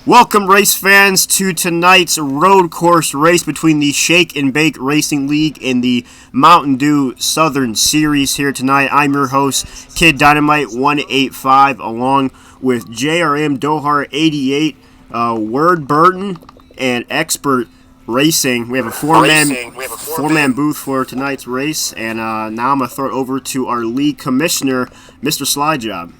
Welcome, race fans, to tonight's road course race between the Shake and Bake Racing League and the Mountain Dew Southern Series here tonight. I'm your host, Kid Dynamite 185, along with JRM Dohar 88, Word Burton, and Expert Racing. We have a four-man booth for tonight's race, and now I'm going to throw it over to our league commissioner, Mr. Slyjob.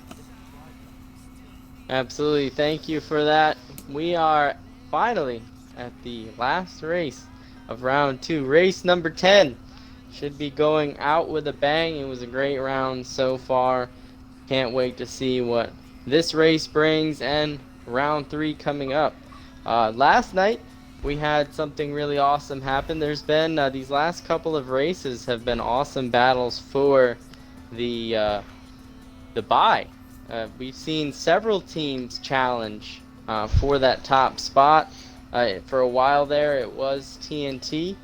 Absolutely. Thank you for that. We are finally at the last race of round 2. Race number 10 should be going out with a bang. It was a great round so far. Can't wait to see what this race brings, and round 3 coming up. Last night we had something really awesome happen. There's been these last couple of races have been awesome battles for the bye. We've seen several teams challenge for that top spot. For a while there, it was TNT,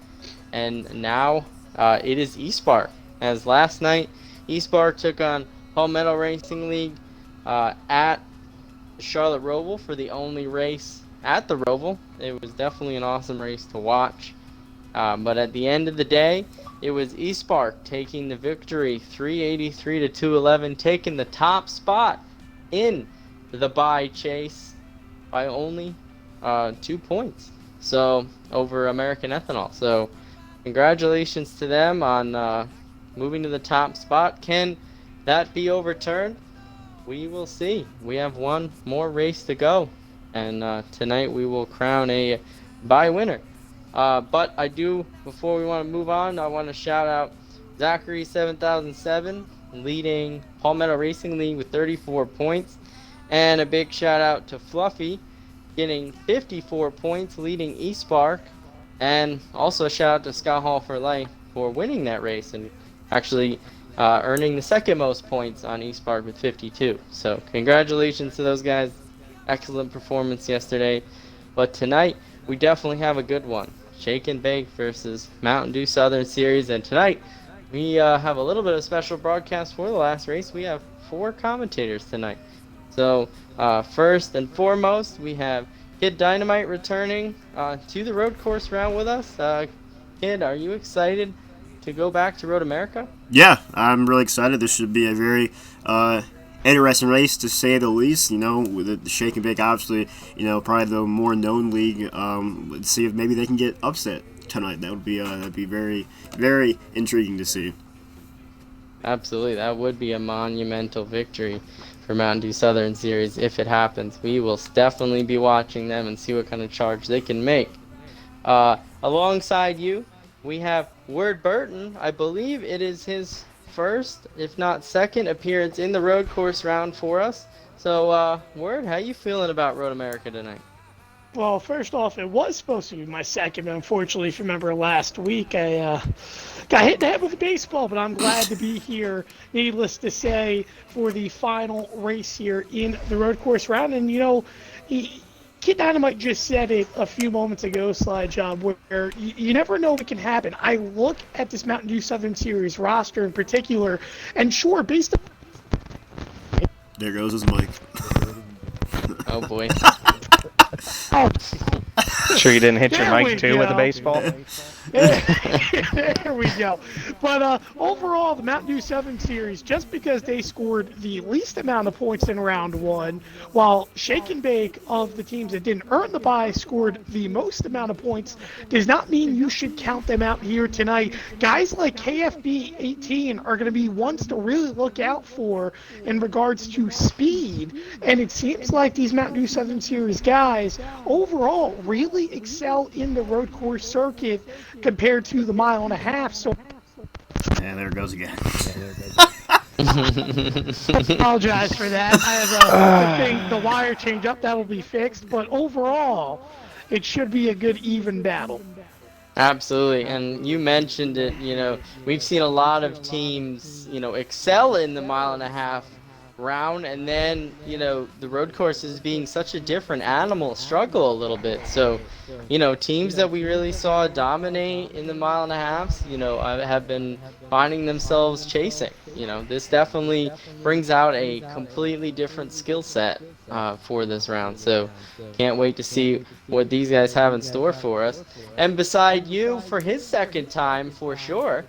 and now it is eSpark. As last night, eSpark took on Palmetto Racing League at Charlotte Roval for the only race at the Roval. It was definitely an awesome race to watch. But at the end of the day, it was eSpark taking the victory, 383 to 211, taking the top spot in the bye chase by only 2 points. So over American Ethanol. So congratulations to them on moving to the top spot. Can that be overturned? We will see. We have one more race to go, and tonight we will crown a bye winner. But I do, before we want to move on, I want to shout out Zachary 7007 leading Palmetto Racing League with 34 points, and a big shout out to Fluffy getting 54 points leading eSpark, and also a shout out to Scott Hall for Life for winning that race and actually earning the second most points on eSpark with 52. So congratulations to those guys. Excellent performance yesterday, but tonight we definitely have a good one. Shake and Bake versus Mountain Dew Southern Series, and tonight we have a little bit of special broadcast for the last race. We have 4 commentators tonight. So first and foremost, we have Kid Dynamite returning to the road course round with us. Kid, are you excited to go back to Road America? Yeah, I'm really excited. This should be a very interesting race, to say the least. You know, with the Shake and Bake, obviously, probably the more known league. Let's see if maybe they can get upset tonight. That'd be very, very intriguing to see. Absolutely, that would be a monumental victory for Mountain Dew Southern Series if it happens. We will definitely be watching them and see what kind of charge they can make. Alongside you, we have Word Burton. I believe it is his first, if not second, appearance in the road course round for us. So, Word, how you feeling about Road America tonight? Well, first off, it was supposed to be my second, but unfortunately, if you remember last week, I got hit in the head with a baseball, but I'm glad to be here, needless to say, for the final race here in the road course round. And, Kid Dynamite just said it a few moments ago, Slide Job, where you never know what can happen. I look at this Mountain Dew Southern Series roster in particular, and sure, based on... There goes his mic. Oh, boy. Oh. Sure you didn't hit your mic too with a baseball? There we go. But overall, the Mountain Dew Southern Series, just because they scored the least amount of points in round 1, while Shake and Bake of the teams that didn't earn the bye scored the most amount of points, does not mean you should count them out here tonight. Guys like KFB 18 are going to be ones to really look out for in regards to speed, and it seems like these Mountain Dew Southern Series guys overall really excel in the road course circuit compared to the mile and a half. So, and there it goes again. Apologize for that. I have a thing, the wire change up, that will be fixed. But overall, it should be a good even battle. Absolutely, and you mentioned it, we've seen a lot of teams, excel in the mile and a half round, and then the road courses being such a different animal struggle a little bit. So teams that we really saw dominate in the mile and a halves have been finding themselves chasing. This definitely brings out a completely different skill set for this round. So can't wait to see what these guys have in store for us. And beside you, for his second time for sure,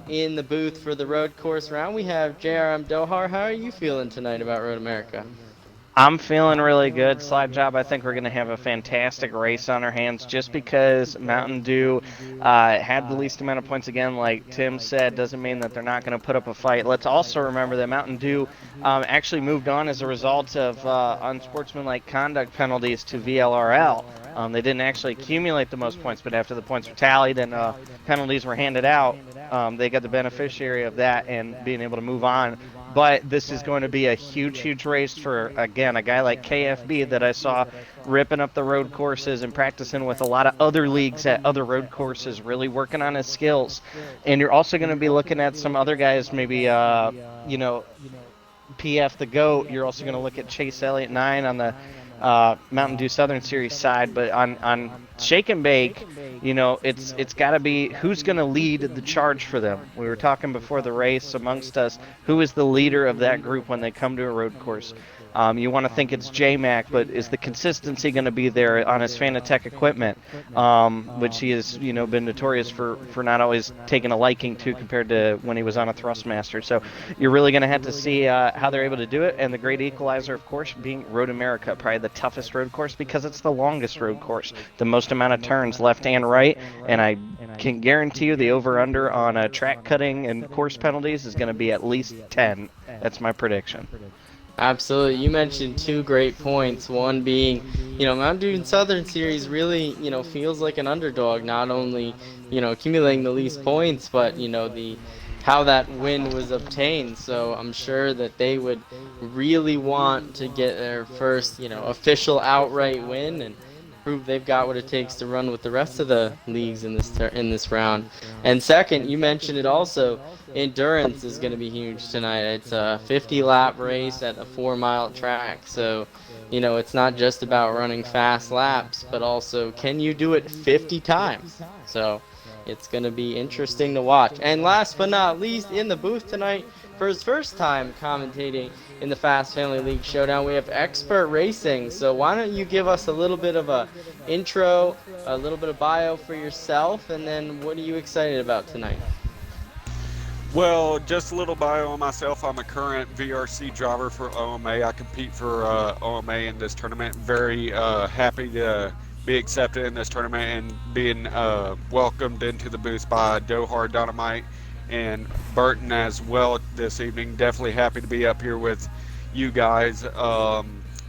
in the booth for the road course round, we have JRM Dohar. How are you feeling tonight about Road America? I'm feeling really good, Slide Job. I think we're going to have a fantastic race on our hands just because Mountain Dew had the least amount of points again. Like Tim said, doesn't mean that they're not going to put up a fight. Let's also remember that Mountain Dew actually moved on as a result of unsportsmanlike conduct penalties to VLRL. They didn't actually accumulate the most points, but after the points were tallied and penalties were handed out, they got the beneficiary of that and being able to move on. But this is going to be a huge race for, again, a guy like KFB that I saw ripping up the road courses and practicing with a lot of other leagues at other road courses, really working on his skills. And you're also going to be looking at some other guys, maybe, PF the GOAT. You're also going to look at Chase Elliott 9 on the Mountain Dew Southern Series side, but on Shake and Bake, it's got to be who's going to lead the charge for them. We were talking before the race amongst us, who is the leader of that group when they come to a road course. You want to think it's J-Mac, but is the consistency going to be there on his Fanatec equipment, which he has, been notorious for not always taking a liking to compared to when he was on a Thrustmaster. So you're really going to have to see how they're able to do it. And the great equalizer, of course, being Road America, probably the toughest road course because it's the longest road course, the most amount of turns left and right. And I can guarantee you the over-under on track cutting and course penalties is going to be at least 10. That's my prediction. Absolutely. You mentioned two great points. One being, Mountain Dew Southern Series really, feels like an underdog, not only, accumulating the least points, but, how that win was obtained. So I'm sure that they would really want to get their first, official outright win and prove they've got what it takes to run with the rest of the leagues in this round. And second, you mentioned it also, endurance is going to be huge tonight. It's a 50-lap race at a 4-mile track. So, it's not just about running fast laps, but also can you do it 50 times? So it's going to be interesting to watch. And last but not least, in the booth tonight, for his first time commentating in the Fast Family League Showdown, we have Expert Racing. So why don't you give us a little bit of a intro, a little bit of bio for yourself, and then what are you excited about tonight? Well, just a little bio on myself. I'm a current VRC driver for OMA. I compete for OMA in this tournament. Very happy to be accepted in this tournament and being welcomed into the booth by Dohar Dynamite and Burton as well this evening. Definitely happy to be up here with you guys.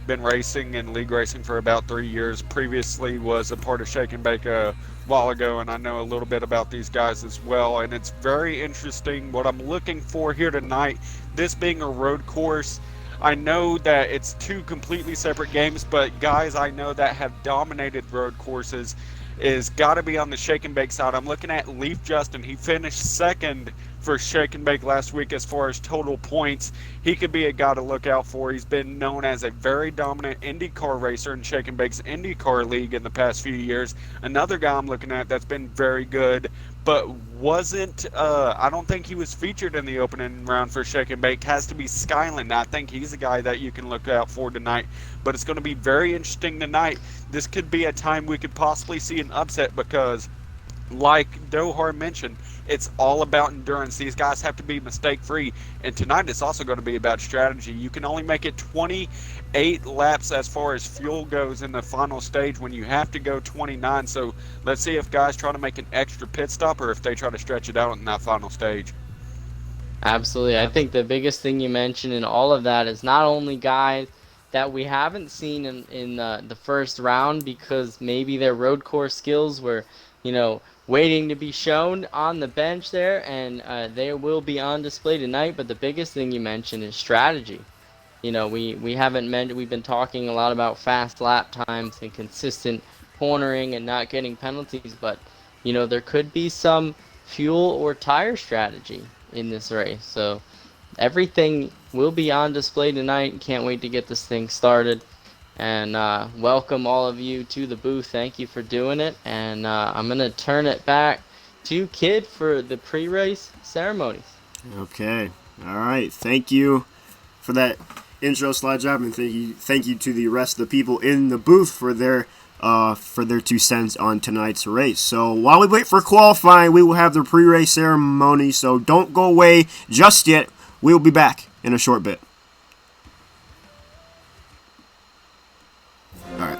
Been racing and league racing for about 3 years. Previously was a part of Shake and Bake a while ago, and I know a little bit about these guys as well. And it's very interesting what I'm looking for here tonight. This being a road course, I know that it's two completely separate games, but guys I know that have dominated road courses is got to be on the Shake and Bake side. I'm looking at Leaf Justin. He finished second for Shake and Bake last week as far as total points. He could be a guy to look out for. He's been known as a very dominant IndyCar racer in Shake and Bake's IndyCar league in the past few years. Another guy I'm looking at that's been very good, but wasn't, I don't think he was featured in the opening round for Shake and Bake, has to be Skyland. I think he's a guy that you can look out for tonight. But it's going to be very interesting tonight. This could be a time we could possibly see an upset because, like Dohar mentioned, it's all about endurance. These guys have to be mistake-free. And tonight it's also going to be about strategy. You can only make it 28 laps as far as fuel goes in the final stage when you have to go 29. So let's see if guys try to make an extra pit stop or if they try to stretch it out in that final stage. Absolutely. I think the biggest thing you mentioned in all of that is not only guys that we haven't seen in the first round because maybe their road course skills were, waiting to be shown on the bench there, and they will be on display tonight. But the biggest thing you mentioned is strategy. We haven't we've been talking a lot about fast lap times and consistent cornering and not getting penalties, but there could be some fuel or tire strategy in this race. So everything will be on display tonight. Can't wait to get this thing started. And welcome all of you to the booth. Thank you for doing it. And I'm going to turn it back to Kid for the pre-race ceremonies. Okay. All right. Thank you for that intro slide job, and thank you to the rest of the people in the booth for their 2 cents on tonight's race. So while we wait for qualifying, we will have the pre-race ceremony. So don't go away just yet. We will be back in a short bit. All right.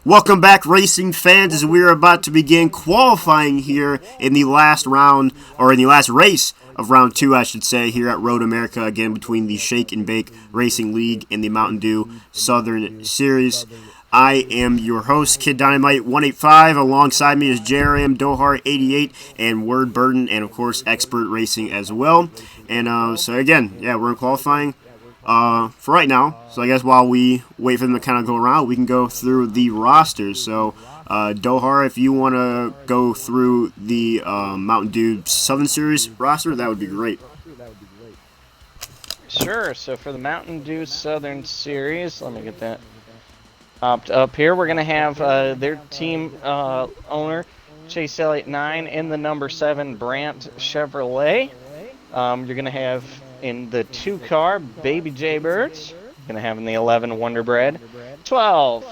Welcome back, racing fans, as we are about to begin qualifying here in the last round, or in the last race of round 2, I should say, here at Road America, again between the Shake and Bake Racing League and the Mountain Dew Southern Series. I am your host, Kid Dynamite 185. Alongside me is JRM Dohar 88 and Word Burden, and of course Expert Racing as well. And so again, yeah, we're in qualifying for right now. So I guess while we wait for them to kind of go around, we can go through the rosters. So Dohar, if you want to go through the Mountain Dew Southern Series roster, that would be great. Sure. So for the Mountain Dew Southern Series, let me get that up here. We're going to have their team owner, Chase Elliott 9, in the number 7 Brandt Chevrolet. You're going to have in the 2 car, Baby Jaybirds. You're going to have in the 11 Wonder Bread. 12,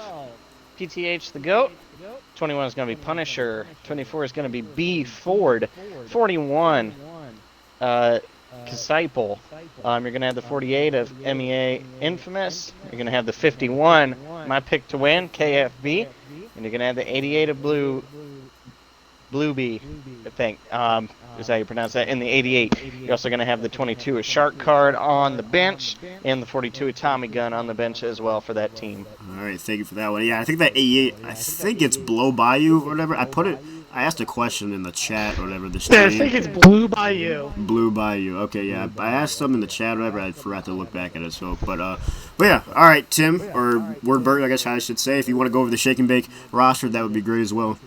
PTH the GOAT. 21 is going to be Punisher. 24 is going to be B Ford. 41, Disciple. You're going to have the 48 of MEA Infamous. You're going to have the 51, My Pick to Win, KFB. And you're going to have the 88 of Bluebee, I think, is how you pronounce that, in the 88. You're also going to have the 22 of Shark Card on the bench, and the 42 of Tommy Gun on the bench as well for that team. All right, thank you for that one. Yeah, I think that 88, I think it's Blow Bayou or whatever. I asked a question in the chat or whatever. Yeah, I think it's Blue Bayou. Blue Bayou. Okay, yeah. I asked something in the chat or whatever. I forgot to look back at it. So, but yeah. All right, Tim, or Wordbird, I guess I should say. If you want to go over the Shake and Bake roster, that would be great as well.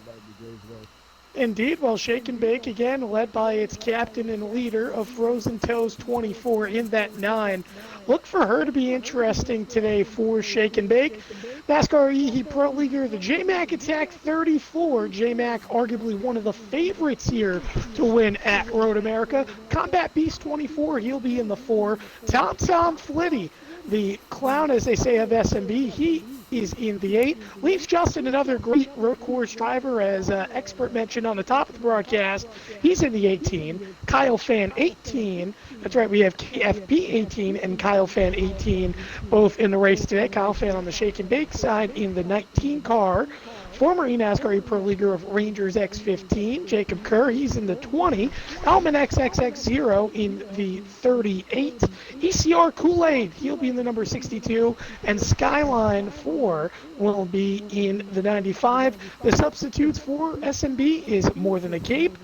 Indeed, well, Shake and Bake, again, led by its captain and leader of Frozen Toes 24 in that 9. Look for her to be interesting today for Shake and Bake. NASCAR EHE Pro Leaguer, the J-Mac Attack 34. J-Mac, arguably one of the favorites here to win at Road America. Combat Beast 24, he'll be in the 4. Tom Flitty, the clown, as they say, of SNB, he is in the 8. Leaves Justin, another great road course driver, as Expert mentioned on the top of the broadcast. He's in the 18. Kyle Fan 18. That's right, we have KFB 18 and Kyle Fan 18 both in the race today. Kyle Fan on the Shake and Bake side in the 19 car. Former NASCAR Pro Leaguer of Rangers X15, Jacob Kerr, he's in the 20. Alman XXX0 in the 38. ECR Kool-Aid, he'll be in the number 62. And Skyline 4 will be in the 95. The substitutes for SNB is More Than a Cape.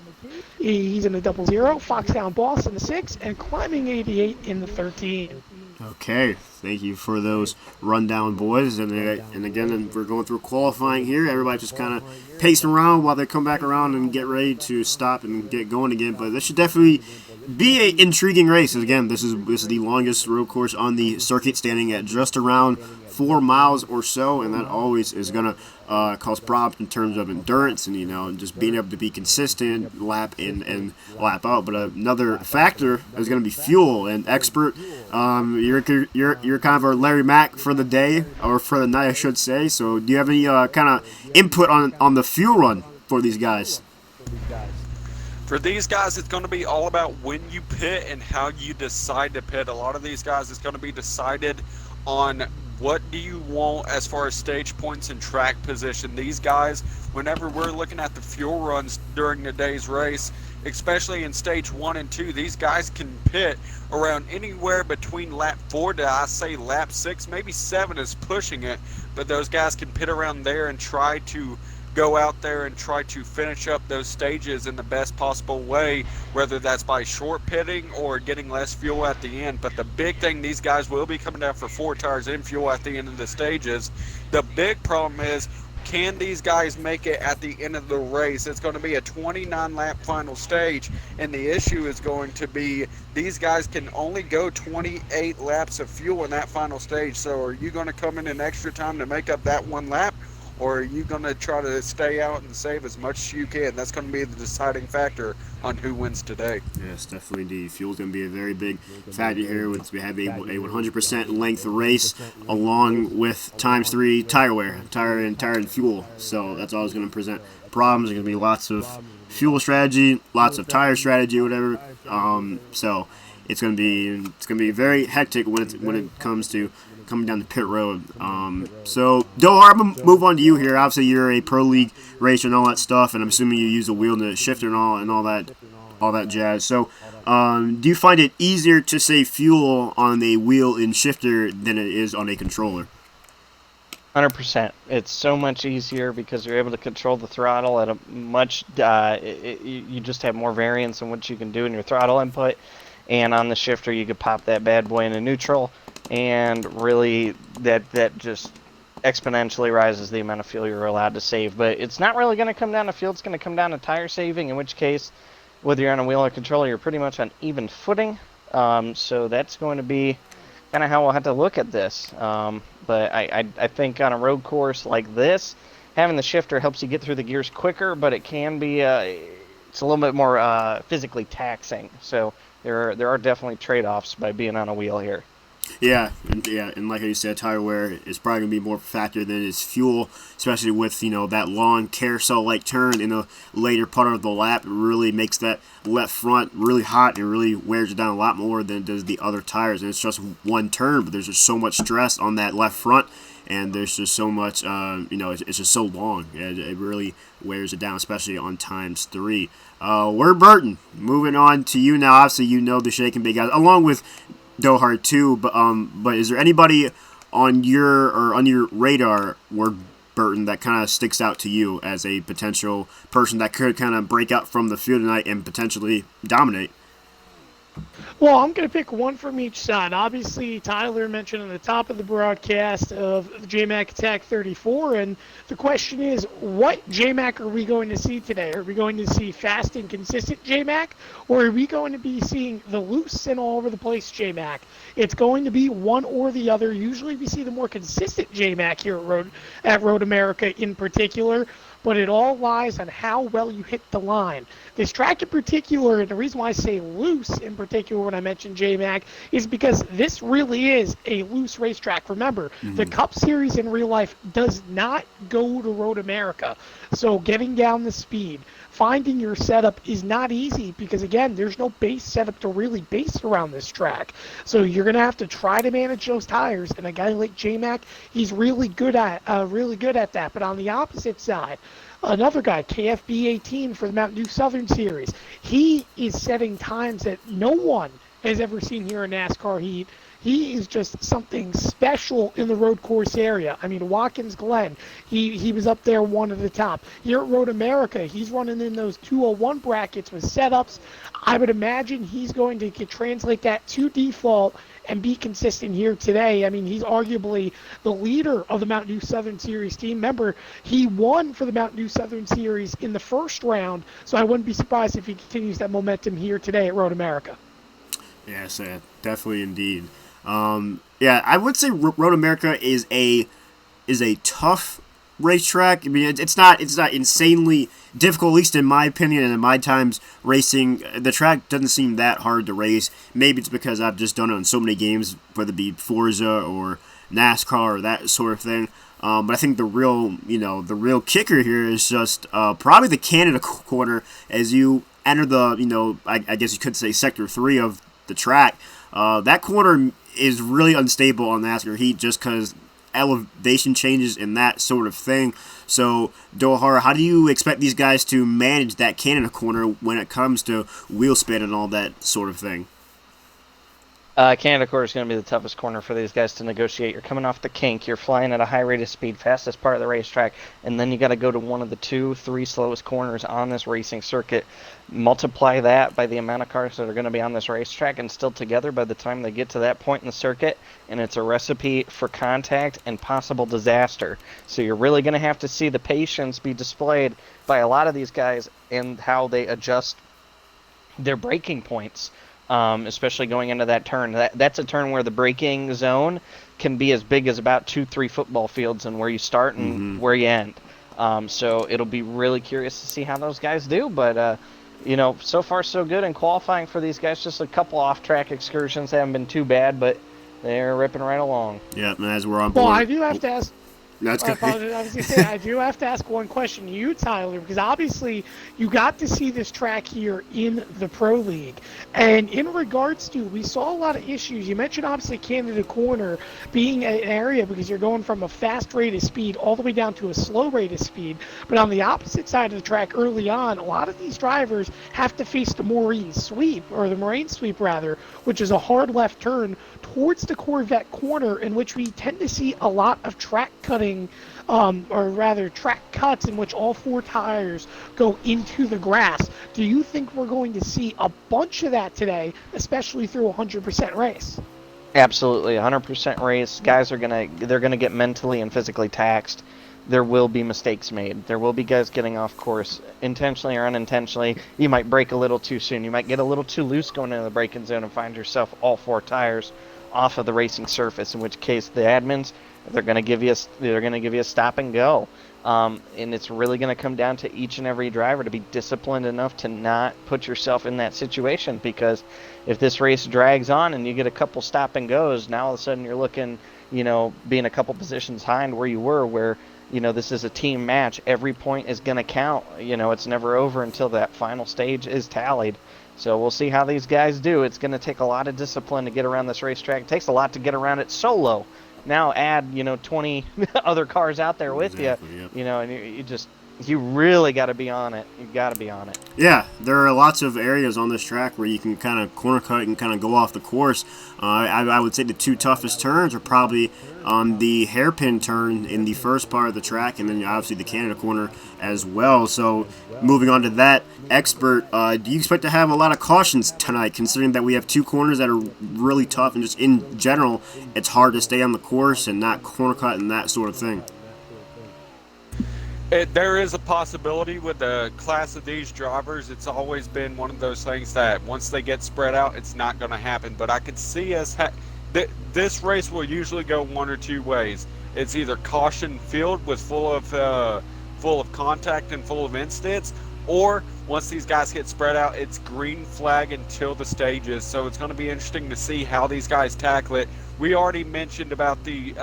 He's in the 00. Foxtown Boss in the 6. And Climbing 88 in the 13. Okay, thank you for those rundown, boys. And again, we're going through qualifying here. Everybody just kind of pacing around while they come back around and get ready to stop and get going again. But this should definitely be an intriguing race. Again, this is the longest road course on the circuit, standing at just around 4 miles or so, and that always is going to cause problems in terms of endurance and just being able to be consistent lap in and lap out. But another factor is going to be fuel. And Expert, you're kind of our Larry Mack for the day, or for the night, I should say. So do you have any kind of input on the fuel run for these guys? For these guys, it's going to be all about when you pit and how you decide to pit. A lot of these guys, it's going to be decided on what do you want as far as stage points and track position. These guys, whenever we're looking at the fuel runs during the day's race, especially in stage 1 and 2, these guys can pit around anywhere between lap 4 to, I say, lap 6, maybe 7 is pushing it, but those guys can pit around there and try to go out there and try to finish up those stages in the best possible way, whether that's by short pitting or getting less fuel at the end. But the big thing, these guys will be coming down for 4 tires and fuel at the end of the stages. The big problem is, can these guys make it at the end of the race? It's going to be a 29-lap final stage, and the issue is going to be these guys can only go 28 laps of fuel in that final stage. So are you going to come in an extra time to make up that 1 lap? Or are you going to try to stay out and save as much as you can? That's going to be the deciding factor on who wins today. Yes, definitely indeed. Fuel's going to be a very big factor here. We have a 100% length race along with ×3 tire wear, tire and fuel. So that's always going to present problems. There's going to be lots of fuel strategy, lots of tire strategy, whatever. So it's gonna be very hectic when it comes to coming down the pit road. So Dohar, I'm gonna move on to you here. Obviously, you're a pro league racer and all that stuff, and I'm assuming you use a wheel and a shifter and all that jazz. So, do you find it easier to save fuel on a wheel and shifter than it is on a controller? 100%. It's so much easier because you're able to control the throttle at a much. You just have more variance in what you can do in your throttle input, and on the shifter you could pop that bad boy into neutral, and really that just exponentially rises the amount of fuel you're allowed to save. But it's not really going to come down to fuel. It's going to come down to tire saving. In which case, whether you're on a wheel or controller, you're pretty much on even footing. So that's going to be kind of how we'll have to look at this. But I think on a road course like this, having the shifter helps you get through the gears quicker, but it can be it's a little bit more physically taxing. So there are definitely trade-offs by being on a wheel here. Yeah, and like you said, tire wear is probably going to be more of a factor than is fuel, especially with, that long carousel-like turn in the later part of the lap. It really makes that left front really hot and really wears it down a lot more than does the other tires. And it's just one turn, but there's just so much stress on that left front, and there's just so much, it's just so long. It really wears it down, especially on times 3. We're Burton. Moving on to you now. Obviously, you know the Shake and Bake guys, along with Dohart too, but is there anybody on your radar, where Burton, that kind of sticks out to you as a potential person that could kind of break out from the field tonight and potentially dominate? Well, I'm going to pick one from each side. Obviously, Tyler mentioned at the top of the broadcast of JMac Attack 34, and the question is, what JMac are we going to see today? Are we going to see fast and consistent JMac, or are we going to be seeing the loose and all over the place JMac? It's going to be one or the other. Usually we see the more consistent JMac here at Road America in particular, but it all lies on how well you hit the line. This track in particular, and the reason why I say loose in particular when I mention JMac, is because this really is a loose racetrack. Remember, the Cup Series in real life does not go to Road America. So getting down the speed, finding your setup is not easy because, again, there's no base setup to really base around this track. So you're going to have to try to manage those tires, and a guy like JMac, he's really good at that. But on the opposite side, another guy, KFB18 for the Mountain Dew Southern Series, he is setting times that no one has ever seen here in NASCAR heat. He is just something special in the road course area. I mean, Watkins Glen, he was up there one at the top. Here at Road America, he's running in those 201 brackets with setups. I would imagine he's going to translate that to default and be consistent here today. I mean, he's arguably the leader of the Mountain Dew Southern Series team. Remember, he won for the Mountain Dew Southern Series in the first round, so I wouldn't be surprised if he continues that momentum here today at Road America. Yes, definitely indeed. I would say Road America is a tough racetrack. I mean, it's not insanely difficult, at least in my opinion and in my times racing. The track doesn't seem that hard to race. Maybe it's because I've just done it on so many games, whether it be Forza or NASCAR or that sort of thing. But I think the real kicker here is just probably the Canada corner as you enter the, I guess you could say Sector 3 of the track. That corner is really unstable on NASCAR heat just because elevation changes and that sort of thing. So, Dohara, how do you expect these guys to manage that Canada corner when it comes to wheel spin and all that sort of thing? Canada corner is going to be the toughest corner for these guys to negotiate. You're coming off the kink, you're flying at a high rate of speed, fastest part of the racetrack, and then you got to go to one of the 2-3 slowest corners on this racing circuit. Multiply that by the amount of cars that are going to be on this racetrack and still together by the time they get to that point in the circuit, and it's a recipe for contact and possible disaster. So you're really going to have to see the patience be displayed by a lot of these guys and how they adjust their braking points. Especially going into that turn. That's a turn where the braking zone can be as big as about 2-3 football fields and where you start and where you end. So it'll be really curious to see how those guys do. But, so far so good in qualifying for these guys. Just a couple off-track excursions haven't been too bad, but they're ripping right along. Yeah, and as we're on board. Well, I do have to ask. That's good. I was going to say, I do have to ask one question to you, Tyler, because obviously you got to see this track here in the Pro League. And in regards to, we saw a lot of issues. You mentioned obviously Canada Corner being an area because you're going from a fast rate of speed all the way down to a slow rate of speed. But on the opposite side of the track early on, a lot of these drivers have to face the Moraine sweep, or the Moraine sweep rather, which is a hard left turn towards the Corvette corner, in which we tend to see a lot of track cutting, or rather track cuts in which all four tires go into the grass. Do you think we're going to see a bunch of that today, especially through a 100% race? Absolutely, 100% race. Guys they're gonna get mentally and physically taxed. There will be mistakes made. There will be guys getting off course, intentionally or unintentionally. You might brake a little too soon. You might get a little too loose going into the braking zone and find yourself all four tires off of the racing surface. In which case, the admins, they're going to give you a stop and go. And it's really going to come down to each and every driver to be disciplined enough to not put yourself in that situation. Because if this race drags on and you get a couple stop and goes, now all of a sudden you're looking, being a couple positions behind where you were, where this is a team match. Every point is going to count. It's never over until that final stage is tallied. So we'll see how these guys do. It's going to take a lot of discipline to get around this racetrack. It takes a lot to get around it solo. Now add, 20 other cars out there with you, yep. And you really got to be on it. You got to be on it. Yeah, there are lots of areas on this track where you can kind of corner cut and kind of go off the course. I would say the two toughest turns are probably on the hairpin turn in the first part of the track, and then obviously the Canada corner as well. So moving on to that, Expert, do you expect to have a lot of cautions tonight, considering that we have two corners that are really tough, and just in general, it's hard to stay on the course and not corner cut and that sort of thing? There is a possibility with the class of these drivers. It's always been one of those things that once they get spread out, it's not going to happen. But I could see us this race will usually go one or two ways. It's either caution filled with full of contact and full of incidents, or once these guys get spread out, it's green flag until the stages. So it's going to be interesting to see how these guys tackle it. We already mentioned about the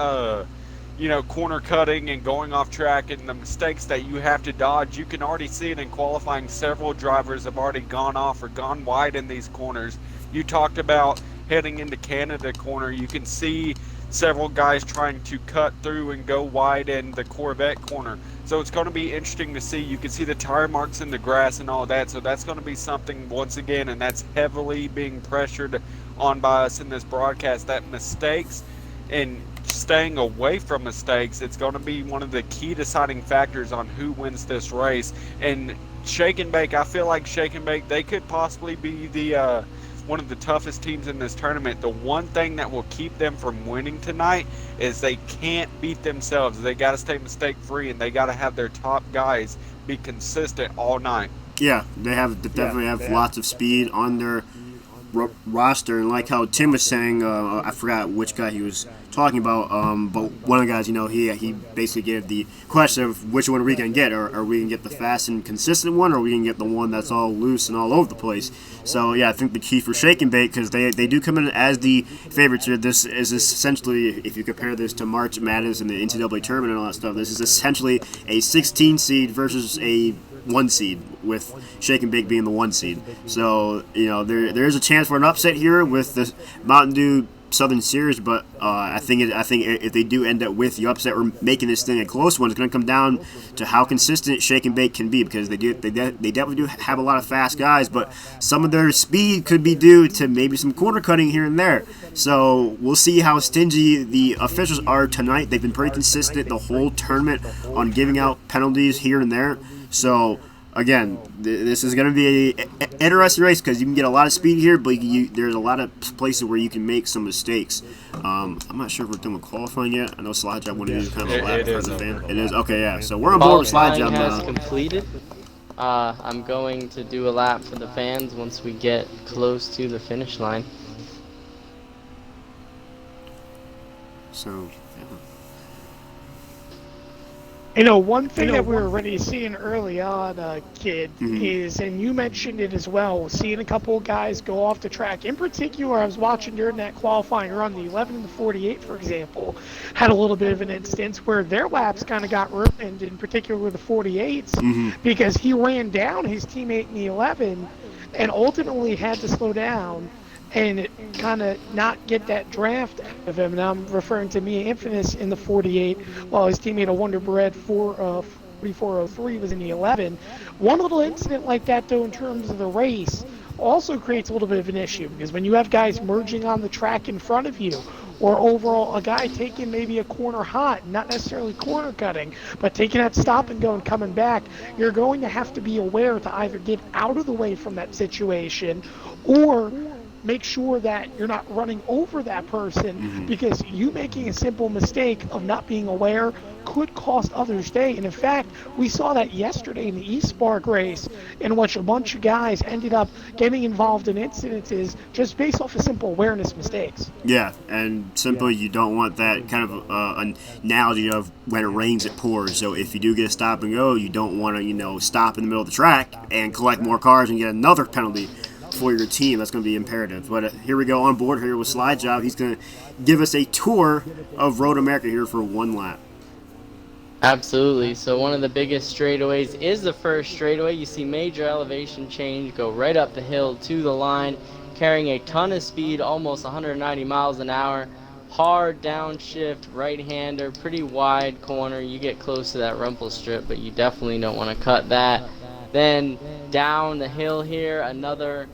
corner cutting and going off track and the mistakes that you have to dodge. You can already see it in qualifying. Several drivers have already gone off or gone wide in these corners. You talked about heading into Canada corner. You can see several guys trying to cut through and go wide in the Corvette corner. So it's going to be interesting to see. You can see the tire marks in the grass and all that. So that's going to be something once again, and that's heavily being pressured on by us in this broadcast, that mistakes and staying away from mistakes, it's going to be one of the key deciding factors on who wins this race. And Shake and Bake, I feel like Shake and Bake, they could possibly be the one of the toughest teams in this tournament. The one thing that will keep them from winning tonight is they can't beat themselves. They got to stay mistake free, and they got to have their top guys be consistent all night. Yeah, they definitely have lots of speed on their roster, and like how Tim was saying, I forgot which guy he was talking about, but one of the guys, he basically gave the question of which one are we going to get. Are we going to get the fast and consistent one, or are we going to get the one that's all loose and all over the place? So yeah, I think the key for Shake and Bake, because they do come in as the favorites here, this is essentially, if you compare this to March Madness and the NCAA tournament and all that stuff, this is essentially a 16 seed versus a 1 seed, with Shake and Bake being the 1 seed. So, there is a chance for an upset here with the Mountain Dew Southern Series, but I think if they do end up with the upset or making this thing a close one, it's going to come down to how consistent Shake and Bake can be, because they definitely do have a lot of fast guys, but some of their speed could be due to maybe some corner cutting here and there. So we'll see how stingy the officials are tonight. They've been pretty consistent the whole tournament on giving out penalties here and there. So again, this is going to be an interesting race, because you can get a lot of speed here, but there's a lot of places where you can make some mistakes. I'm not sure if we're done with qualifying yet. I know Slide Job wanted to do kind of a lap for the fan. It is? Okay, yeah. So we're on board with Slide Job now. Qualifying has completed. I'm going to do a lap for the fans once we get close to the finish line. So, yeah. One thing that we were already seeing early on, kid, is, and you mentioned it as well, seeing a couple of guys go off the track. In particular, I was watching during that qualifying run, the 11 and the 48, for example, had a little bit of an instance where their laps kind of got ruined, in particular with the 48s, because he ran down his teammate in the 11 and ultimately had to slow down and kind of not get that draft out of him. And I'm referring to Mia Infamous in the 48, while his teammate, a Wonder Bread 4403, was in the 11. One little incident like that, though, in terms of the race, also creates a little bit of an issue, because when you have guys merging on the track in front of you, or overall a guy taking maybe a corner hot, not necessarily corner cutting, but taking that stop and go and coming back, you're going to have to be aware to either get out of the way from that situation or make sure that you're not running over that person, because you making a simple mistake of not being aware could cost others day. And in fact, we saw that yesterday in the East Spark race, in which a bunch of guys ended up getting involved in incidences just based off of simple awareness mistakes. Yeah, and simply you don't want that kind of an analogy of when it rains, it pours. So if you do get a stop and go, you don't want to, stop in the middle of the track and collect more cars and get another penalty for your team. That's going to be imperative. But here we go on board here with Slide Job. He's going to give us a tour of Road America here for one lap. Absolutely. So one of the biggest straightaways is the first straightaway. You see major elevation change, go right up the hill to the line, carrying a ton of speed, almost 190 miles an hour. Hard downshift, right-hander, pretty wide corner. You get close to that rumple strip, but you definitely don't want to cut that. Then down the hill here, another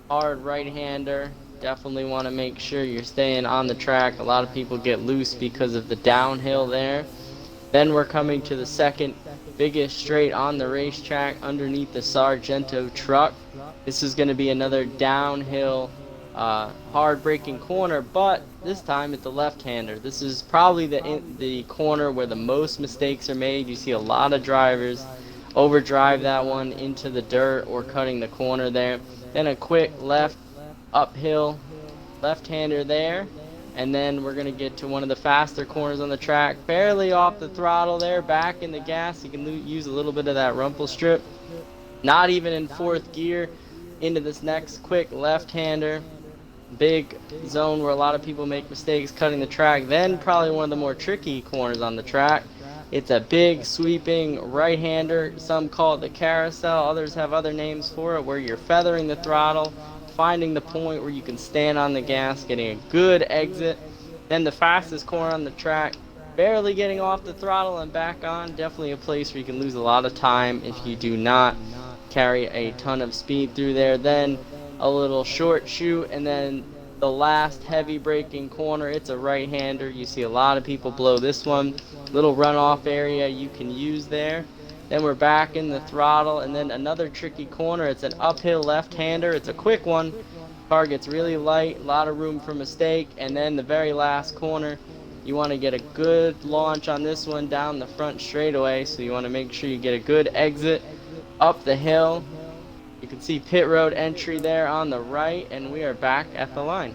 hard right-hander. Definitely want to make sure you're staying on the track. A lot of people get loose because of the downhill there. Then we're coming to the second biggest straight on the racetrack underneath the Sargento truck. This is going to be another downhill, hard braking corner, but this time it's a left-hander. This is probably the corner where the most mistakes are made. You see a lot of drivers overdrive that one into the dirt or cutting the corner there. Then a quick left uphill left-hander there. And then we're going to get to one of the faster corners on the track. Barely off the throttle there, back in the gas. You can use a little bit of that rumple strip. Not even in fourth gear into this next quick left-hander. Big zone where a lot of people make mistakes cutting the track. Then probably one of the more tricky corners on the track. It's a big sweeping right-hander. Some call it the carousel. Others have other names for it, where you're feathering the throttle, finding the point where you can stand on the gas, getting a good exit. Then the fastest corner on the track, barely getting off the throttle and back on. Definitely a place where you can lose a lot of time if you do not carry a ton of speed through there. Then a little short shoot, and then the last heavy braking corner, it's a right-hander. You see a lot of people blow this one. Little runoff area you can use there. Then we're back in the throttle, and then another tricky corner. It's an uphill left-hander. It's a quick one. Car gets really light, a lot of room for mistake. And then the very last corner, you want to get a good launch on this one down the front straightaway. So you want to make sure you get a good exit up the hill. You can see pit road entry there on the right, and we are back at the line.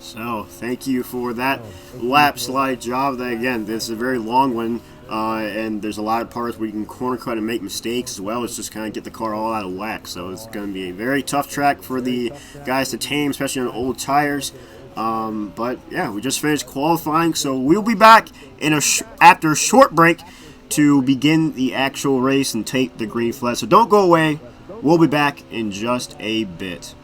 So, thank you for that lap slide job. Again, this is a very long one, and there's a lot of parts where you can corner cut and make mistakes, as well as just kind of get the car all out of whack. So it's going to be a very tough track for the guys to tame, especially on old tires. But yeah, we just finished qualifying, so we'll be back in after a short break to begin the actual race and take the green flag. So don't go away. We'll be back in just a bit.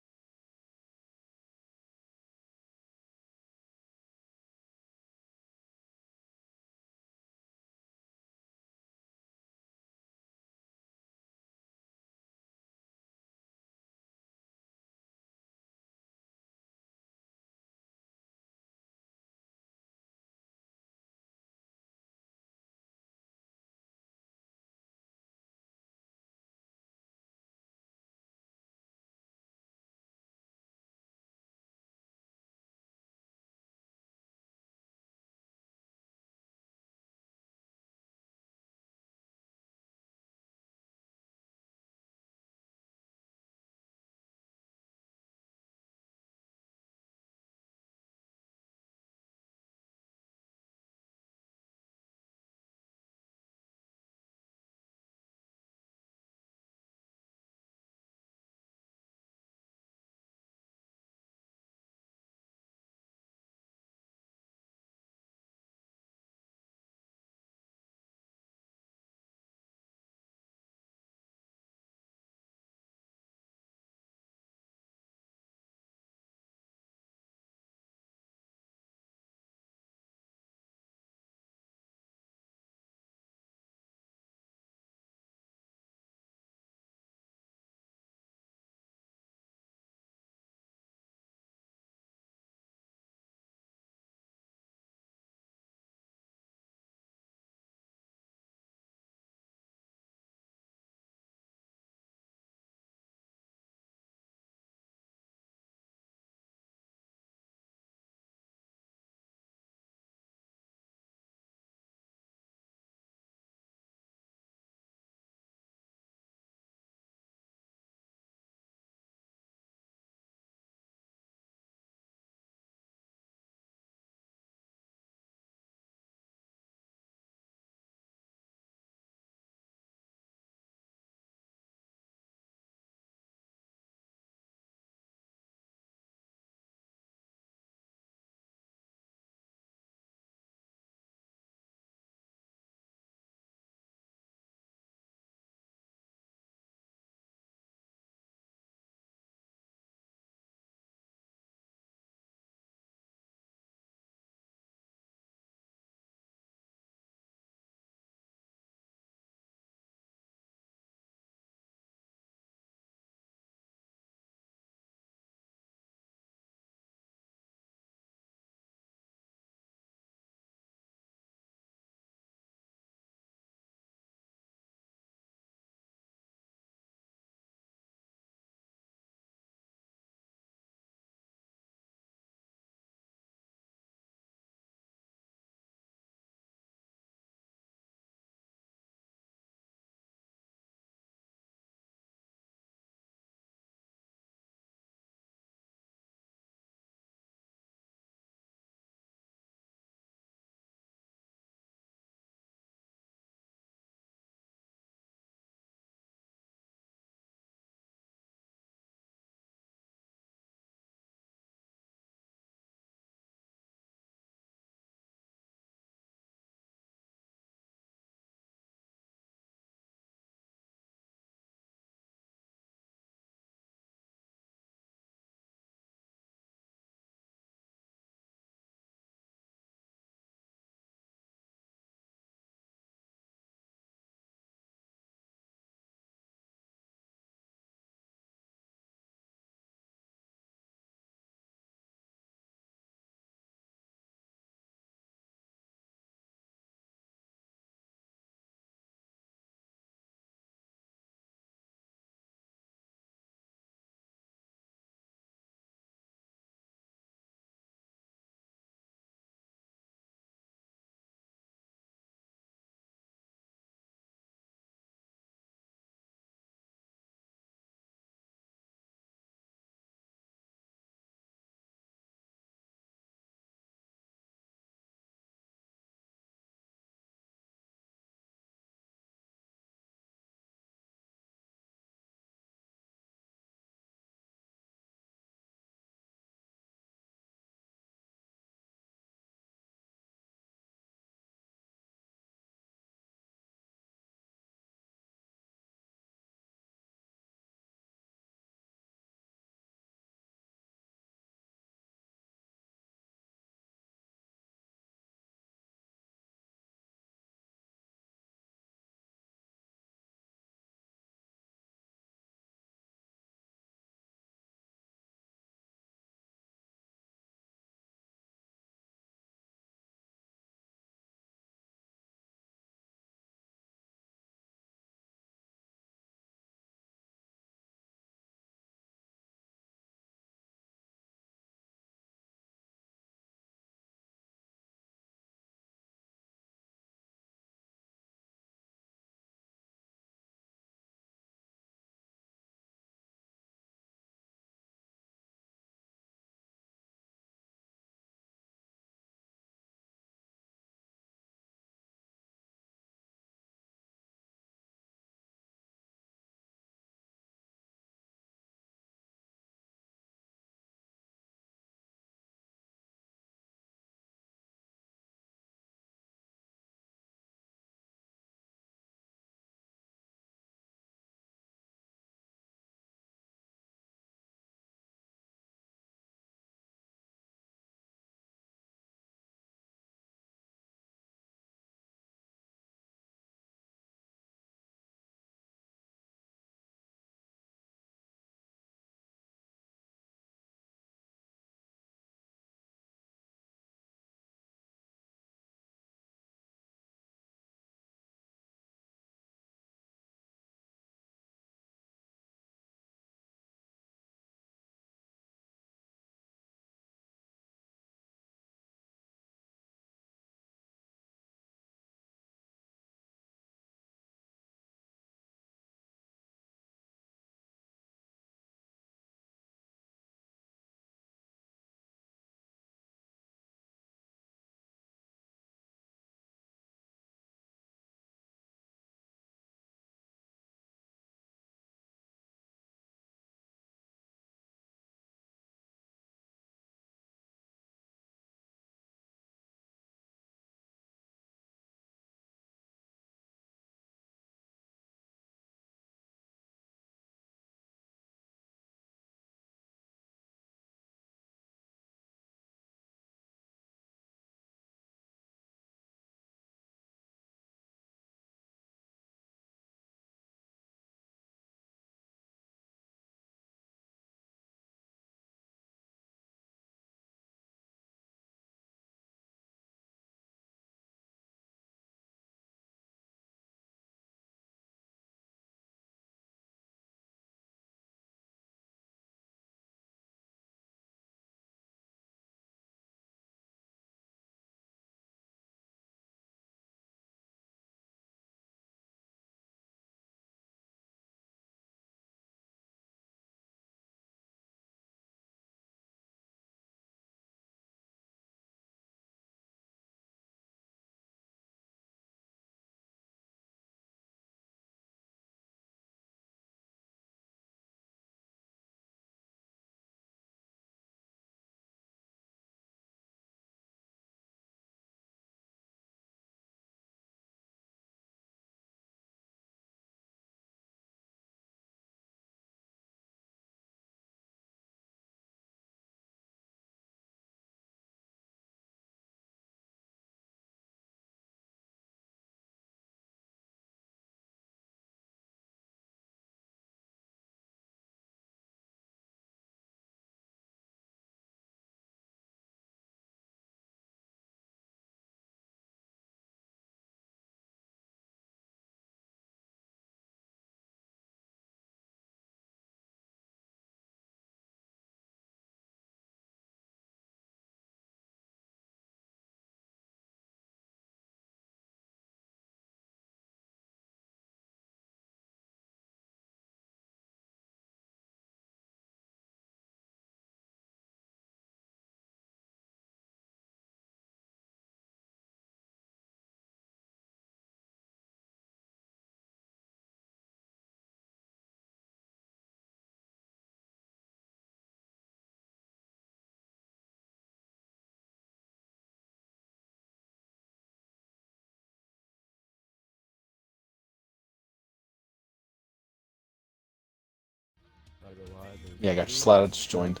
Yeah, I got you. Slide just joined.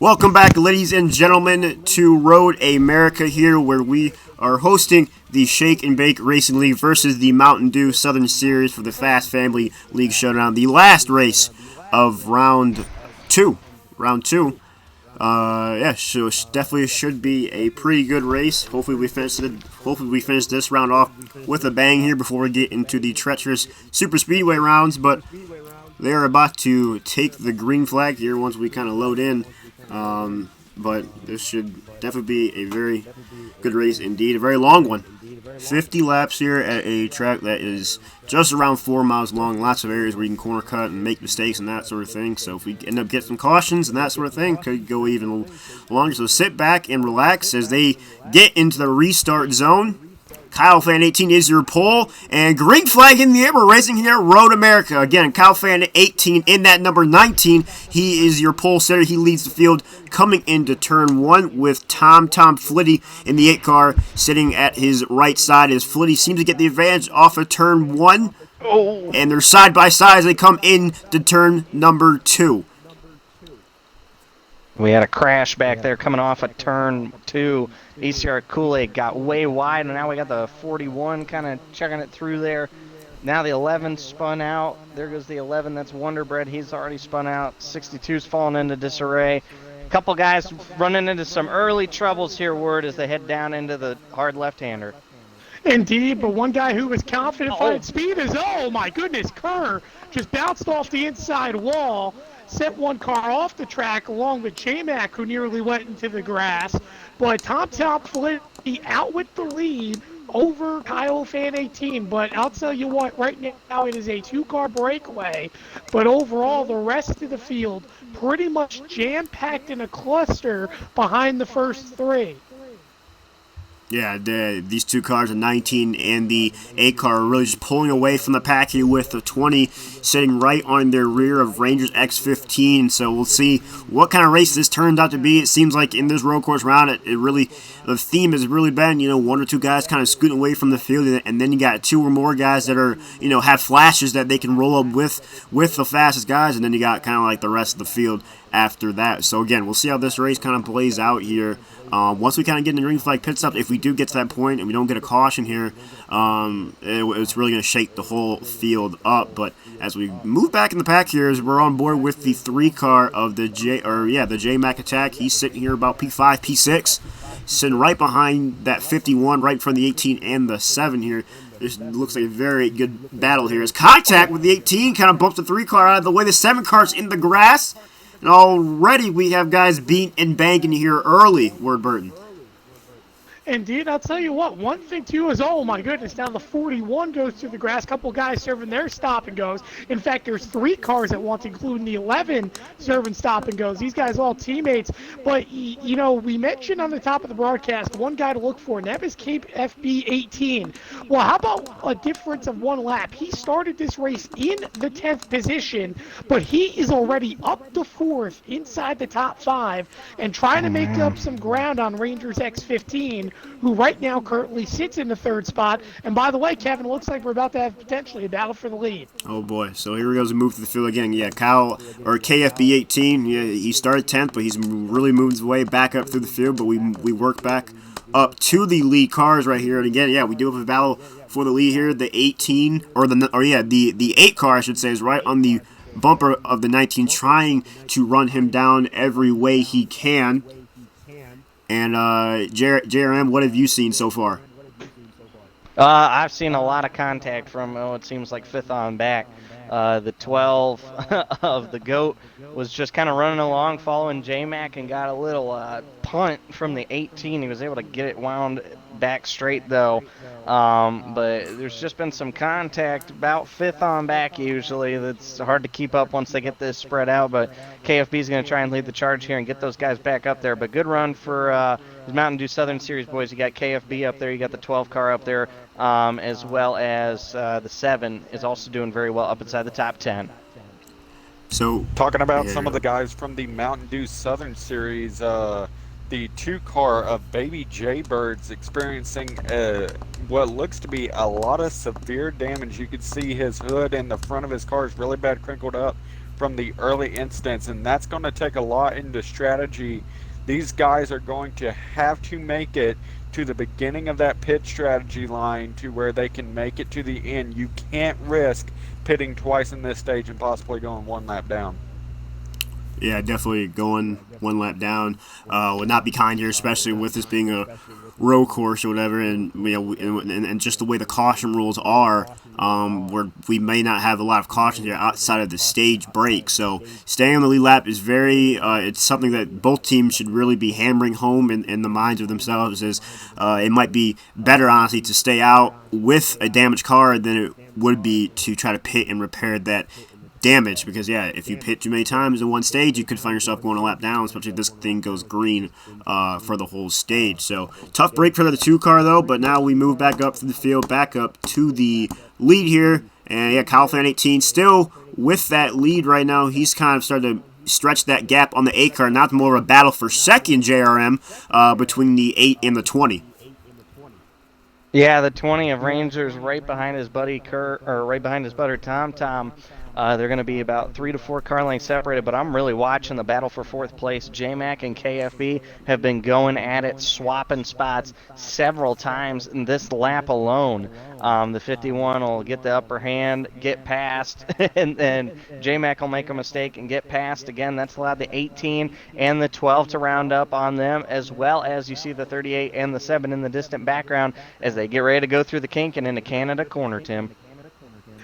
Welcome back, ladies and gentlemen, to Road America here, where we are hosting the Shake and Bake Racing League versus the Mountain Dew Southern Series for the Fast Family League Showdown, the last race of round two. Yeah, so it definitely should be a pretty good race. Hopefully we finish this round off with a bang here before we get into the treacherous super speedway rounds. But they are about to take the green flag here once we kind of load in. But this should definitely be a very good race indeed, a very long one. 50 laps here at a track that is just around 4 miles long. Lots of areas where you can corner cut and make mistakes and that sort of thing. So if we end up getting some cautions and that sort of thing, could go even longer. So sit back and relax as they get into the restart zone. Kyle Fan 18 is your pole, and green flag in the air. We're racing here at Road America. Again, Kyle Fan 18 in that number 19. He is your pole setter. He leads the field coming into turn 1 with Tom Flitty in the 8 car sitting at his right side as Flitty seems to get the advantage off of turn 1. And they're side by side as they come into turn number 2. We had a crash back there coming off of turn 2. ACR Kool-Aid got way wide, and now we got the 41 kind of checking it through there. Now the 11 spun out. There goes the 11. That's Wonderbread. He's already spun out. 62's falling into disarray. A couple guys running into some early troubles here, Word, as they head down into the hard left-hander. Indeed, but one guy who was confident finding speed is, oh my goodness, Kerr just bounced off the inside wall, sent one car off the track along with J-Mac, who nearly went into the grass. But Tom Flitty out with the lead over Kyle Fan 18. But I'll tell you what, right now it is a 2-car breakaway. But overall, the rest of the field pretty much jam-packed in a cluster behind the first 3. Yeah, these 2 cars, the 19 and the 8 car, are really just pulling away from the pack here with the 20 sitting right on their rear of Rangers X15. So we'll see what kind of race this turns out to be. It seems like in this road course round, the theme has really been, 1 or 2 guys kind of scooting away from the field, and then you got 2 or more guys that are, have flashes that they can roll up with the fastest guys, and then you got kind of like the rest of the field after that. So again, we'll see how this race kind of plays out here. Once we kind of get in the green flag pit stop, if we do get to that point and we don't get a caution here, it's really going to shake the whole field up. But as we move back in the pack here, as we're on board with the 3 car of the J-Mac attack. He's sitting here about P5, P6, sitting right behind that 51, right in front of the 18 and the 7 here. This looks like a very good battle here. As contact with the 18 kind of bumps the 3 car out of the way. The 7 car's in the grass. And already we have guys beating and banging here early, Ward Burton. Indeed, I'll tell you what, one thing too is, oh my goodness, now the 41 goes through the grass, couple guys serving their stop and goes. In fact, there's 3 cars at once, including the 11 serving stop and goes. These guys all teammates, but we mentioned on the top of the broadcast one guy to look for, and that is KFB 18. Well, how about a difference of 1 lap? He started this race in the 10th position, but he is already up to 4th inside the top 5 and trying to make up some ground on Rangers X15, who right now currently sits in the 3rd spot. And by the way, Kevin, it looks like we're about to have potentially a battle for the lead. Oh boy, so here we go, to move to the field again. Yeah, KFB 18, yeah, he started 10th, but he's really moved his way back up through the field, but we work back up to the lead cars right here. And again, yeah, we do have a battle for the lead here. The 18, the 8 car, I should say, is right on the bumper of the 19, trying to run him down every way he can. And JRM, what have you seen so far? I've seen a lot of contact from, it seems like 5th on back. The 12 of the GOAT was just kind of running along, following J-Mac, and got a little punt from the 18. He was able to get it wound back straight, though. But there's just been some contact about 5th on back, usually. That's hard to keep up once they get this spread out. But KFB is going to try and lead the charge here and get those guys back up there. But good run for the Mountain Dew Southern Series boys. You got KFB up there. You got the 12 car up there, as well as the 7 is also doing very well up inside the top 10. So, talking about some of the guys from the Mountain Dew Southern Series, the 2 car of Baby Jaybirds experiencing a what looks to be a lot of severe damage. You could see his hood and the front of his car is really bad crinkled up from the early incidents, and that's going to take a lot into strategy. These guys are going to have to make it to the beginning of that pit strategy line to where they can make it to the end. You can't risk pitting twice in this stage and possibly going one lap down. Yeah, definitely going one lap down would not be kind here, especially with this being a road course or whatever, and and just the way the caution rules are, where we may not have a lot of caution here outside of the stage break. So staying on the lead lap is it's something that both teams should really be hammering home in the minds of themselves. Is it might be better, honestly, to stay out with a damaged car than it would be to try to pit and repair that damage, because if you pit too many times in one stage, you could find yourself going a lap down, especially if this thing goes green for the whole stage. So tough break for the 2 car though, but now we move back up through the field, back up to the lead here, and Kyle Fan 18 still with that lead right now. He's kind of started to stretch that gap on the 8 car, not more of a battle for second JRM between the 8 and the 20. Yeah, the 20 of Rangers right behind his buddy right behind his buddy Tom. They're going to be about 3 to 4 car lengths separated, but I'm really watching the battle for 4th place. J-Mac and KFB have been going at it, swapping spots several times in this lap alone. The 51 will get the upper hand, get past, and then J-Mac will make a mistake and get past. Again, that's allowed the 18 and the 12 to round up on them, as well as you see the 38 and the 7 in the distant background as they get ready to go through the kink and into Canada corner, Tim.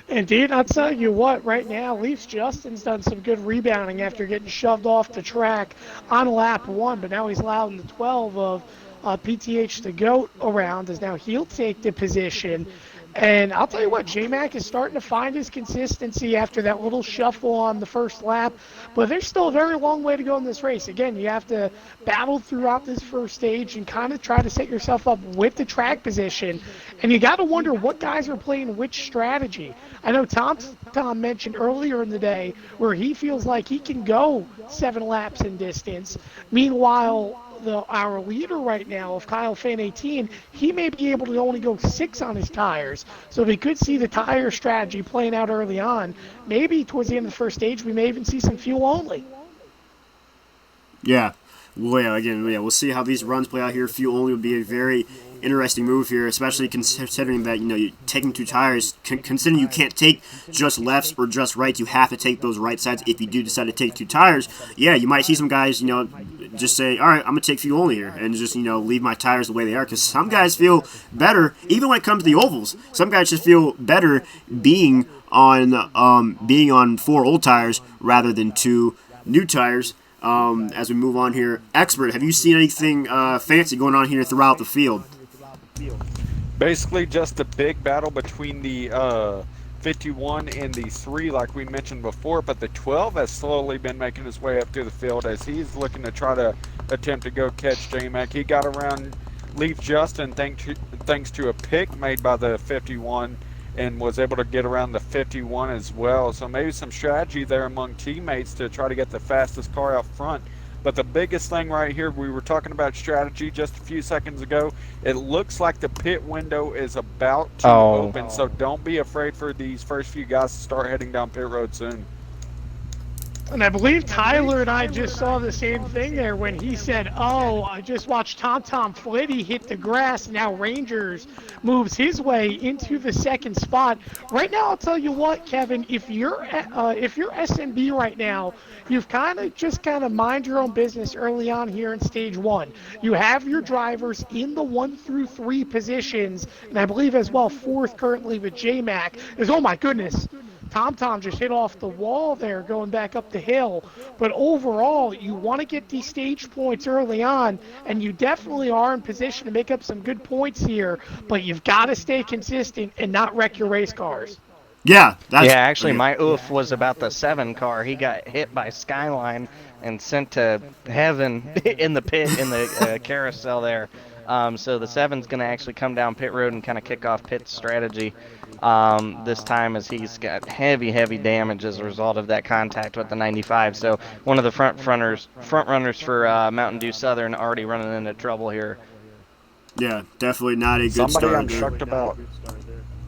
Indeed, I'll tell you what, right now, Leafs Justin's done some good rebounding after getting shoved off the track on lap 1, but now he's allowing the 12 of PTH the GOAT around, as now he'll take the position. And I'll tell you what, J-Mac is starting to find his consistency after that little shuffle on the first lap, but there's still a very long way to go in this race. Again, you have to battle throughout this first stage and kind of try to set yourself up with the track position, and you got to wonder what guys are playing which strategy. I know Tom mentioned earlier in the day where he feels like he can go 7 laps in distance. Meanwhile, our leader right now of Kyle Fan 18, he may be able to only go 6 on his tires. So we could see the tire strategy playing out early on. Maybe towards the end of the first stage, we may even see some fuel only. Yeah. Well, we'll see how these runs play out here. Fuel only would be a very interesting move here, especially considering that, you're taking 2 tires. Considering you can't take just lefts or just rights, you have to take those right sides if you do decide to take 2 tires. Yeah, you might see some guys, just say, all right, I'm going to take fuel only here and just, leave my tires the way they are, because some guys feel better, even when it comes to the ovals. Some guys just feel better being on 4 old tires rather than 2 new tires. As we move on here, Expert, have you seen anything fancy going on here throughout the field? Basically just a big battle between the 51 and the 3 like we mentioned before, but the 12 has slowly been making his way up through the field as he's looking to try to attempt to go catch J-Mac. He got around Leaf Justin thanks to a pick made by the 51 and was able to get around the 51 as well. So maybe some strategy there among teammates to try to get the fastest car out front. But the biggest thing right here, we were talking about strategy just a few seconds ago. It looks like the pit window is about to open, so don't be afraid for these first few guys to start heading down pit road soon. And I believe Tyler and I just saw the same thing there when he said, I just watched Tom Flitty hit the grass. Now Rangers moves his way into the 2nd spot. Right now, I'll tell you what, Kevin, if you're SNB right now, you've kind of mind your own business early on here in stage 1. You have your drivers in the 1 through 3 positions, and I believe as well 4th currently with J-Mac. Oh my goodness. Tom just hit off the wall there going back up the hill. But overall, you want to get these stage points early on, and you definitely are in position to make up some good points here, but you've got to stay consistent and not wreck your race cars. Yeah. Actually, my oof was about the 7 car. He got hit by Skyline and sent to heaven in the pit, in the carousel there. So the 7's going to actually come down pit road and kind of kick off pit strategy this time, as he's got heavy damage as a result of that contact with the 95. So one of the front runners for Mountain Dew Southern already running into trouble here. Yeah, definitely not a good Somebody start. I'm shocked about.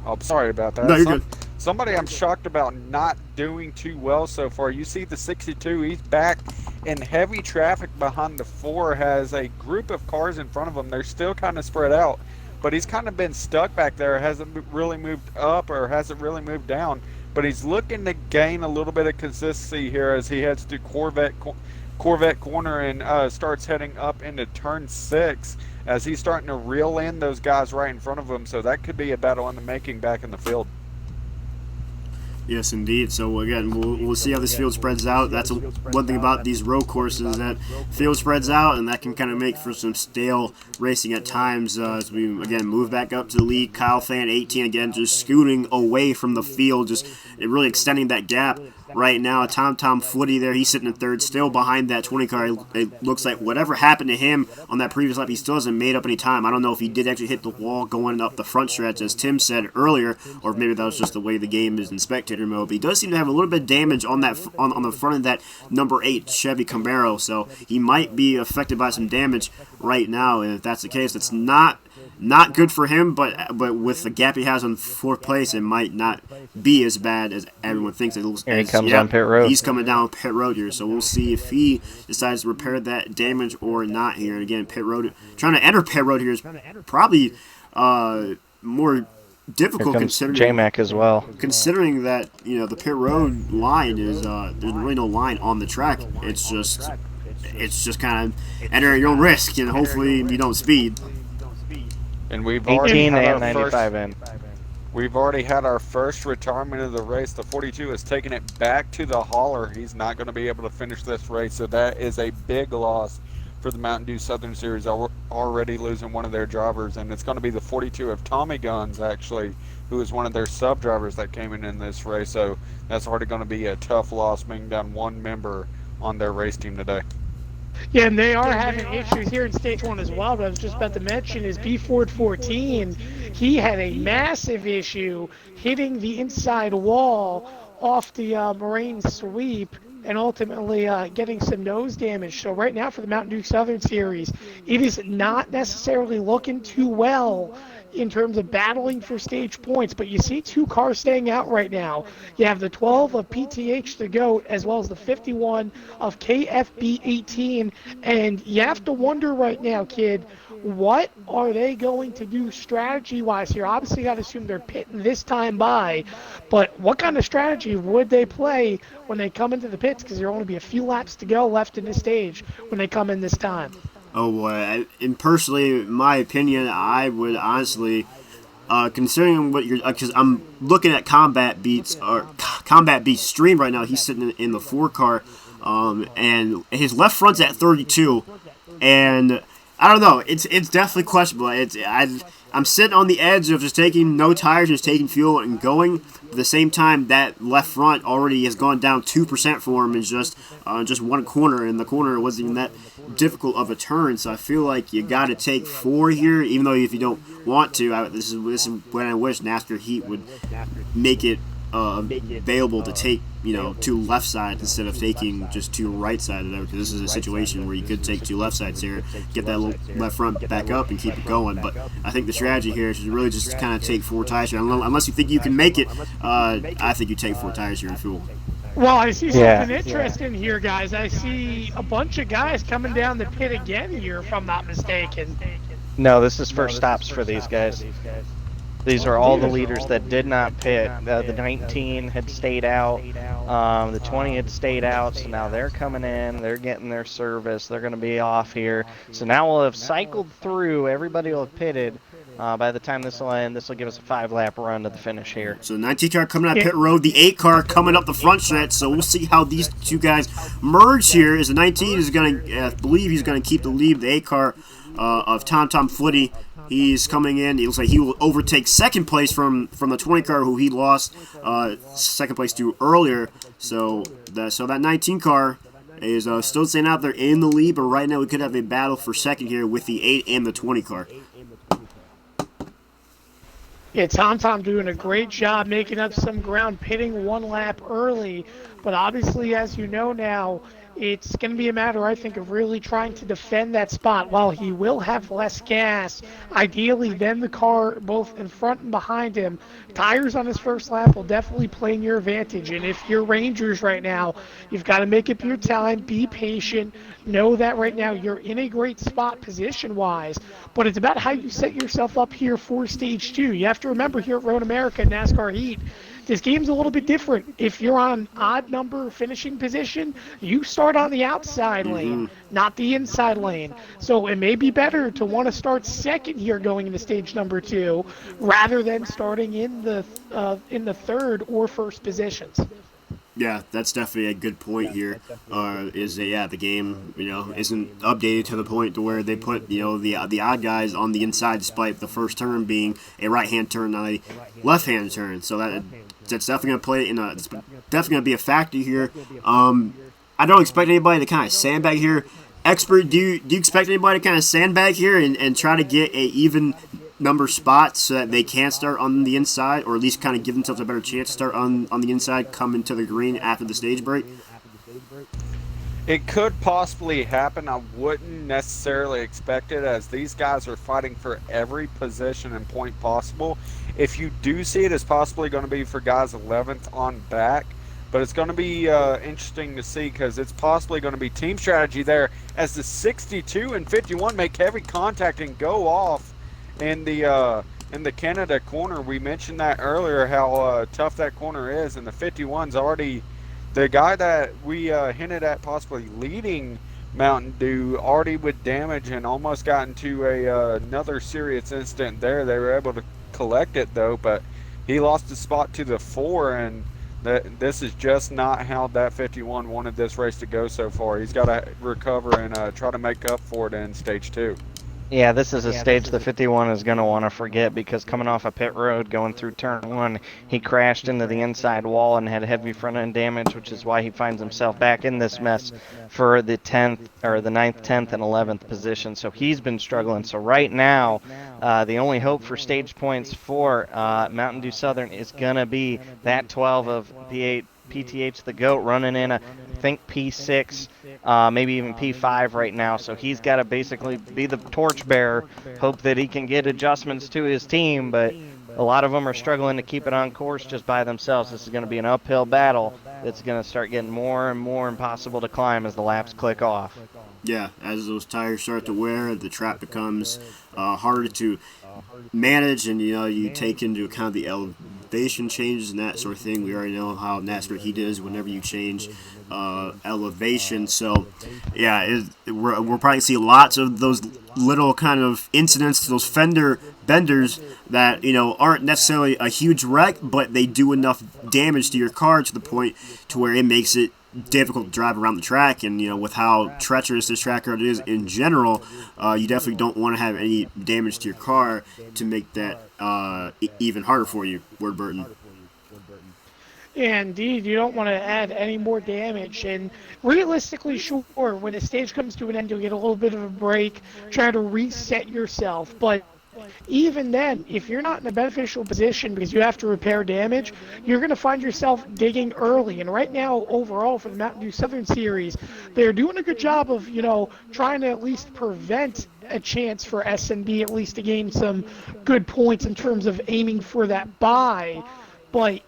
Oh, sorry about that. No, you're good. Somebody I'm shocked about not doing too well so far. You see the 62, he's back in heavy traffic behind the 4, has a group of cars in front of him. They're still kind of spread out, but he's kind of been stuck back there. Hasn't really moved up or hasn't really moved down, but he's looking to gain a little bit of consistency here as he heads to Corvette corner and starts heading up into turn 6 as he's starting to reel in those guys right in front of him. So that could be a battle in the making back in the field. Yes, indeed. So again, we'll see how this field spreads out. That's one thing about these road courses, that field spreads out, and that can kind of make for some stale racing at times. As we again move back up to the lead, Kyle Fan 18 again, just scooting away from the field, just really extending that gap. Right now, Tom Footy there, he's sitting in third, still behind that 20 car. It looks like whatever happened to him on that previous lap, he still hasn't made up any time. I don't know if he did actually hit the wall going up the front stretch, as Tim said earlier, or maybe that was just the way the game is in spectator mode. But he does seem to have a little bit of damage on that on the front of that number 8 Chevy Camaro, so he might be affected by some damage right now. And if that's the case, it's not good for him, but with the gap he has on 4th place, it might not be as bad as everyone thinks. Here he comes on pit road. He's coming down pit road here, so we'll see if he decides to repair that damage or not here. And again, pit road, trying to enter pit road here is probably more difficult considering J-Mac as well. Considering that the pit road line is there's really no line on the track. It's just kind of enter at your own risk, and hopefully you don't speed. And we've 18 and 95 in. We've already had our first retirement of the race. The 42 has taken it back to the hauler. He's not going to be able to finish this race, so that is a big loss for the Mountain Dew Southern Series, already losing one of their drivers. And it's going to be the 42 of Tommy Guns, actually, who is one of their sub-drivers that came in this race. So that's already going to be a tough loss, being down one member on their race team today. Yeah, and they are having issues here in Stage 1 as well, but I was just about to mention is B Ford 14. He had a massive issue hitting the inside wall off the Moraine sweep and ultimately getting some nose damage. So right now for the Mountain Dew Southern Series, it is not necessarily looking too well in terms of battling for stage points, but you see 2 cars staying out right now. You have the 12 of PTH the GOAT as well as the 51 of KFB 18, and you have to wonder right now, kid, what are they going to do strategy-wise here? Obviously, you got to assume they're pitting this time by, but what kind of strategy would they play when they come into the pits? Because there will only be a few laps to go left in this stage when they come in this time. Oh boy! And personally, my opinion, I would honestly, considering what you're, because I'm looking at Combat Beats stream right now. He's sitting in the 4 car, and his left front's at 32, and I don't know. It's definitely questionable. I'm sitting on the edge of just taking no tires, just taking fuel and going. At the same time, that left front already has gone down 2% for him in just one corner, and the corner wasn't even that difficult of a turn. So I feel like you got to take 4 here, even though if you don't want to. This is when I wish NASCAR Heat would make it available to take 2 left sides instead of taking just 2 right sides, because this is a situation where you could take 2 left sides here, get that left front back up and keep it going. But I think the strategy here is really just kind of take 4 tires here, unless you think you can make it. I think you take 4 tires here and fuel. Well, I see something interesting here, guys. I see a bunch of guys coming down the pit again here, if I'm not mistaken. No, this is first stops for these guys. These are all the leaders that did not pit. The 19 had stayed out. The 20 had stayed out. So now they're coming in. They're getting their service. They're going to be off here. So now we'll have cycled through. Everybody will have pitted. By the time this will end, this will give us a 5-lap run to the finish here. So the 19 car coming out pit road, the 8 car coming up the front stretch. So we'll see how these 2 guys merge here. As the 19 is going to, I believe he's going to keep the lead. The 8 car of Tom Footy, he's coming in. It looks like he will overtake second place from the 20 car, who he lost second place to earlier. So that 19 car is still staying out there in the lead, but right now we could have a battle for second here with the 8 and the 20 car. Yeah, Tom doing a great job making up some ground, pitting 1 lap early. But obviously, as you know now, It's going to be a matter, I think, of really trying to defend that spot. While he will have less gas, ideally, than the car both in front and behind him, tires on his first lap will definitely play in your advantage. And if you're Rangers right now, you've got to make up your time, be patient, know that right now you're in a great spot position-wise, but it's about how you set yourself up here for Stage 2. You have to remember here at Road America NASCAR Heat, this game's a little bit different. If you're on odd number finishing position, you start on the outside lane, not the inside lane. So it may be better to want to start second here going into stage number 2, rather than starting in the third or first positions. Yeah, that's definitely a good point here. Is that the game isn't updated to the point to where they put the odd guys on the inside, despite the first turn being a right hand turn, not a left hand turn. So that's definitely gonna play it's definitely gonna be a factor here. I don't expect anybody to kind of sandbag here. Expert, do you expect anybody to kind of sandbag here and try to get a even number spots so that they can start on the inside, or at least kind of give themselves a better chance to start on the inside, come into the green after the stage break? It could possibly happen. I wouldn't necessarily expect it, as these guys are fighting for every position and point possible. If you do see it, it's possibly going to be for guys 11th on back. But it's going to be interesting to see, because it's possibly going to be team strategy there, as the 62 and 51 make heavy contact and go off in the Canada corner. We mentioned that earlier, how tough that corner is, and the 51's already the guy that we hinted at possibly leading Mountain Dew, already with damage and almost got into another serious incident there. They were able to collect it though, but he lost his spot to the 4, and this is just not how that 51 wanted this race to go so far. He's got to recover and try to make up for it in stage 2. Yeah, this is a stage the 51 is going to want to forget, because coming off a pit road going through turn 1, he crashed into the inside wall and had heavy front end damage, which is why he finds himself back in this mess for the 10th or the 9th, 10th, and 11th position. So he's been struggling. So right now, the only hope for stage points for Mountain Dew Southern is going to be that 12 of PTH the GOAT running in I think P6, maybe even P5 right now. So he's got to basically be the torchbearer, hope that he can get adjustments to his team, but a lot of them are struggling to keep it on course just by themselves. This is going to be an uphill battle that's going to start getting more and more impossible to climb as the laps click off. Yeah, as those tires start to wear, the track becomes harder to manage, and you take into account the elevation changes and that sort of thing. We already know how NASCAR heat is whenever you change elevation. So yeah, we're probably going to see lots of those little kind of incidents, those fender benders that aren't necessarily a huge wreck, but they do enough damage to your car to the point to where it makes it difficult to drive around the track. And with how treacherous this track road is in general, you definitely don't want to have any damage to your car to make that even harder for you, Ward Burton. Yeah, indeed, you don't want to add any more damage. And realistically, sure, when the stage comes to an end, you'll get a little bit of a break, try to reset yourself. But even then, if you're not in a beneficial position because you have to repair damage, you're going to find yourself digging early. And right now, overall, for the Mountain Dew Southern Series, they're doing a good job of, trying to at least prevent a chance for SNB at least to gain some good points in terms of aiming for that bye. But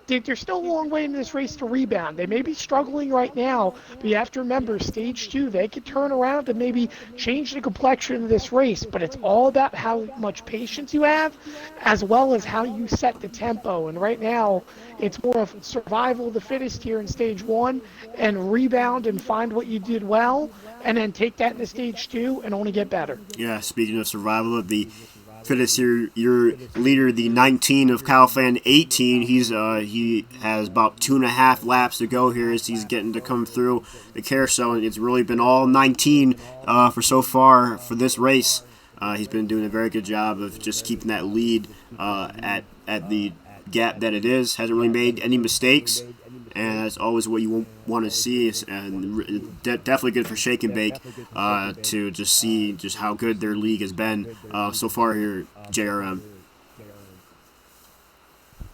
they're still a long way in this race to rebound. They may be struggling right now, but you have to remember, stage 2, they could turn around and maybe change the complexion of this race, but it's all about how much patience you have, as well as how you set the tempo. And right now, it's more of survival of the fittest here in stage 1, and rebound and find what you did well, and then take that into stage 2 and only get better. Yeah, speaking of survival of the fittest here, your leader, the 19 of Kyle Fan 18, he has about 2.5 laps to go here as he's getting to come through the carousel, and it's really been all 19 for so far for this race. He's been doing a very good job of just keeping that lead at the gap that it is. Hasn't really made any mistakes, and that's always what you want to see. And definitely good for Shake and Bake to just see just how good their league has been so far here, JRM.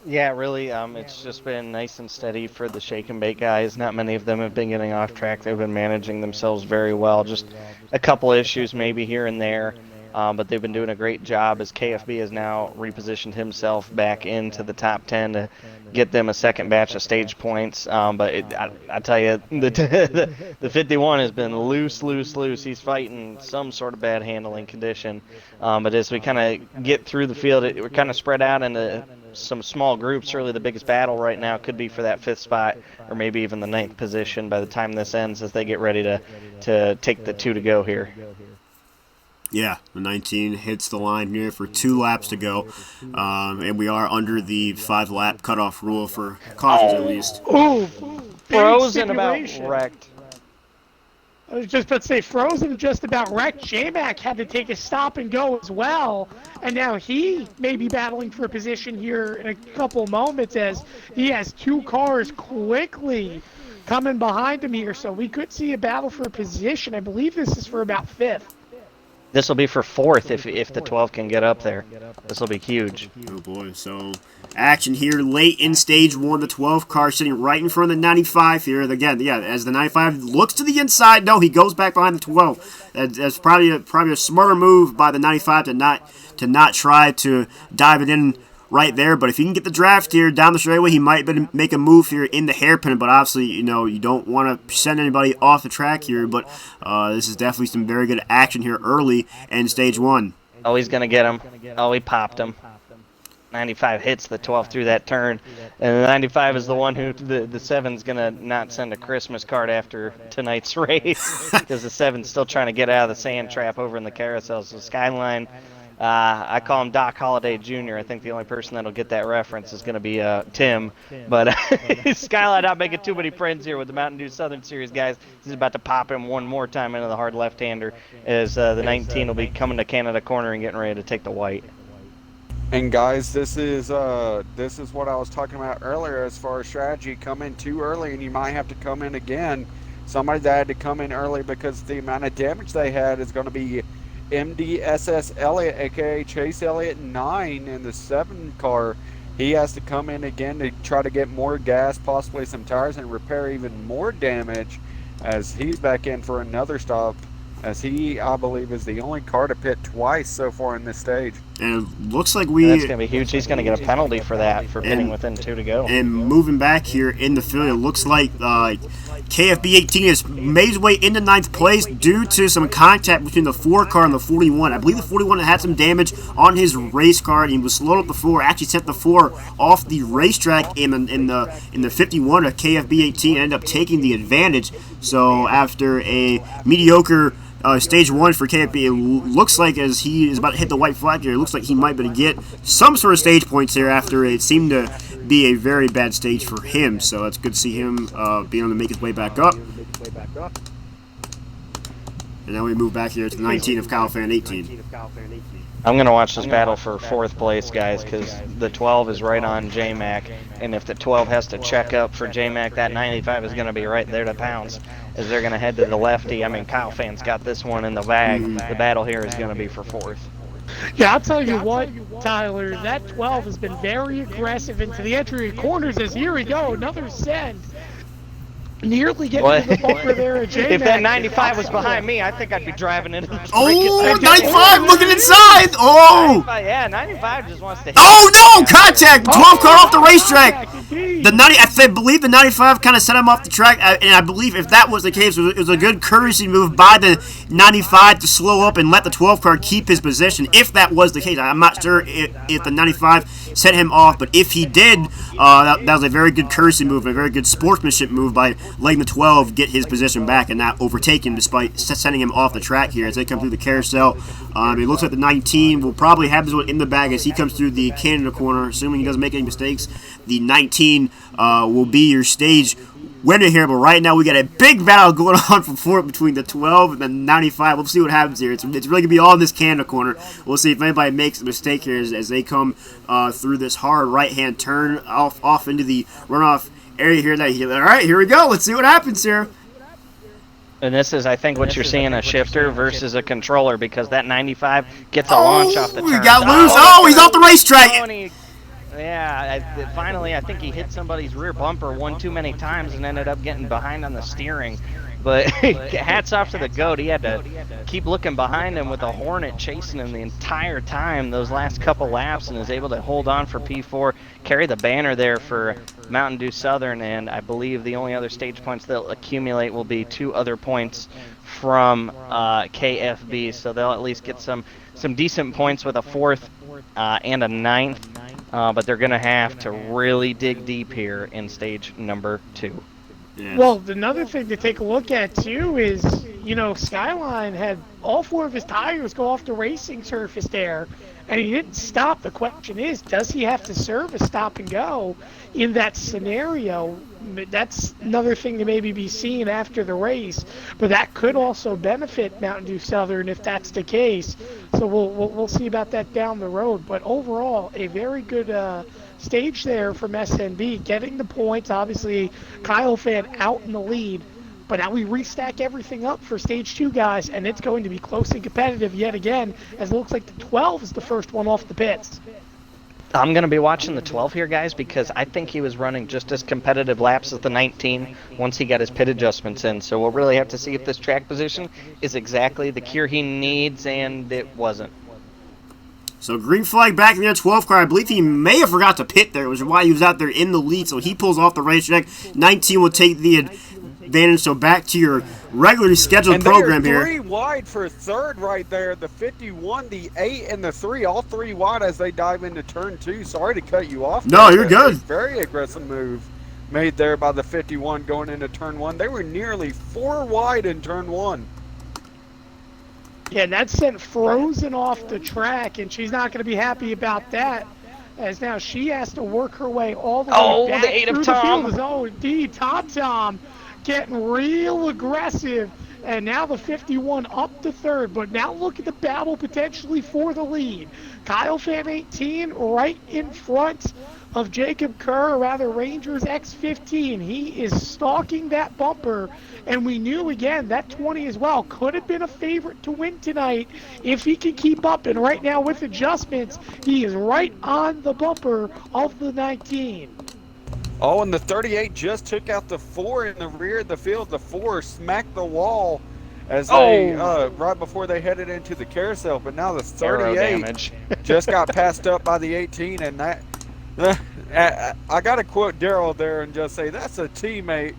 Yeah, really, it's just been nice and steady for the shake and bake guys. Not many of them have been getting off track. They've been managing themselves very well. Just a couple issues maybe here and there, but they've been doing a great job as KFB has now repositioned himself back into the top 10 to get them a second batch of stage points. I tell you, the 51 has been loose. He's fighting some sort of bad handling condition. But as we kind of get through the field, we're kind of spread out into some small groups. Really, the biggest battle right now could be for that 5th spot, or maybe even the 9th position by the time this ends, as they get ready to take the 2 to go here. Yeah, the 19 hits the line here for 2 laps to go, and we are under the 5-lap cutoff rule for cautions at least. Ooh, Frozen about wrecked. I was just about to say, Frozen just about wrecked. J-Mac had to take a stop and go as well, and now he may be battling for a position here in a couple moments as he has 2 cars quickly coming behind him here, so we could see a battle for a position. I believe this is for about 5th. This will be for 4th if the 12 can get up there. This will be huge. Oh boy, so action here late in stage 1. The 12 car sitting right in front of the 95 here. Again, yeah, as the 95 looks to the inside, no, he goes back behind the 12. That's probably a smarter move by the 95 to not try to dive it in right there. But if he can get the draft here down the straightaway, he might make a move here in the hairpin. But obviously, you don't want to send anybody off the track here. But this is definitely some very good action here early in stage 1. Oh, he's going to get him. Oh, he popped him. 95 hits the 12 through that turn. And the 95 is the one who the 7's going to not send a Christmas card after tonight's race. Because the 7's still trying to get out of the sand trap over in the carousel. So Skyline... I call him Doc Holliday Jr. I think the only person that'll get that reference is going to be Tim. But Skyline not making too many friends here with the Mountain Dew Southern Series guys. He's about to pop him one more time into the hard left-hander as the 19 will be coming to Canada corner and getting ready to take the white. And guys, this is what I was talking about earlier as far as strategy. Come in too early and you might have to come in again. Somebody that had to come in early because the amount of damage they had is going to be MDSS Elliott, aka Chase Elliott 9 in the 7 car. He has to come in again to try to get more gas, possibly some tires, and repair even more damage as he's back in for another stop, as he, I believe, is the only car to pit twice so far in this stage. And it looks like that's going to be huge. He's going to get a penalty for that, for pitting within 2 to go. And moving back here in the field, it looks like KFB 18 has made his way into 9th place due to some contact between the 4 car and the 41. I believe the 41 had some damage on his race car, and he was slowed up the 4. Actually sent the 4 off the racetrack in the 51. A KFB 18 ended up taking the advantage. So after a mediocre stage 1 for KFB, it looks like as he is about to hit the white flag here, it looks like he might be able to get some sort of stage points here after it seemed to be a very bad stage for him. So it's good to see him being able to make his way back up. And now we move back here to the 19 of Calfan 18. I'm going to watch this battle for 4th place, guys, because the 12 is right on J-Mac. And if the 12 has to check up for J-Mac, that 95 is going to be right there to pounce as they're going to head to the lefty. I mean, Kyle Fan's got this one in the bag. The battle here is going to be for 4th. Yeah, I'll tell you what, Tyler, that 12 has been very aggressive into the entry corners as here we go, another send. Nearly getting to the bumper there at J-Mac. If that 95 was behind me, I think I'd be driving into the 95 looking inside! Oh! 95, yeah, 95 just wants to hit. Oh no! Contact! 12 car off the racetrack! I believe the 95 kind of set him off the track, and I believe if that was the case, it was a good courtesy move by the 95 to slow up and let the 12 car keep his position. If that was the case, I'm not sure if the 95 set him off, but if he did, that was a very good courtesy move, a very good sportsmanship move by letting the 12 get his position back and not overtake him despite sending him off the track here as they come through the carousel. It looks like the 19 will probably have this one in the bag as he comes through the Canada corner, assuming he doesn't make any mistakes. The 19 will be your stage winner here, but right now we got a big battle going on for 4th between the 12 and the 95. We'll see what happens here. It's really going to be all in this Canada corner. We'll see if anybody makes a mistake here as they come through this hard right-hand turn off into the runoff area here. All right, here we go. Let's see what happens here. And this is, I think, what you're seeing, a shifter versus a controller, because that 95 gets a launch off the turn. He got loose. Oh, he's off the racetrack. Finally, I think he hit somebody's rear bumper one too many times and ended up getting behind on the steering. But hats off to the GOAT. He had to keep looking behind him with a Hornet chasing him the entire time those last couple laps, and is able to hold on for P4, carry the banner there for Mountain Dew Southern, and I believe the only other stage points they'll accumulate will be 2 other points from KFB, so they'll at least get some decent points with a 4th and a 9th, but they're going to have to really dig deep here in stage number 2. Yeah. Well, another thing to take a look at, too, is, Skyline had all 4 of his tires go off the racing surface there, and he didn't stop. The question is, does he have to serve a stop and go in that scenario? That's another thing to maybe be seen after the race, but that could also benefit Mountain Dew Southern if that's the case. So we'll see about that down the road. But overall, a very good stage there from SNB, getting the points. Obviously, Kyle Fan out in the lead, but now we restack everything up for stage 2, guys, and it's going to be close and competitive yet again, as it looks like the 12 is the first one off the pits. I'm going to be watching the 12 here, guys, because I think he was running just as competitive laps as the 19 once he got his pit adjustments in. So we'll really have to see if this track position is exactly the cure he needs, and it wasn't. So green flag back in the 12th car. I believe he may have forgot to pit there, which is why he was out there in the lead. So he pulls off the racetrack. 19 will take the advantage. So back to your regularly scheduled program here. 3 wide for 3rd right there. The 51, the 8, and the 3, all 3 wide as they dive into turn 2. Sorry to cut you off. No, you're good. Very aggressive move made there by the 51 going into turn 1. They were nearly 4 wide in turn 1. Yeah, and that sent Frozen off the track, and she's not going to be happy about that, as now she has to work her way all the way back the 8 of through Tom. the field. Oh, indeed, Tom getting real aggressive, and now the 51 up to 3rd, but now look at the battle potentially for the lead. Kyle Fan 18 right in front of Jacob Kerr, or rather Rangers X15. He is stalking that bumper, and we knew, again, that 20 as well could have been a favorite to win tonight if he can keep up, and right now with adjustments, he is right on the bumper of the 19. Oh, and the 38 just took out the 4 in the rear of the field. The 4 smacked the wall as they right before they headed into the carousel, but now the 38 just got passed up by the 18, and that I got to quote Daryl there and just say that's a teammate,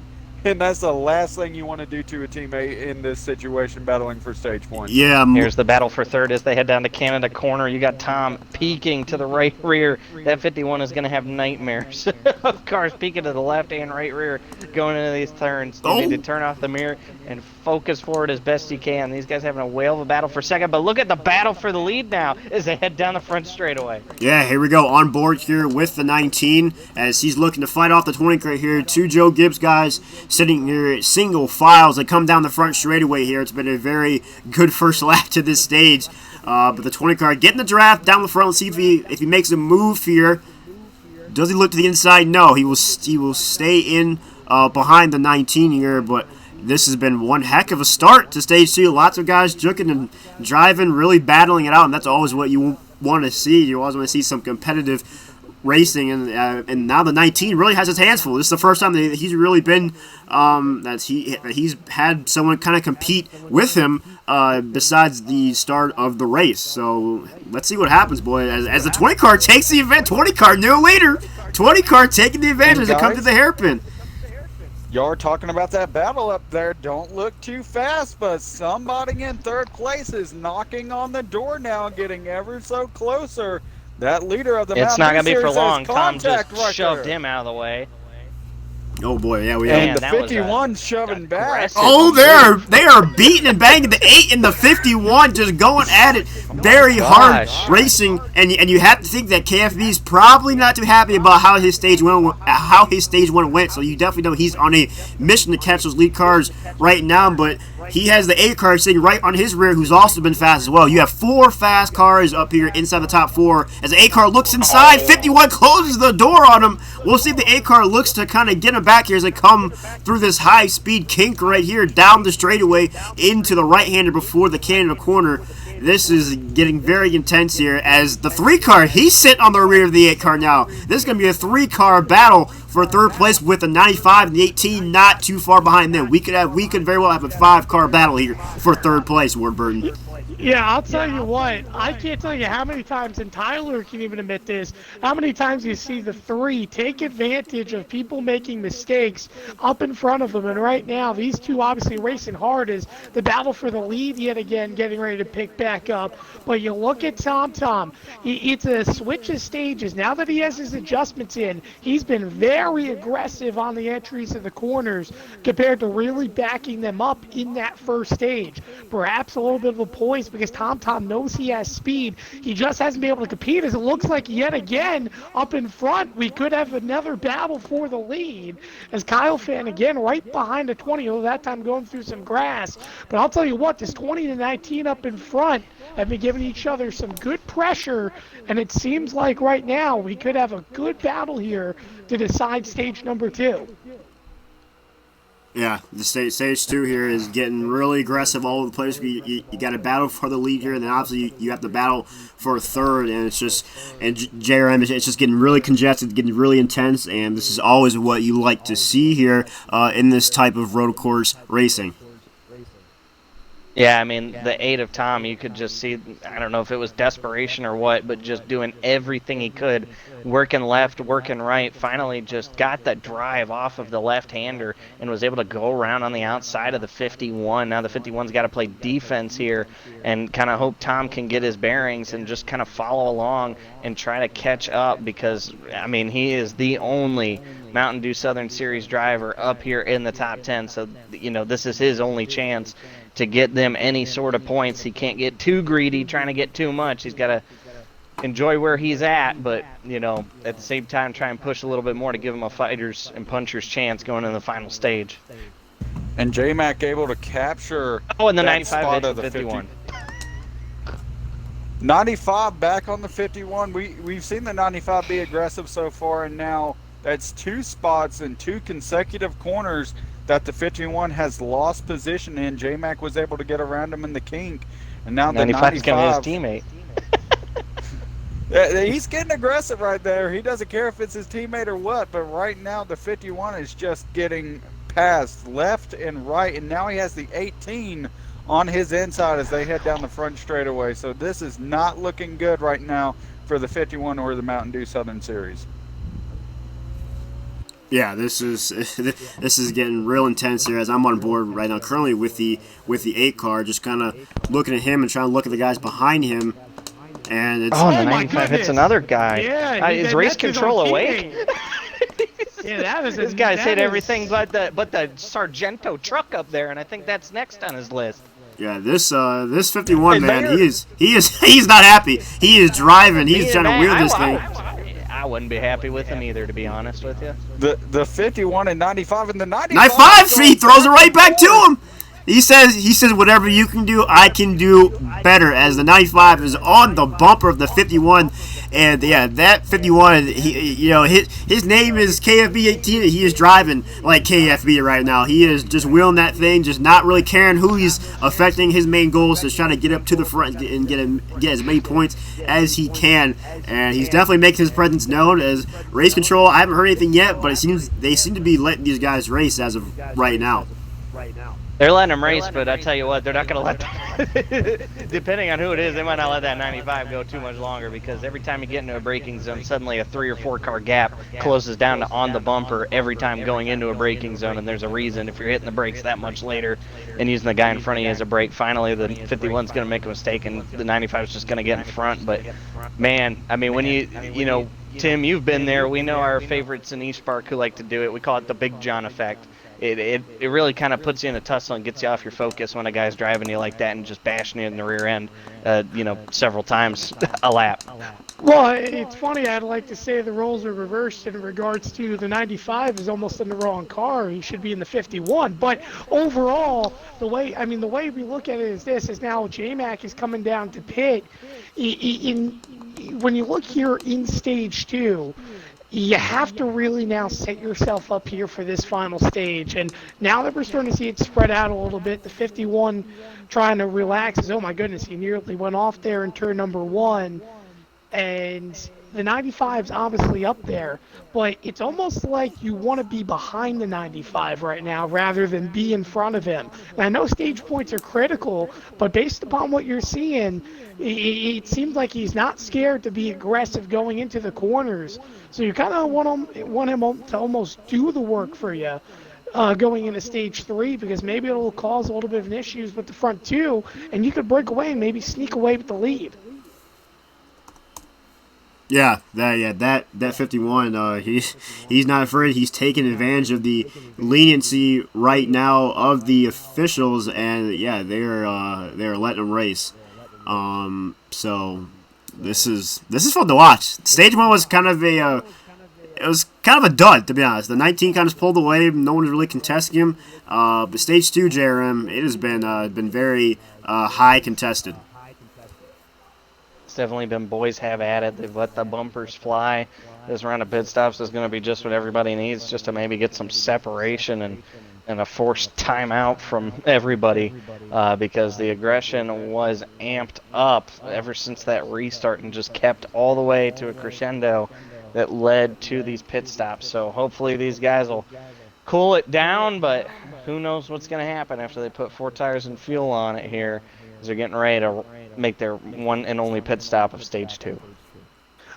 and that's the last thing you want to do to a teammate in this situation battling for stage 1. Yeah. Here's the battle for 3rd as they head down to Canada Corner. You got Tom peeking to the right rear. That 51 is going to have nightmares of cars peeking to the left and right rear going into these turns. You need to turn off the mirror and focus forward as best you can. These guys having a whale of a battle for 2nd, but look at the battle for the lead now as they head down the front straightaway. Yeah, here we go on board here with the 19 as he's looking to fight off the 20 right here. 2 Joe Gibbs guys sitting here single files that come down the front straightaway here. It's been a very good first lap to this stage. But the 20 car getting the draft down the front. Let's see if he makes a move here. Does he look to the inside? No, he will stay in behind the 19 here, but this has been one heck of a start to stage 2. Lots of guys juking and driving, really battling it out, and that's always what you want to see. You always want to see some competitive racing, and now the 19 really has his hands full. This is the first time that he's really been he's had someone kind of compete with him besides the start of the race. So let's see what happens, boy. As the 20 car takes the event, 20 car new leader, 20 car taking the advantage as it comes to the hairpin. Y'all are talking about that battle up there. Don't look too fast, but somebody in 3rd place is knocking on the door now, getting ever so closer. That leader of the It's not going to be for Series long. Tom just right shoved there. him out of the way. Oh boy, yeah, we And have. the 51 shoving back. Oh, they are beating and banging the 8 and the 51, just going at it very hard racing. And you have to think that KFB is probably not too happy about how his stage 1 went. So you definitely know he's on a mission to catch those lead cars right now. But he has the 8 car sitting right on his rear, who's also been fast as well. You have 4 fast cars up here inside the top 4. As the 8 car looks inside, 51 closes the door on him. We'll see if the 8 car looks to kind of get him back here as they come through this high-speed kink right here, down the straightaway into the right-hander before the Canada corner. this is getting very intense here as the 3-car, he's sitting on the rear of the 8-car now. This is going to be a 3-car battle for third place with the 95 and the 18 not too far behind them. We could very well have a 5-car battle here for third place, Warburton. Yeah, I'll tell you what. I can't tell you how many times, and Tyler can even admit this, how many times you see the 3 take advantage of people making mistakes up in front of them. And right now, these two obviously racing hard as the battle for the lead yet again getting ready to pick back up. But you look at Tom. It's a switch of stages. Now that he has his adjustments in, he's been very aggressive on the entries of the corners compared to really backing them up in that first stage. Perhaps a little bit of a poise because Tom knows he has speed. He just hasn't been able to compete as it looks like yet again up in front we could have another battle for the lead as Kyle Fan again right behind the 20, although that time going through some grass. But I'll tell you what, this 20 to 19 up in front have been giving each other some good pressure, and it seems like right now we could have a good battle here to decide stage number 2. Yeah, the stage 2 here is getting really aggressive all over the place. You got to battle for the lead here, and then obviously you have to battle for third, and it's just, and JRM, it's just getting really congested, getting really intense, and this is always what you like to see here in this type of road course racing. Yeah, I mean, the 8 of Tom, you could just see, I don't know if it was desperation or what, but just doing everything he could, working left, working right, finally just got that drive off of the left-hander and was able to go around on the outside of the 51. Now the 51's got to play defense here and kind of hope Tom can get his bearings and just kind of follow along and try to catch up because, I mean, he is the only Mountain Dew Southern Series driver up here in the top 10, so, you know, this is his only chance to get them any sort of points. He can't get too greedy trying to get too much. He's got to enjoy where he's at, but, you know, at the same time try and push a little bit more to give him a fighter's and puncher's chance going into the final stage. And J-Mac able to capture and the that 95 spot hits of the 51. 95 back on the 51. We've seen the 95 be aggressive so far, and now that's 2 spots in 2 consecutive corners that the 51 has lost position in. J-Mac was able to get around him in the kink, and now the 95's going to be his teammate. He's getting aggressive right there. He doesn't care if it's his teammate or what, but right now the 51 is just getting passed left and right, and now he has the 18 on his inside as they head down the front straightaway. So this is not looking good right now for the 51 or the Mountain Dew Southern Series. Yeah, this is getting real intense here as I'm on board right now. Currently with the 8 car, just kind of looking at him and trying to look at the guys behind him, and it's the 95 hits another guy. Yeah, is race control awake? Yeah, that was this guy's hit everything but the Sargento truck up there, and I think that's next on his list. Yeah, this 51 man, he's not happy. He is driving. He's trying to wheel this thing. I wouldn't be happy with him either, to be honest with you. The 51 and 95 and the 95. He throws it right back to him. He says whatever you can do, I can do better. As the 95 is on the bumper of the 51, and yeah, that 51, his name is KFB 18. He is driving like KFB right now. He is just wheeling that thing, just not really caring who he's affecting. His main goal is to try to get up to the front and get as many points as he can. And he's definitely making his presence known as race control. I haven't heard anything yet, but they seem to be letting these guys race as of right now. They're letting them race, but I tell you what, they're not going to let them. Depending on who it is, they might not let that 95 go too much longer because every time you get into a braking zone, suddenly a 3 or 4 car gap closes down to on the bumper every time going into a braking zone, and there's a reason. If you're hitting the brakes that much later and using the guy in front of you as a brake, finally the 51's going to make a mistake and the 95's just going to get in front. But, man, I mean, when you know, Tim, you've been there. We know our favorites in East Park who like to do it. We call it the Big John effect. It really kind of puts you in a tussle and gets you off your focus when a guy's driving you like that and just bashing you in the rear end, several times a lap. Well, it's funny. I'd like to say the roles are reversed in regards to the 95 is almost in the wrong car. He should be in the 51. But overall, the way we look at it is this: is now J-Mac is coming down to pit. When you look here in stage 2. you have to really now set yourself up here for this final stage. And now that we're starting to see it spread out a little bit, the 51 trying to relax is, oh my goodness, he nearly went off there in turn number 1. And the 95's obviously up there, but it's almost like you want to be behind the 95 right now rather than be in front of him. And I know stage points are critical, but based upon what you're seeing, it seems like he's not scared to be aggressive going into the corners. So you kind of want him to almost do the work for you. Going into stage 3, because maybe it'll cause a little bit of an issues with the front 2, and you could break away and maybe sneak away with the lead. Yeah, that 51. He's not afraid. He's taking advantage of the leniency right now of the officials, and yeah, they're letting him race. So this is fun to watch. Stage 1 was kind of a dud, to be honest. The 19 kind of pulled away. No one was really contesting him. But stage 2, JRM, it has been very high contested. It's definitely been boys have at it. They've let the bumpers fly. This round of pit stops is going to be just what everybody needs, just to maybe get some separation and a forced timeout from everybody, because the aggression was amped up ever since that restart and just kept all the way to a crescendo that led to these pit stops. So hopefully these guys will cool it down, but who knows what's going to happen after they put 4 tires and fuel on it here, as they're getting ready to make their one and only pit stop of stage 2.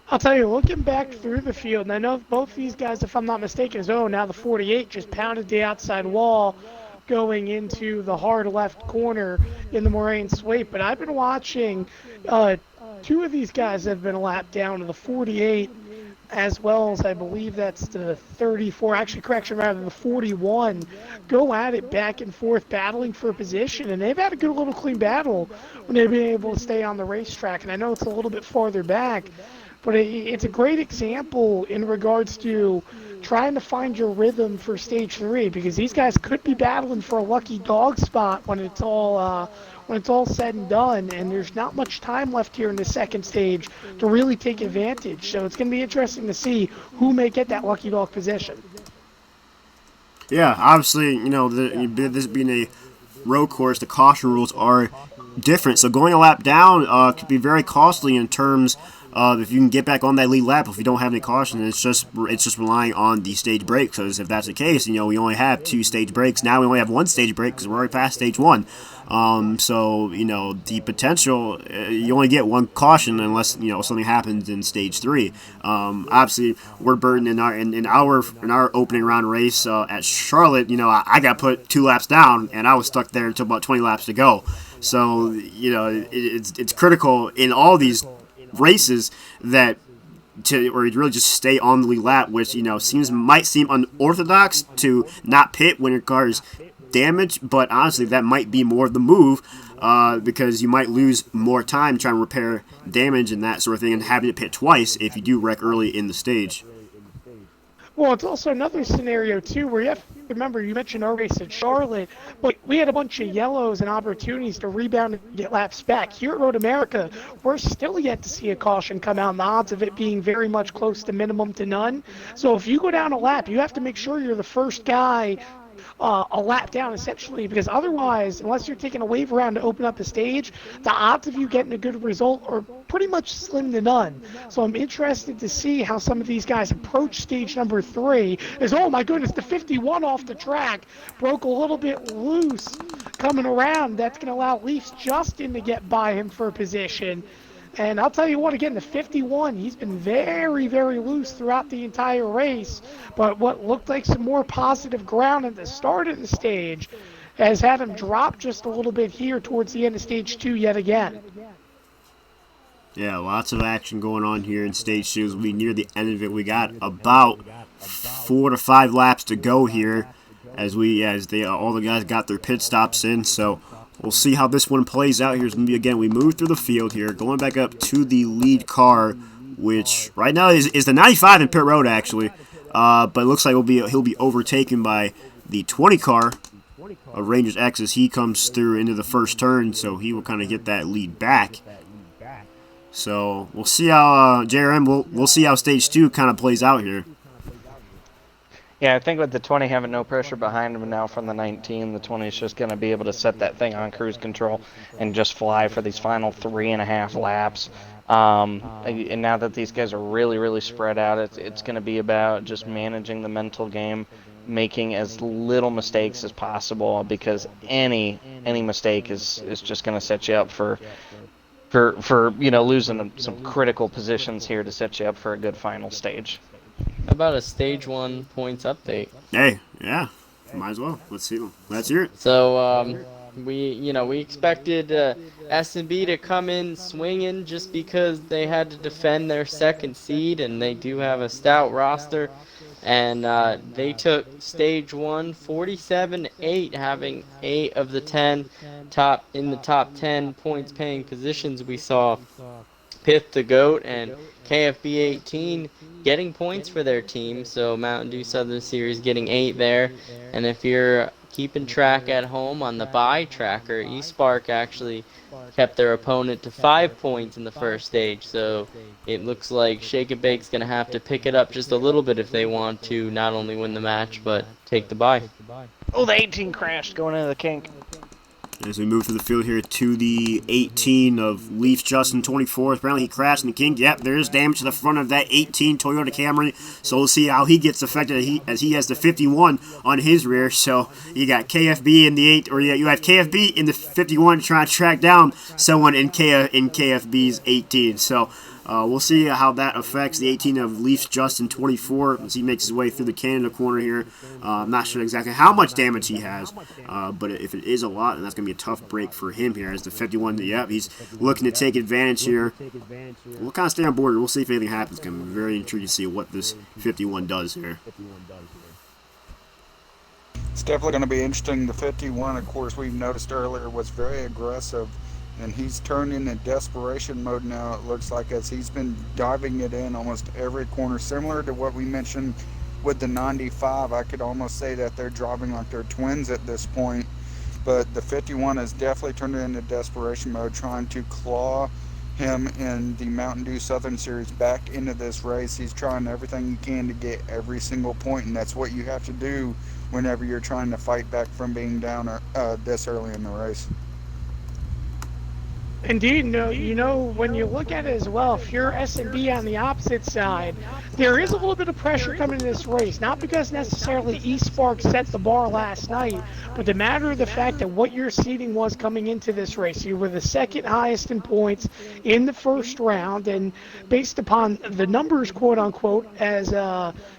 I'll tell you, looking back through the field, and I know both these guys, if I'm not mistaken, now the 48 just pounded the outside wall going into the hard left corner in the Moraine sweep. But I've been watching 2 of these guys have been lapped down to the 48, as well as I believe that's the 34, the 41, go at it back and forth, battling for position, and they've had a good little clean battle when they've been able to stay on the racetrack. And I know it's a little bit farther back, but it's a great example in regards to trying to find your rhythm for stage 3, because these guys could be battling for a lucky dog spot when it's all said and done, and there's not much time left here in the second stage to really take advantage. So it's going to be interesting to see who may get that lucky dog position. Yeah, obviously, this being a road course, the caution rules are different. So going a lap down could be very costly in terms of if you can get back on that lead lap. If you don't have any caution, it's just relying on the stage break. Because if that's the case, we only have 2 stage breaks. Now we only have 1 stage break because we're already past stage 1. So the potential, you only get 1 caution unless something happens in stage 3. Obviously, we're burdened in our opening round race at Charlotte. I got put 2 laps down and I was stuck there until about 20 laps to go. So it's critical in all these races that or really just stay on the lead lap, which might seem unorthodox to not pit when your car is damaged, but honestly that might be more of the move, because you might lose more time trying to repair damage and that sort of thing, and having to pit twice if you do wreck early in the stage. Well, it's also another scenario, too, where you have to remember, you mentioned our race at Charlotte, but we had a bunch of yellows and opportunities to rebound and get laps back. Here at Road America, we're still yet to see a caution come out, and the odds of it being very much close to minimum to none. So if you go down a lap, you have to make sure you're the first guy a lap down, essentially, because otherwise, unless you're taking a wave around to open up the stage, the odds of you getting a good result are pretty much slim to none. So I'm interested to see how some of these guys approach stage number 3. Oh my goodness, the 51 off the track broke a little bit loose coming around. That's going to allow Leafs Justin to get by him for a position. And I'll tell you what, again, the 51, he's been very, very loose throughout the entire race. But what looked like some more positive ground at the start of the stage has had him drop just a little bit here towards the end of stage 2 yet again. Yeah, lots of action going on here in stage 2 as we near the end of it. We got about 4 to 5 laps to go here as all the guys got their pit stops in. So we'll see how this one plays out here. It's going to be, again, we move through the field here, going back up to the lead car, which right now is the 95 in pit road, actually. But it looks like he'll be overtaken by the 20 car of Rangers X as he comes through into the first turn, so he will kind of get that lead back. So we'll see how JRM. We'll see how stage 2 kind of plays out here. Yeah, I think with the 20 having no pressure behind him now from the 19, the 20 is just going to be able to set that thing on cruise control and just fly for these final 3.5 laps. And now that these guys are really, really spread out, it's going to be about just managing the mental game, making as little mistakes as possible, because any mistake is just going to set you up for losing some critical positions here to set you up for a good final stage. How about a stage 1 points update? Hey, yeah, might as well. Let's see. Let's hear it. So we expected SNB to come in swinging just because they had to defend their second seed, and they do have a stout roster. And they took stage 1 47-8, having 8 of the 10 top 10 points paying positions. We saw Pith the Goat and KFB 18 getting points for their team. So Mountain Dew Southern Series getting 8 there. And if you're keeping track at home on the buy tracker, eSpark actually kept their opponent to 5 points in the first stage. So it looks like Shake and Bake's going to have to pick it up just a little bit if they want to not only win the match but take the buy. Oh, the 18 crashed going into the kink. As we move through the field here to the 18 of Leaf Justin 24. Apparently he crashed in the king. Yep, there is damage to the front of that 18 Toyota Camry. So we'll see how he gets affected as he has the 51 on his rear. So you got KFB in the 8, or you have KFB in the 51 trying to track down someone in KFB's 18. So we'll see how that affects the 18 of Leafs Justin 24 as he makes his way through the Canada corner here. I'm not sure exactly how much damage he has, but if it is a lot, then that's going to be a tough break for him here as the 51. Yep, he's looking to take advantage here. We'll kind of stay on board. We'll see if anything happens. I'm very intrigued to see what this 51 does here. It's definitely going to be interesting. The 51, of course, we noticed earlier, was very aggressive. And he's turned into desperation mode now, it looks like, as he's been diving it in almost every corner. Similar to what we mentioned with the 95, I could almost say that they're driving like they're twins at this point. But the 51 has definitely turned it into desperation mode, trying to claw him in the Mountain Dew Southern Series back into this race. He's trying everything he can to get every single point, and that's what you have to do whenever you're trying to fight back from being down this early in the race. Indeed, no, when you look at it as well, if you're SNB on the opposite side, there is a little bit of pressure coming in this race. Not because necessarily eSpark set the bar last night, but the matter of the fact that what your seeding was coming into this race. You were the second highest in points in the first round, and based upon the numbers, quote unquote, as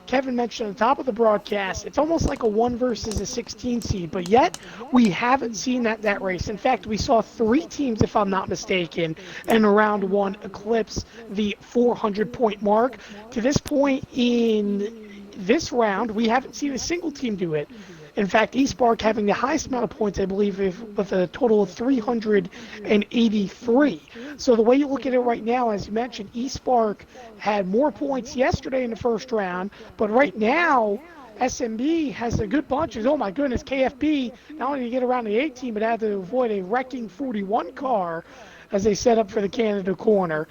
Kevin mentioned at the top of the broadcast, it's almost like a 1 versus a 16 seed, but yet we haven't seen that race. In fact, we saw 3 teams, if I'm not mistaken, in round 1 eclipse the 400-point mark. To this point in this round, we haven't seen a single team do it. In fact, eSpark having the highest amount of points, I believe, with a total of 383. So the way you look at it right now, as you mentioned, eSpark had more points yesterday in the first round, but right now, SNB has a good bunch. Oh my goodness, KFB not only did get around the 18, but had to avoid a wrecking 41 car as they set up for the Canada corner.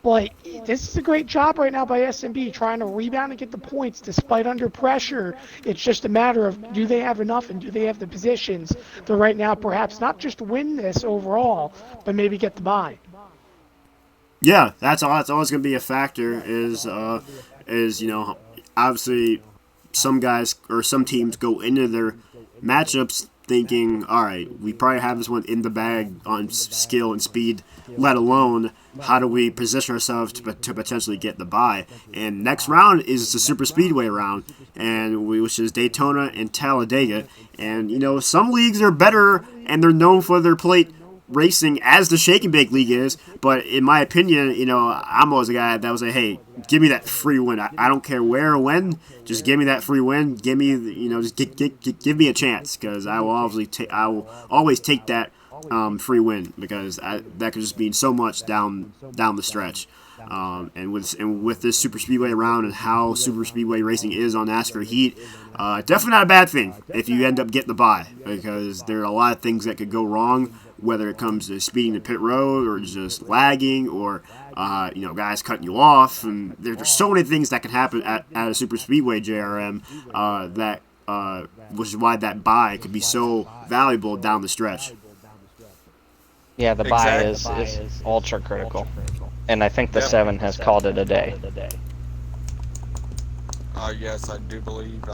But this is a great job right now by SNB, trying to rebound and get the points despite under pressure. It's just a matter of, do they have enough and do they have the positions to right now perhaps not just win this overall, but maybe get the bye. Yeah, that's always going to be a factor. Is obviously some guys or some teams go into their matchups thinking, all right, we probably have this one in the bag on skill and speed, let alone how do we position ourselves to potentially get the bye. And next round is the super speedway round, which is Daytona and Talladega. And some leagues are better and they're known for their plate racing, as the Shake and Bake League is, but in my opinion, I'm always a guy that was like, hey, give me that free win. I don't care where or when, just give me that free win. Give me, just give me a chance, because I will always take that free win, because that could just mean so much down the stretch. And with this super speedway round and how super speedway racing is on NASCAR Heat, definitely not a bad thing if you end up getting the bye, because there are a lot of things that could go wrong, whether it comes to speeding the pit road or just lagging or guys cutting you off, and there's so many things that can happen at a super speedway JRM which is why that bye could be so valuable down the stretch. Yeah, the bye is ultra critical, and I think the 7 has called it a day. Yes, I do believe.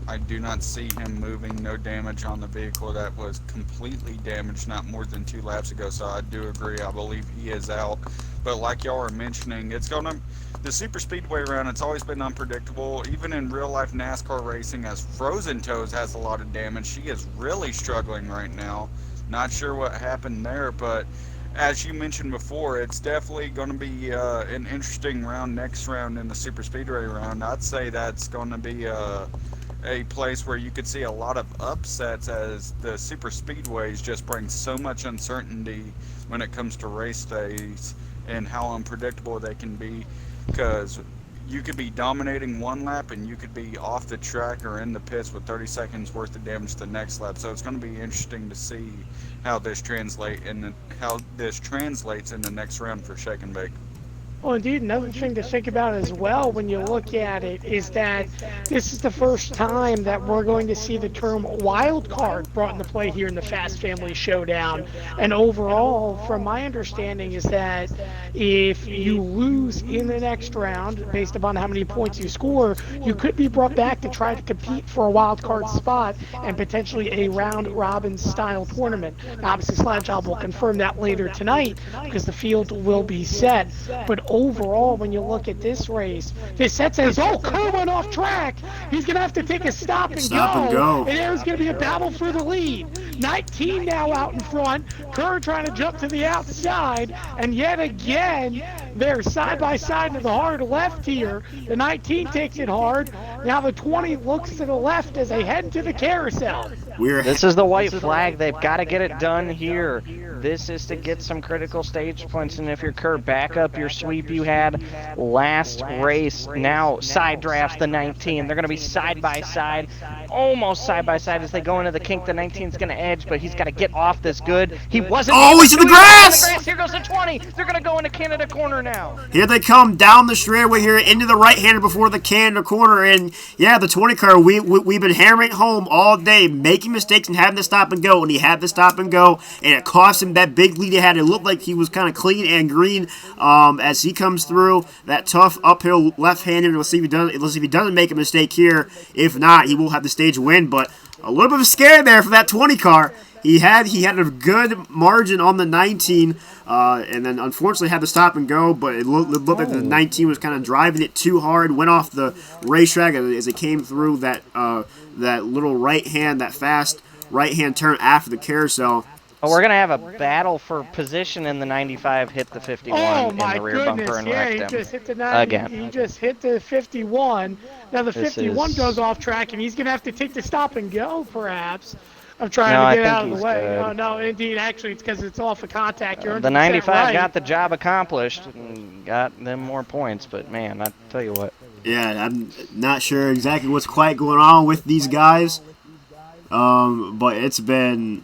I do not see him moving. No damage on the vehicle that was completely damaged not more than 2 laps ago, so I do agree. I believe he is out. But like y'all are mentioning, the super speedway round, it's always been unpredictable. Even in real life NASCAR racing, as Frozen Toes has a lot of damage, she is really struggling right now. Not sure what happened there, but as you mentioned before, it's definitely going to be an interesting round next round in the super speedway round. I'd say that's going to be a place where you could see a lot of upsets, as the super speedways just bring so much uncertainty when it comes to race days and how unpredictable they can be, because you could be dominating one lap and you could be off the track or in the pits with 30 seconds worth of damage the next lap. So it's going to be interesting to see how this translates in the next round for Shake and Bake. Well, indeed, another thing to think about as well when you look at it is that this is the first time that we're going to see the term wild card brought into play here in the Fast Family Showdown. And overall, from my understanding, is that if you lose in the next round, based upon how many points you score, you could be brought back to try to compete for a wild card spot and potentially a round-robin style tournament. Now, obviously, Slidejob will confirm that later tonight because the field will be set. But overall, when you look at this race, this set says, Kerr went off track. He's going to have to take a stop and go. And there's going to be a battle for the lead. 19 now out in front. Kerr trying to jump to the outside. And yet again, they're side by side to the hard left here. The 19 takes it hard. Now the 20 looks to the left as they head to the carousel. This is the white flag. They've got to get it done here. This is to get some critical stage points. And if you're Kerr, back up your sweep you had last race. Now side drafts the 19. They're going to be side by side, almost side by side as they go into the kink. The 19 is going to edge, but he's got to get off this good. He wasn't. Oh, he's in the grass! Here goes the 20. They're going to go into Canada corner now. Here they come down the straightaway here into the right-hander before the Canada corner. And yeah, the 20 car, we've been hammering home all day, making mistakes and having to stop and go. And he had to stop and go, and it cost him that big lead he had. It looked like he was kind of clean and green as he comes through that tough uphill left-hander. Let's see if he doesn't make a mistake here. If not, he will have the stage win. But a little bit of a scare there for that 20 car. He had a good margin on the 19, and then unfortunately had to stop and go. But it looked like the 19 was kind of driving it too hard. Went off the racetrack as it came through that little that fast right-hand turn after the carousel. Oh, we're going to have a battle for position in the 95, hit the 51 in the rear bumper and wrecked him. He just hit the 90, again. He just hit the 51. Now the 51 goes off track, and he's going to have to take the stop and go, perhaps. I'm trying to get out of the way. Good. Oh, no, indeed, actually, it's because it's off of contact. You're the 95 right. got the job accomplished and got them more points, but man, I tell you what. Yeah, I'm not sure exactly what's quite going on with these guys, but it's been,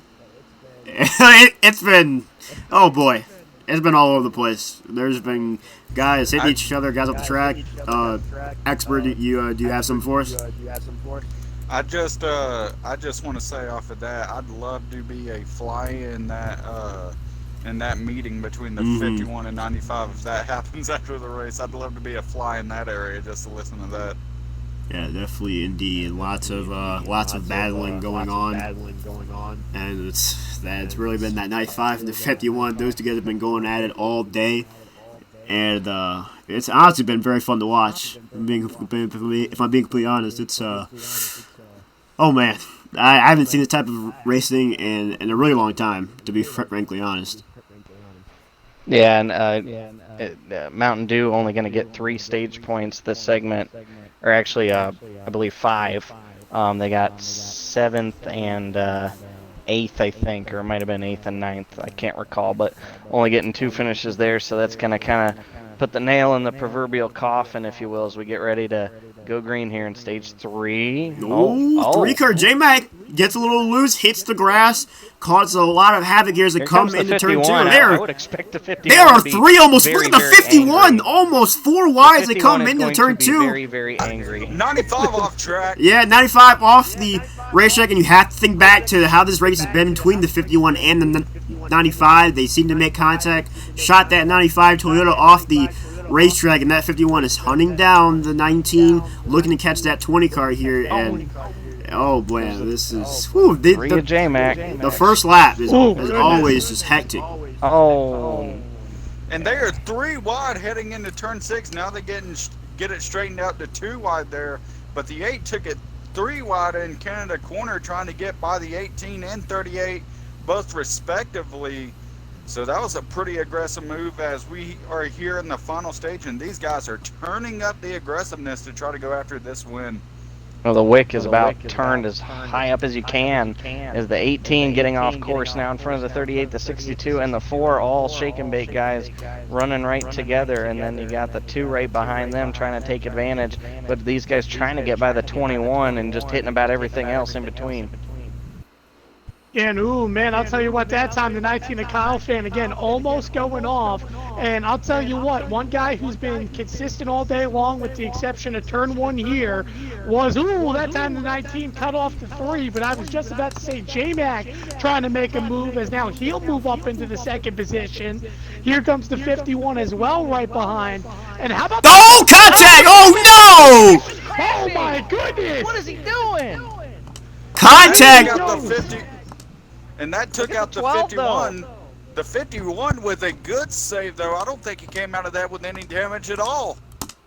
oh boy, it's been all over the place. There's been guys hitting each other, guys off the track. Expert, do you have something for us? I just want to say off of that, I'd love to be a fly in that meeting between the 51 and 95. If that happens after the race, I'd love to be a fly in that area just to listen to that. Yeah, definitely, indeed. Lots of battling going on, and it's really been that 95 and the 51. Those together have been going at it all day, and it's honestly been very fun to watch. If I'm being completely honest, it's oh man, I haven't seen this type of racing in a really long time, to be frankly honest. Yeah, and Mountain Dew only going to get 3 stage points this segment, or actually, I believe 5. They got 7th and 8th, I think, or it might have been 8th and 9th. I can't recall, but only getting 2 finishes there, so that's going to kind of put the nail in the proverbial coffin, if you will, as we get ready to go green here in stage 3. Ooh, 3-car J-Mac gets a little loose, hits the grass, causes a lot of havoc here as they come into turn 2. I would expect the 51. There are 3 almost. Look at the 51, angry. Almost 4 wide as they come into turn 2. Very, very angry. 95 off track. Yeah, 95 off the racetrack, and you have to think back to how this race has been between the 51 and the 95. They seem to make contact. Shot that 95 Toyota off the racetrack, and that 51 is hunting down the 19, looking to catch that 20 car here. And oh boy, this is the first lap is always just hectic. Oh, and they are 3 wide heading into turn 6. Now they get it straightened out to 2 wide there, but the 8 took it 3 wide in Canada corner, trying to get by the 18 and 38 both respectively. So that was a pretty aggressive move as we are here in the final stage, and these guys are turning up the aggressiveness to try to go after this win. Well, the wick is about turned as high up as you can. As the 18 getting off course now in front of the 38, the 62, and the 4 all shake and bake guys running right together. And then you got the 2 right behind them trying to take advantage. But these guys trying to get by the 21 and just hitting about everything else in between. And, ooh, man, I'll tell you what, that time, the 19 of Kyle fan, again, almost going off. And I'll tell you what, one guy who's been consistent all day long, with the exception of turn 1 here, was, ooh, that time the 19 cut off the 3. But I was just about to say J-Mac trying to make a move, as now he'll move up into the 2nd position. Here comes the 51 as well right behind. And how about... Oh, contact! Oh, no! Oh, my goodness! What is he doing? Contact! And that took out the 51. The 51 with a good save, though. I don't think he came out of that with any damage at all.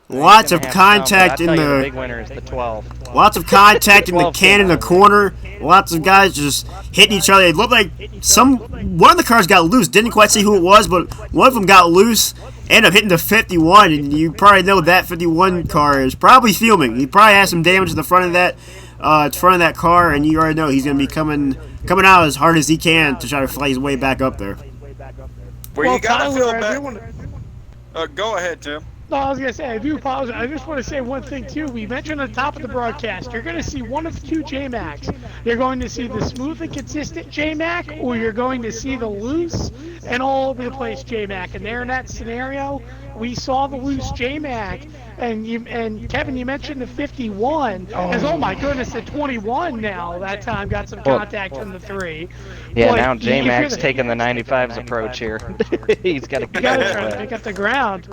Lots of contact in the big winner is the 12. Lots of contact in the Canada corner. Lots of guys just hitting each other. It looked like one of the cars got loose. Didn't quite see who it was, but one of them got loose. Ended up hitting the 51, and you probably know that 51 car is probably fuming. He probably has some damage in the front of that car, and you already know he's going to be coming out as hard as he can to try to fight his way back up there. Well, you got to feel bad. Go ahead, Tim. No, I was going to say, I do apologize. I just want to say one thing, too. We mentioned at the top of the broadcast, you're going to see one of 2 J-Macs. You're going to see the smooth and consistent J-Mac, or you're going to see the loose and all over the place J-Mac. And there in that scenario, we saw the loose J-Mac. And Kevin, you mentioned the 51. Oh my goodness, the 21 now that time got some contact from the 3. Yeah, but now J-Mac's taking the 95's approach here. He's got to pick up the ground.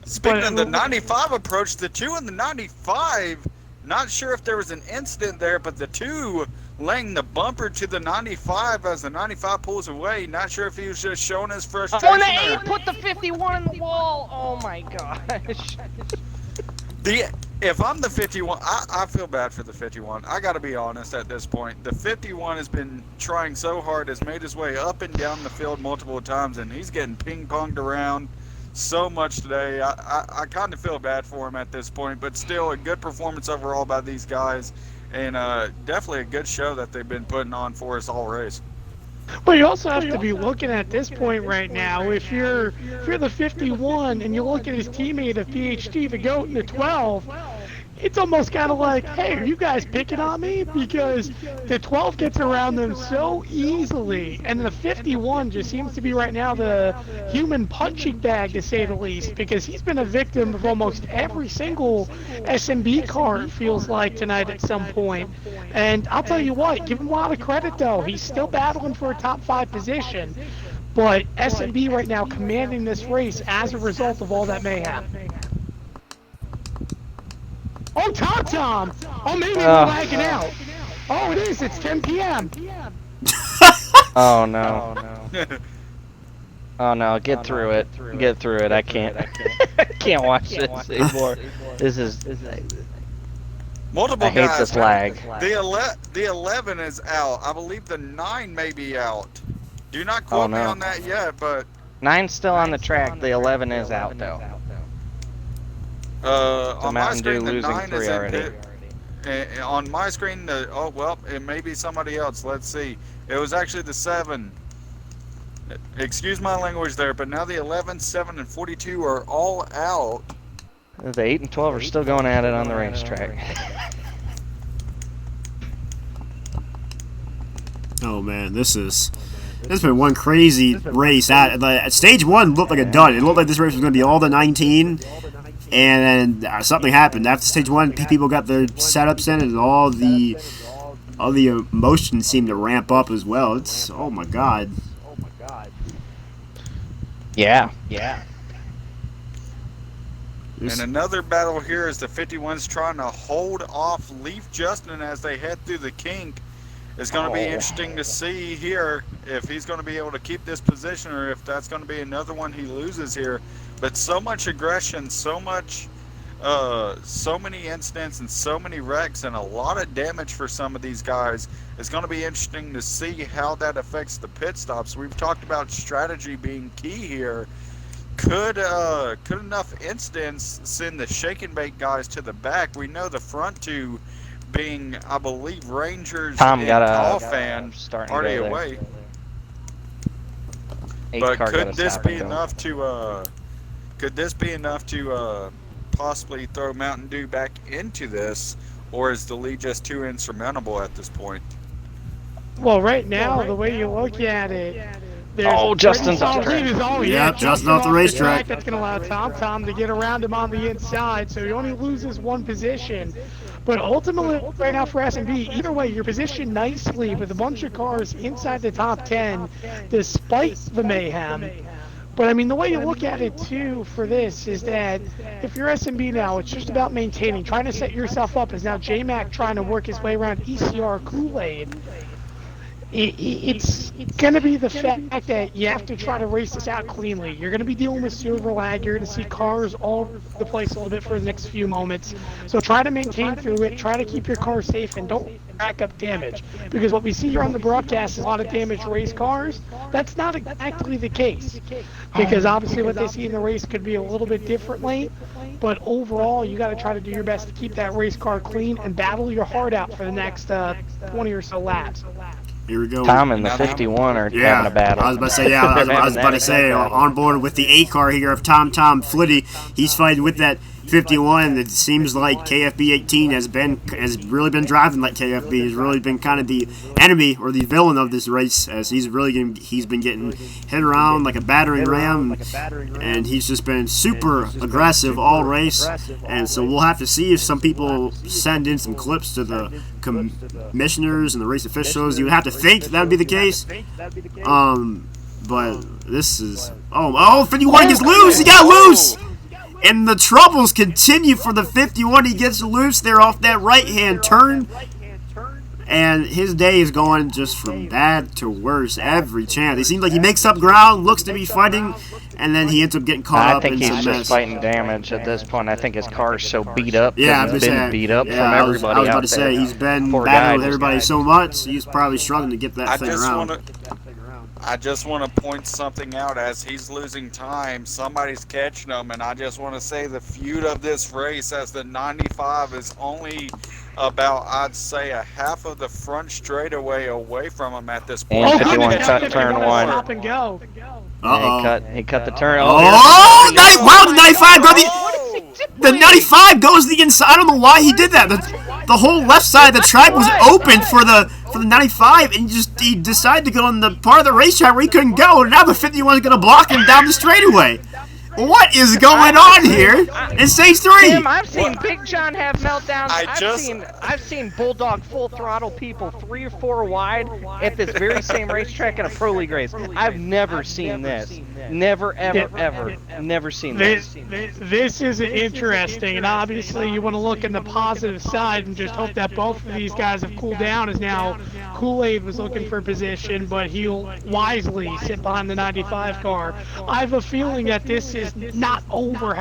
Speaking of the 95 approach, the 2 in the 95, not sure if there was an incident there, but the 2 laying the bumper to the 95 as the 95 pulls away. Not sure if he was just showing his frustration. Oh, and the 8 put the 51 in the wall. Oh my gosh. If I'm the 51, I feel bad for the 51. I got to be honest at this point. The 51 has been trying so hard, has made his way up and down the field multiple times, and he's getting ping-ponged around so much today. I kind of feel bad for him at this point, but still a good performance overall by these guys, and definitely a good show that they've been putting on for us all race. But you also have to be looking at this point right now. If you're the 51 and you look at his teammate of PhD, the GOAT, in the 12, it's almost kind of like, hey, are you guys picking on me? Because the 12 gets around them so easily, and the 51 just seems to be right now the human punching bag, to say the least, because he's been a victim of almost every single SNB car, it feels like, tonight at some point. And I'll tell you what, give him a lot of credit, though. He's still battling for a top 5 position, but SNB right now commanding this race as a result of all that mayhem. Oh, Tom! Oh, maybe we're lagging out. Oh, it is. It's 10 p.m. Oh, no. Oh, no. Get through it. Get through it. I can't. I can't watch this anymore. This is... Multiple I hate guys. this lag. The 11 is out. I believe the 9 may be out. Do not quote me on that yet, but... 9's still on the track. The 11 is out, though. On my screen, the losing 9 3 is already. On my screen, it may be somebody else. Let's see. It was actually the 7. Excuse my language there, but now the 11, 7, and 42 are all out. The 8 and 12 are still going at it on the racetrack. Oh man, this has been one crazy race. At stage 1 looked like a dud. It looked like this race was going to be all the 19, and then something happened. After stage 1, people got their setups in, and all the emotions seemed to ramp up as well. It's, oh my god. Yeah. And another battle here is the 51's trying to hold off Leaf Justin as they head through the kink. It's going to be interesting to see here if he's going to be able to keep this position or if that's going to be another one he loses here. But so much aggression, so many incidents and so many wrecks and a lot of damage for some of these guys. It's going to be interesting to see how that affects the pit stops. We've talked about strategy being key here. Could enough incidents send the shake and bake guys to the back? We know the front two being, I believe, Rangers and Tall Fan already away. But could this be enough to possibly throw Mountain Dew back into this, or is the lead just too insurmountable at this point? Well, right now, the way you look at it, Justin's off the track. Justin off the racetrack. That's going to allow Tom to get around him on the inside, so he only loses one position. But ultimately, right now for SNB, either way, you're positioned nicely with a bunch of cars inside the top 10, despite the mayhem. But I mean, the way you look at it too for this is that if you're SNB now, it's just about maintaining, trying to set yourself up. As now J-Mac trying to work his way around ECR Kool-Aid. It's going to be the fact that you have to try to race this out cleanly. You're going to be dealing with server lag. You're going to see cars all over the place a little bit for the next few moments. So try to maintain through it. Try to keep your car safe and don't rack up damage. Because what we see here on the broadcast is a lot of damaged race cars. That's not exactly the case. Because obviously what they see in the race could be a little bit differently. But overall, you got to try to do your best to keep that race car clean and battle your heart out for the next 20 or so laps. Here we go. Tom and the 51 are having a battle. I was about to say, I was about to say, on board with the 8 car here of Tom Flitty. He's fighting with that 51. It seems like KFB 18 has really been driving like KFB. Has really been kind of the enemy or the villain of this race, as he's been getting hit around like a battering ram, and he's just been super aggressive all race. And so we'll have to see if some people send in some clips to the commissioners and the race officials. You would have to think that would be the case. But this is 51 gets loose. He got loose. And the troubles continue for the 51. He gets loose there off that right-hand turn. And his day is going just from bad to worse every chance. It seems like he makes up ground, looks to be fighting, and then he ends up getting caught up in some mess. I think he's just fighting damage at this point. I think his car's so beat up. Yeah, he's been beat up from everybody. I was about to say, he's been battling with everybody so much, he's probably struggling to get that thing around. I just want to point something out. As he's losing time, somebody's catching him, and I just want to say the feud of this race, as the 95 is only about, I'd say, a half of the front straightaway away from him at this point. And 51 cut turn 1. Stop and go. He cut the turn. Wow, the 95 the 95 goes the inside. I don't know why he did that. The whole left side of the track was open for the 95, and he decided to go on the part of the racetrack where he couldn't go, and now the 51 is going to block him down the straightaway. What is going on here in stage 3? Tim, I've seen Big John have meltdowns. I've seen Bulldog full throttle people 3 or 4 wide at this very same racetrack in a pro league race. I've never seen this. Never, ever, never seen this. This is interesting, and obviously you want to look in the positive side and just hope that both of these guys have cooled down. As now Kool-Aid was looking for position, but he'll wisely sit behind the 95 car. I have a feeling that this is not over.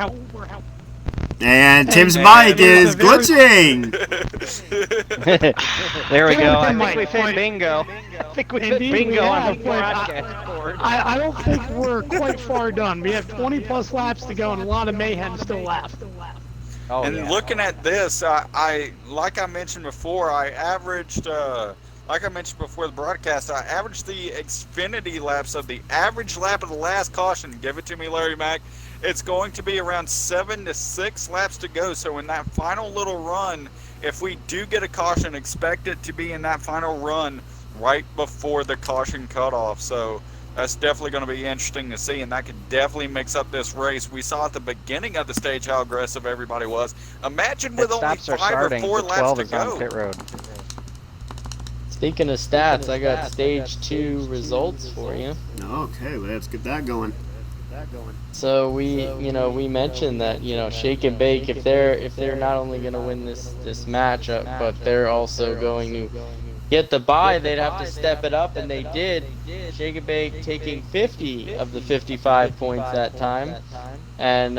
And Tim's mic is glitching. There we go. I think we've hit bingo. I think we've hit bingo on the broadcast board. I don't think we're quite far done. We have 20 plus laps to go and a lot of mayhem still left. Looking at this, I like I mentioned before, I averaged like I mentioned before the broadcast, I averaged the Xfinity laps of the average lap of the last caution. Give it to me, Larry Mack. It's going to be around 7 to 6 laps to go. So in that final little run, if we do get a caution, expect it to be in that final run right before the caution cutoff. So that's definitely going to be interesting to see, and that could definitely mix up this race. We saw at the beginning of the stage how aggressive everybody was. Imagine with only 5 or 4 laps to go. Pit road. Speaking of stats, I got stage 2 results for you. Okay, let's get that going. So we mentioned that Shake and Bake, if they're not only going to win this matchup, but they're also going to get the bye, they'd have to step it up, and they did. Shake and Bake taking 50 of the 55 points that time, and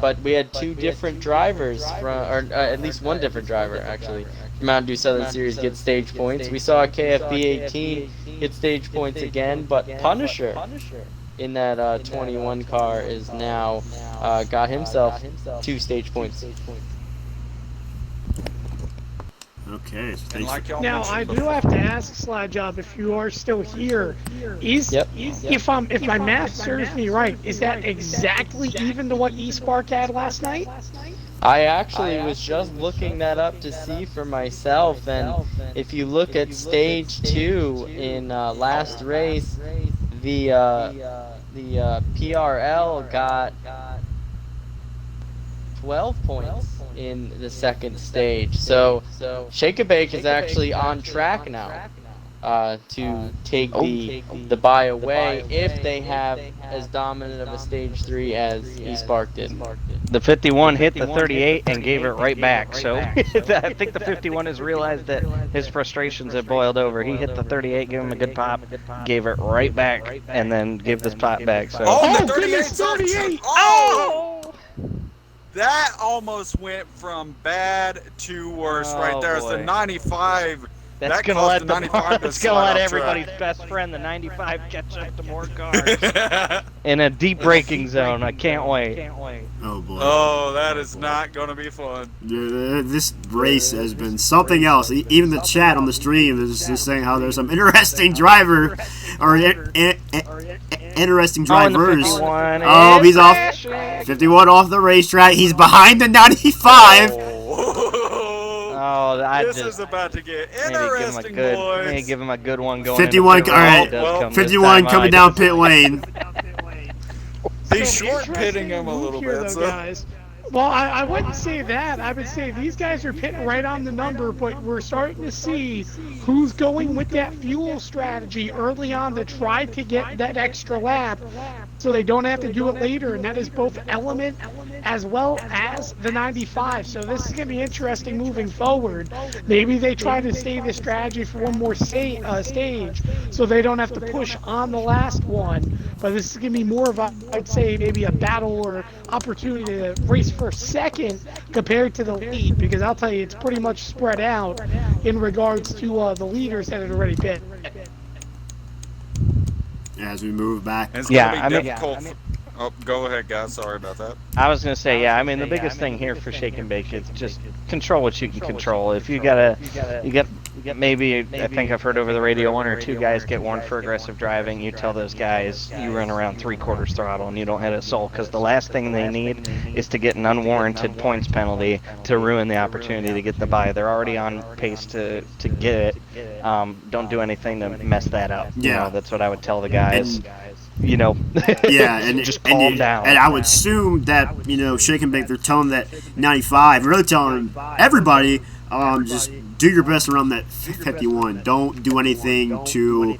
but we had 2 different drivers or at least 1 different driver actually. Mountain Dew Southern Series get stage points. We saw KFB 18 get stage points again, but Punisher in that 21 car is now got himself 2 stage points. Okay. So Now I do have to ask Slide Job, if you are still here, if my math serves me right, is that exactly even to what eSpark had last night? I actually was just looking that up to see for myself, and if you look at stage 2 in last race, the PRL got 12 points in the second stage. So Shake and Bake is actually on track now to take the bye away if they have as dominant of a stage 3 as eSpark did. The 51 hit the 38 and gave it right back. So I think the 51 has realized that his frustrations have boiled over. He hit the 38, gave him a good pop, gave it right back, and then gave this pop back. So the 38! Oh! That almost went from bad to worse right there. It's the 95. That's gonna let everybody's best friend, the 95, catch up to more cars in a deep braking zone. I can't wait. Oh boy. Oh, that is not gonna be fun. This race has been something else. Even the chat on the stream is just saying how there's some interesting driver or interesting drivers. Oh, he's off. 51 off the racetrack. He's behind the 95. This is about to get interesting, boys. Maybe give him a good one going. 51, all right. 51 coming down pit lane. He's short pitting him a little bit, though, guys. Well, I wouldn't say that. I would say these guys are pitting right on the number, but we're starting to see who's going with that fuel strategy early on to try to get that extra lap so they don't have to do it later, and that is both Element as well as the 95. So this is going to be interesting moving forward. Maybe they try to save the strategy for one more stage so they don't have to push on the last one. But this is going to be more of a, I'd say, maybe a battle or opportunity to race for second compared to the lead, because I'll tell you, it's pretty much spread out in regards to the leaders that had already been. As we move back. It's gonna be difficult. Oh, go ahead, guys. Sorry about that. I was going to say, the biggest thing here for Shake and Bake is just control what you can control. If you get maybe, I think I've heard over the radio, 1 or 2 guys get warned for aggressive driving. You tell those guys you run around 3/4 throttle and you don't hit a soul, because the last thing they need is to get an unwarranted points penalty to ruin the opportunity to get the bye. They're already on pace to get it. Don't do anything to mess that up. Yeah. That's what I would tell the guys. And just calm down. And I would assume that Shake and Bake, they're telling that 95, really telling everybody, just do your best around that 51. Don't do anything to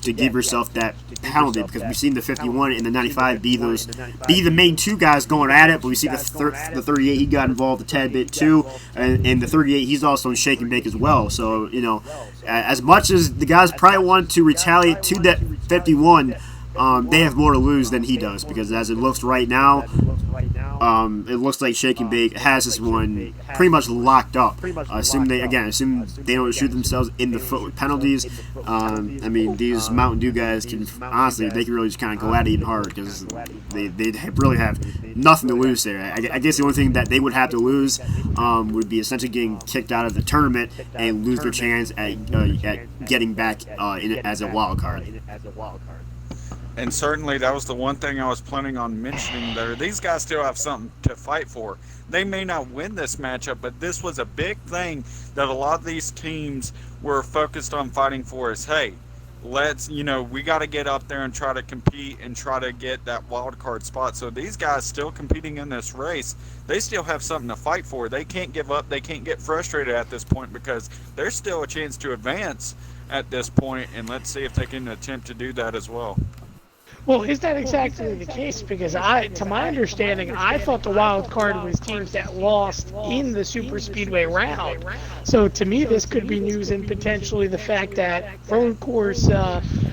give yourself that penalty, because we've seen the 51 and the 95 be the main 2 guys going at it, but we see the 38, he got involved a tad bit too, and the 38, he's also in Shake and Bake as well. So as much as the guys probably want to retaliate to that 51, they have more to lose than he does, because as it looks right now, it looks like Shake and Bake has this one pretty much locked up. Assume they don't shoot themselves in the foot with penalties. I mean, these Mountain Dew guys can honestly, they can really just kind of go at it even harder because they really have nothing to lose there. I guess the only thing that they would have to lose would be essentially getting kicked out of the tournament and lose their chance at getting back in it as a wild card. And certainly that was the one thing I was planning on mentioning there. These guys still have something to fight for. They may not win this matchup, but this was a big thing that a lot of these teams were focused on fighting for is, hey, we got to get up there and try to compete and try to get that wild card spot. So these guys still competing in this race, they still have something to fight for. They can't give up. They can't get frustrated at this point because there's still a chance to advance at this point, and let's see if they can attempt to do that as well. Well, is that exactly the case? Because to my understanding, I thought the wild card was teams that lost in the super speedway round. So to me, this could be news and potentially the fact that road course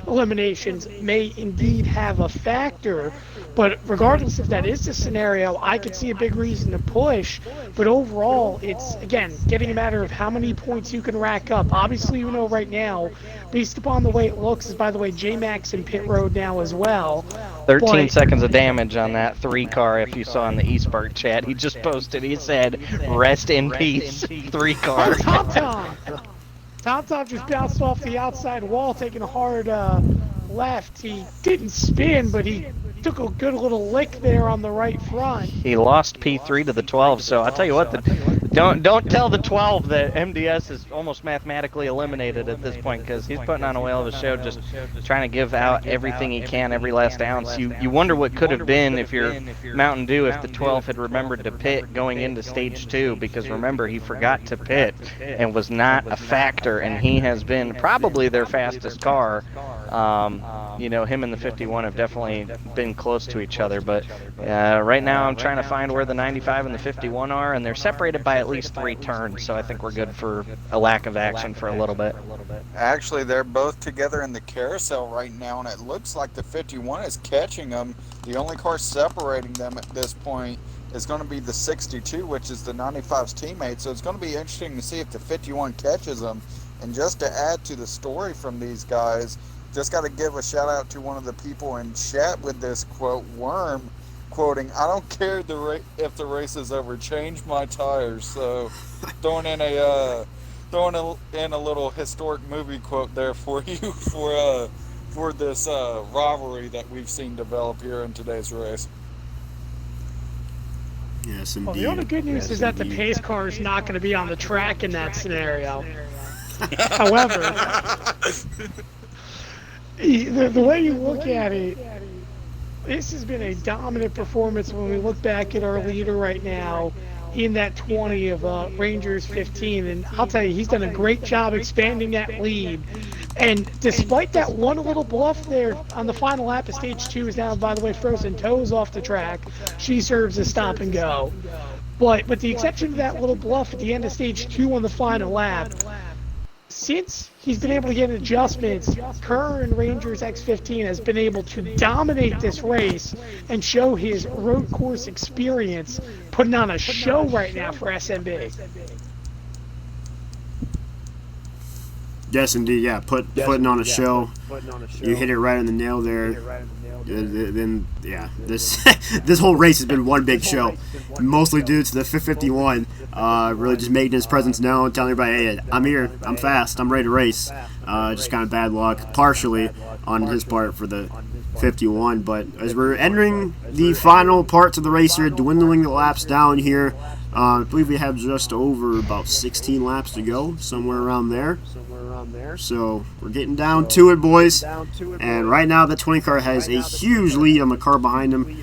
eliminations may indeed have a factor. But regardless if that is the scenario, I could see a big reason to push. But overall, it's, again, getting a matter of how many points you can rack up. Obviously, you know right now, based upon the way it looks, is, by the way, J-Max in pit road now as well. 13 seconds of damage on that 3-car, if you saw in the eSpark chat. He just posted, he said, rest in peace, 3-car. Tom just bounced off the outside wall, taking a hard left. He didn't spin, but he took a good little lick there on the right front. He lost P3 to the 12, so I'll tell you what, don't tell the 12 that MDS is almost mathematically eliminated at this point, because he's putting on a whale of a show, just trying to give out everything he can, every last ounce. You wonder what could have been if you're Mountain Dew if the 12 had remembered to pit going into stage 2, because remember, he forgot to pit and was not a factor, and he has been probably their fastest car. Him and the 51 have definitely been close to each other, but right now I'm trying to find where the 95 and the 51 are, and they're separated by at least 3 turns, so I think we're good for a lack of action for a little bit. Actually, they're both together in the carousel right now, and it looks like the 51 is catching them. The only car separating them at this point is going to be the 62, which is the 95's teammate, so it's going to be interesting to see if the 51 catches them. And just to add to the story from these guys, just got to give a shout out to one of the people in chat with this quote, Worm, quoting, "I don't care if the race is over, change my tires." So throwing in a little historic movie quote there for you for this rivalry that we've seen develop here in today's race. Yes, indeed. Well, the only good news is that the pace car is not going to be on the track in that scenario. However, the way you look at it, this has been a dominant performance when we look back at our leader right now in that 20 of Rangers 15. And I'll tell you, he's done a great job expanding that lead. And despite that one little bluff there on the final lap of stage 2 is now, by the way, Frozen Toes off the track. She serves as stop and go. But with the exception of that little bluff at the end of stage 2 on the final lap, since he's been able to get adjustments, Kerr and Rangers X15 has been able to dominate this race and show his road course experience, putting on a show right now for SNB. Yes, indeed. Yeah, putting on a show. You hit it right on the nail there. Then this whole race has been one big show, mostly due to the 51 really just making his presence known, telling everybody, hey, I'm here, I'm fast, I'm ready to race. Just kind of bad luck, partially on his part for the 51. But as we're entering the final parts of the race here, dwindling the laps down here, I believe we have just over about 16 laps to go, somewhere around there. So we're getting down to it, boys. And right now, the 20 car has a huge lead on the car behind him.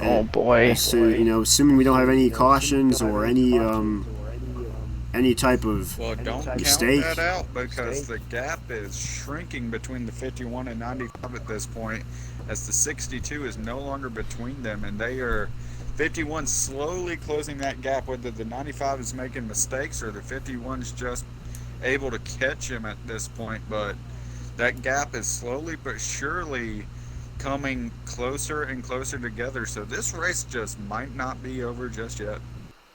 Oh boy! So assuming we don't have any cautions or any type of mistake. Count that out because the gap is shrinking between the 51 and 95 at this point, as the 62 is no longer between them, and they are 51 slowly closing that gap. Whether the 95 is making mistakes or the 51's just able to catch him at this point, but that gap is slowly but surely coming closer and closer together. So this race just might not be over just yet.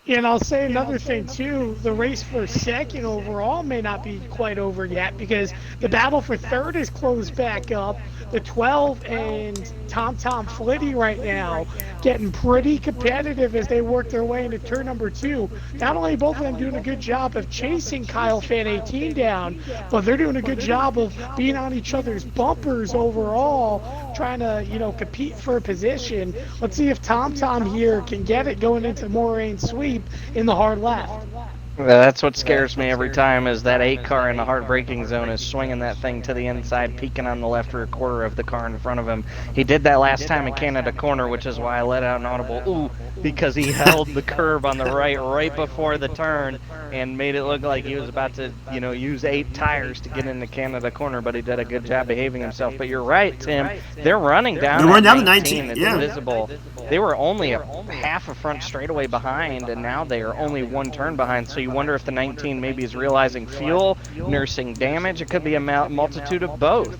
And I'll say another thing too, the race for second overall may not be quite over yet because the battle for third is closed back up. The 12 and Tom Flitty right now getting pretty competitive as they work their way into turn number 2. Not only both of them doing a good job of chasing Kyle Fan 18 down, but they're doing a good job of being on each other's bumpers overall, trying to, compete for a position. Let's see if Tom here can get it going into Moraine Sweep in the hard left. That's what scares me every time is that 8 car in the hard braking zone is swinging that thing to the inside, peeking on the left rear quarter of the car in front of him. He did that last time in Canada Corner, which is why I let out an audible ooh, because he held the curb on the right before the turn and made it look like he was about to, use 8 tires to get into Canada Corner, but he did a good job behaving himself. But you're right, Tim. They're running down. They're running down the 19. 19. It's Yeah. invisible. They were only a half a front straightaway behind, and now they are only 1 turn behind. So you wonder if the 19 maybe is realizing fuel, nursing damage. It could be a multitude of both.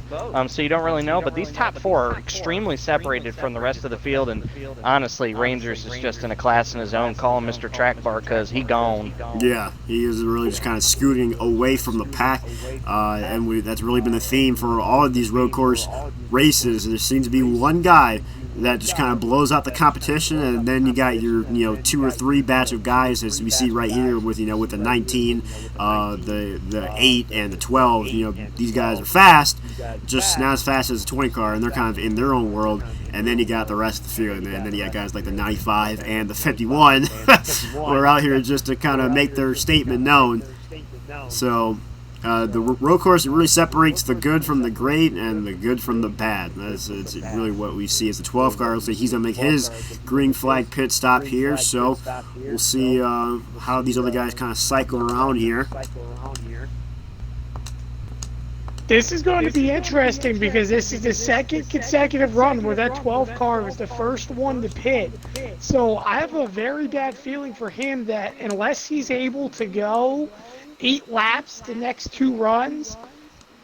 So you don't really know. But these top 4 are extremely separated from the rest of the field. And honestly, Rangers is just in a class in his own. Call him Mr. Track Bar because he gone. Yeah, he is really just kind of scooting away from the pack. That's really been the theme for all of these road course races. There seems to be one guy that just kind of blows out the competition, and then you got your 2 or 3 batch of guys as we see right here with with the 19, the 8 and the 12. These guys are fast, just not as fast as the 20 car, and they're kind of in their own world. And then you got the rest of the field, and then you got guys like the 95 and the 51 who are out here just to kind of make their statement known. So the road course, it really separates the good from the great and the good from the bad. It's really what we see as the 12 car. So he's going to make his green flag pit stop here. So we'll see how these other guys kind of cycle around here. This is going to be interesting because this is the second consecutive run where that 12 car was the first one to pit. So I have a very bad feeling for him that unless he's able to go 8 laps the next 2 runs,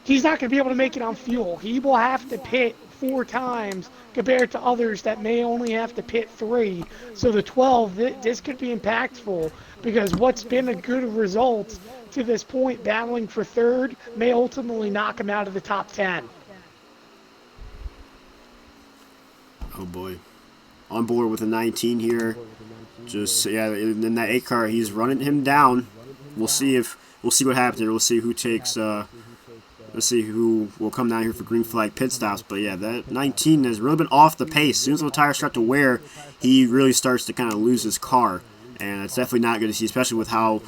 he's not going to be able to make it on fuel. He will have to pit 4 times compared to others that may only have to pit 3. So the 12, this could be impactful because what's been a good result to this point, battling for third, may ultimately knock him out of the top 10. Oh boy. On board with a 19 here. Just, in that 8 car, he's running him down. We'll see what happens here. We'll see who takes. Let's see who will come down here for green flag pit stops. But yeah, that 19 has really been off the pace. As soon as the tires start to wear, he really starts to kind of lose his car, and it's definitely not good to see, especially with how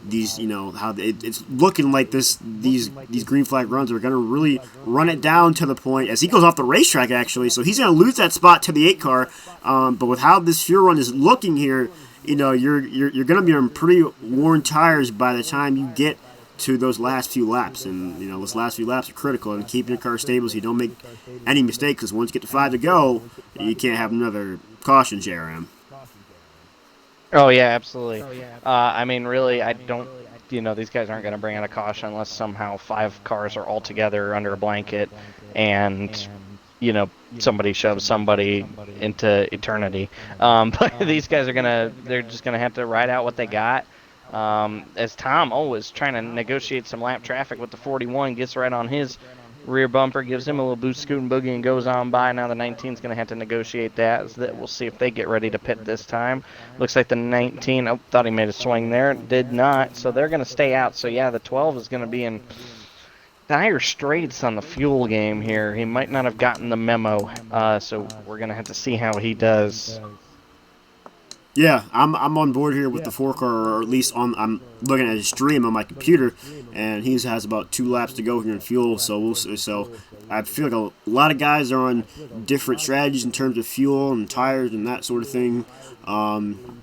these, it's looking like these green flag runs are going to really run it down to the point as he goes off the racetrack actually. So he's going to lose that spot to the 8 car. But with how this fuel run is looking here, you're going to be on pretty worn tires by the time you get to those last few laps, and those last few laps are critical in keeping your car stable so you don't make any mistakes. Because once you get to 5 to go, you can't have another caution, JRM. Oh yeah, absolutely. Really, I don't. These guys aren't going to bring out a caution unless somehow 5 cars are all together under a blanket, and somebody shoves somebody into eternity. But these guys they're just gonna have to ride out what they got. As Tom is trying to negotiate some lap traffic with the 41, gets right on his rear bumper, gives him a little boost, scoot and boogie, and goes on by. Now the 19 is going to have to negotiate that. We'll see if they get ready to pit this time. Looks like the 19, thought he made a swing there. Did not, so they're going to stay out. So yeah, the 12 is going to be in dire straits on the fuel game here. He might not have gotten the memo, so we're going to have to see how he does. Yeah, I'm on board here with the 4 car, or at least I'm looking at his stream on my computer, and he has about 2 laps to go here in fuel. So I feel like a lot of guys are on different strategies in terms of fuel and tires and that sort of thing. I'm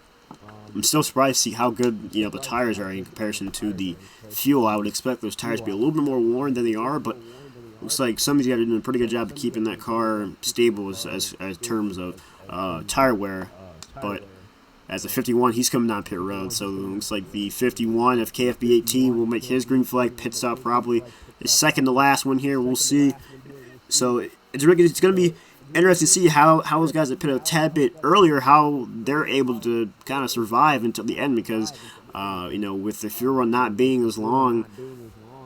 still surprised to see how good the tires are in comparison to the fuel. I would expect those tires to be a little bit more worn than they are, but looks like some of these guys are doing a pretty good job of keeping that car stable as terms of tire wear. But as a 51, he's coming down pit road, so it looks like the 51 of KFB 18 will make his green flag pit stop probably the second to last one here. We'll see. So it's going to be interesting to see how those guys that pit a tad bit earlier, how they're able to kind of survive until the end because, with the fuel run not being as long,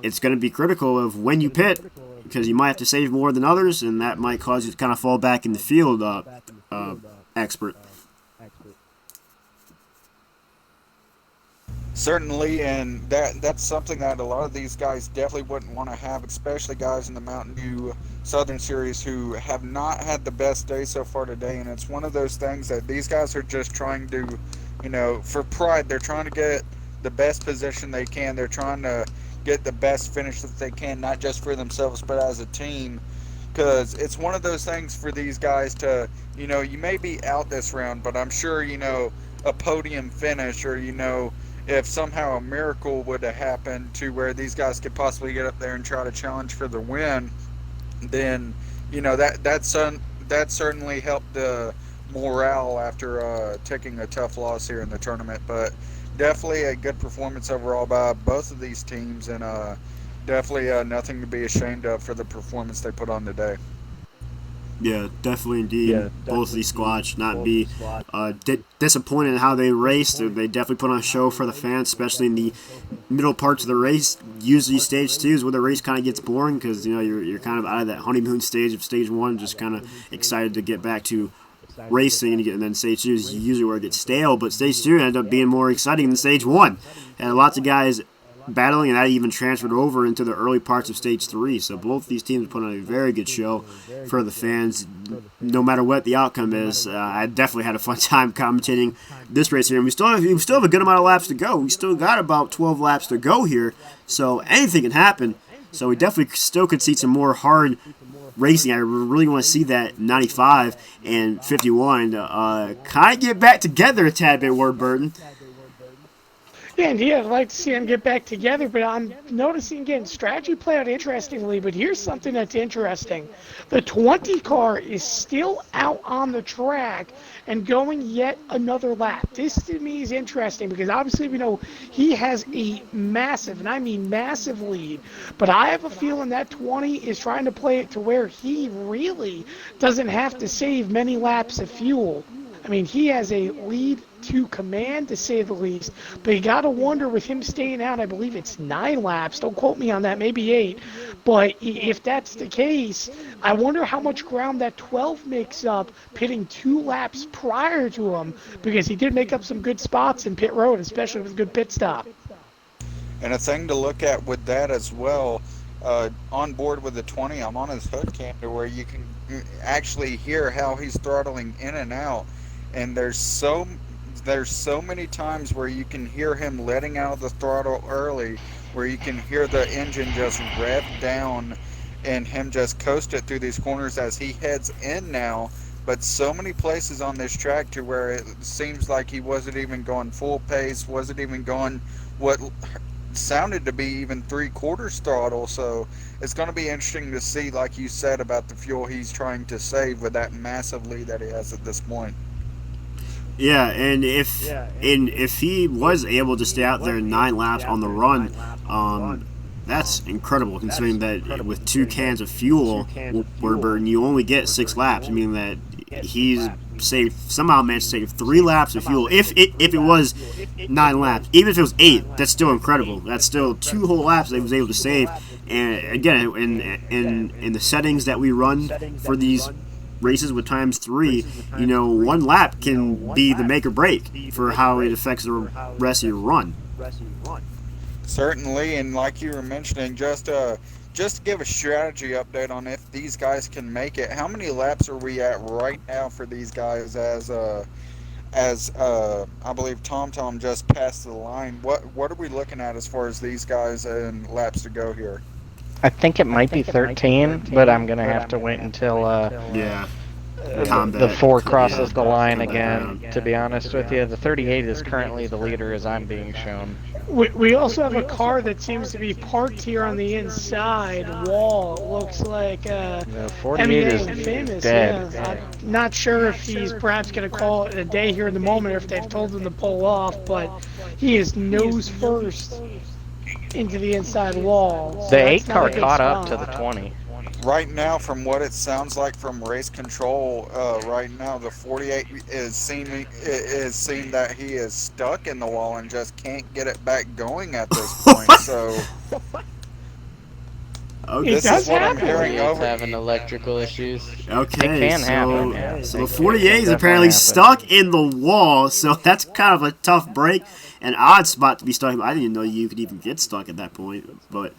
it's going to be critical of when you pit because you might have to save more than others, and that might cause you to kind of fall back in the field, expert. Certainly, and that's something that a lot of these guys definitely wouldn't want to have, especially guys in the Mountain Dew Southern Series who have not had the best day so far today. And it's one of those things that these guys are just trying to, for pride, they're trying to get the best position they can. They're trying to get the best finish that they can, not just for themselves, but as a team. Because it's one of those things for these guys to, you may be out this round, but I'm sure, a podium finish or, if somehow a miracle would have happened to where these guys could possibly get up there and try to challenge for the win, then that certainly helped the morale after taking a tough loss here in the tournament. But definitely a good performance overall by both of these teams, and definitely nothing to be ashamed of for the performance they put on today. Yeah, definitely indeed. Both of these squads should not be disappointed in how they raced. They definitely put on a show for the fans, especially in the middle parts of the race. Usually stage 2 is where the race kind of gets boring because you're kind of out of that honeymoon stage of stage 1, just kind of excited to get back to racing, and then stage 2 is usually where it gets stale. But stage 2 ended up being more exciting than stage 1, and lots of guys battling, and that even transferred over into the early parts of stage 3. So both these teams put on a very good show for the fans. No matter what the outcome is, I definitely had a fun time commentating this race here. And we still have a good amount of laps to go. We still got about 12 laps to go here, so anything can happen. So we definitely still could see some more hard racing. I really want to see that 95 and 51 kind of get back together a tad bit, Ward Burton. Yeah, indeed, I'd like to see them get back together, but I'm noticing, again, strategy play out interestingly, but here's something that's interesting. The 20 car is still out on the track and going yet another lap. This, to me, is interesting because obviously we know he has a massive, and I mean massive lead, but I have a feeling that 20 is trying to play it to where he really doesn't have to save many laps of fuel. I mean, he has a lead to command, to say the least, but you got to wonder with him staying out, I believe it's 9 laps, don't quote me on that, maybe 8, but if that's the case, I wonder how much ground that 12 makes up pitting 2 laps prior to him, because he did make up some good spots in pit road, especially with a good pit stop. And a thing to look at with that as well, on board with the 20, I'm on his hood cam to where you can actually hear how he's throttling in and out. And there's so many times where you can hear him letting out the throttle early, where you can hear the engine just rev down and him just coast it through these corners as he heads in now. But so many places on this track to where it seems like he wasn't even going full pace, wasn't even going what sounded to be even 3/4 throttle. So it's going to be interesting to see, like you said, about the fuel he's trying to save with that massive lead that he has at this point. Yeah, and if he was able to stay out there 9 laps on the run, that's incredible considering that with 2 cans of fuel, Burton, you only get 6 laps. I mean that he's somehow managed to save 3 laps of fuel. If it was 9 laps, even if it was 8, that's still incredible. That's still 2 whole laps that he was able to save. And again, in the settings that we run for these races with times 3, 1 lap can be the make or break for how it affects the rest of your run. Certainly, and like you were mentioning, just to give a strategy update on if these guys can make it. How many laps are we at right now for these guys? As I believe Tom just passed the line. What are we looking at as far as these guys and laps to go here? I think it might be 13, but I'm going to have to wait until the 4 crosses the line again, to be honest with you. The 38 is currently the leader as I'm being shown. We also have a car that seems to be parked here on the inside wall. It looks like the 48 is famous. dead. Yeah. I'm not sure if he's perhaps going to call it a day here in the moment or if they've told him to pull off, but he is nose first into the inside wall. The 8 car caught up to the 20. Right now, from what it sounds like from race control, right now the 48 is seeing that he is stuck in the wall and just can't get it back going at this point. So Okay. It this is does what I'm happen. hearing 48's over. having electrical issues. Okay, It can so happen, yeah. so the It 48 can is definitely apparently happen. stuck in the wall, so that's kind of a tough break, an odd spot to be stuck. I didn't even know you could even get stuck at that point, but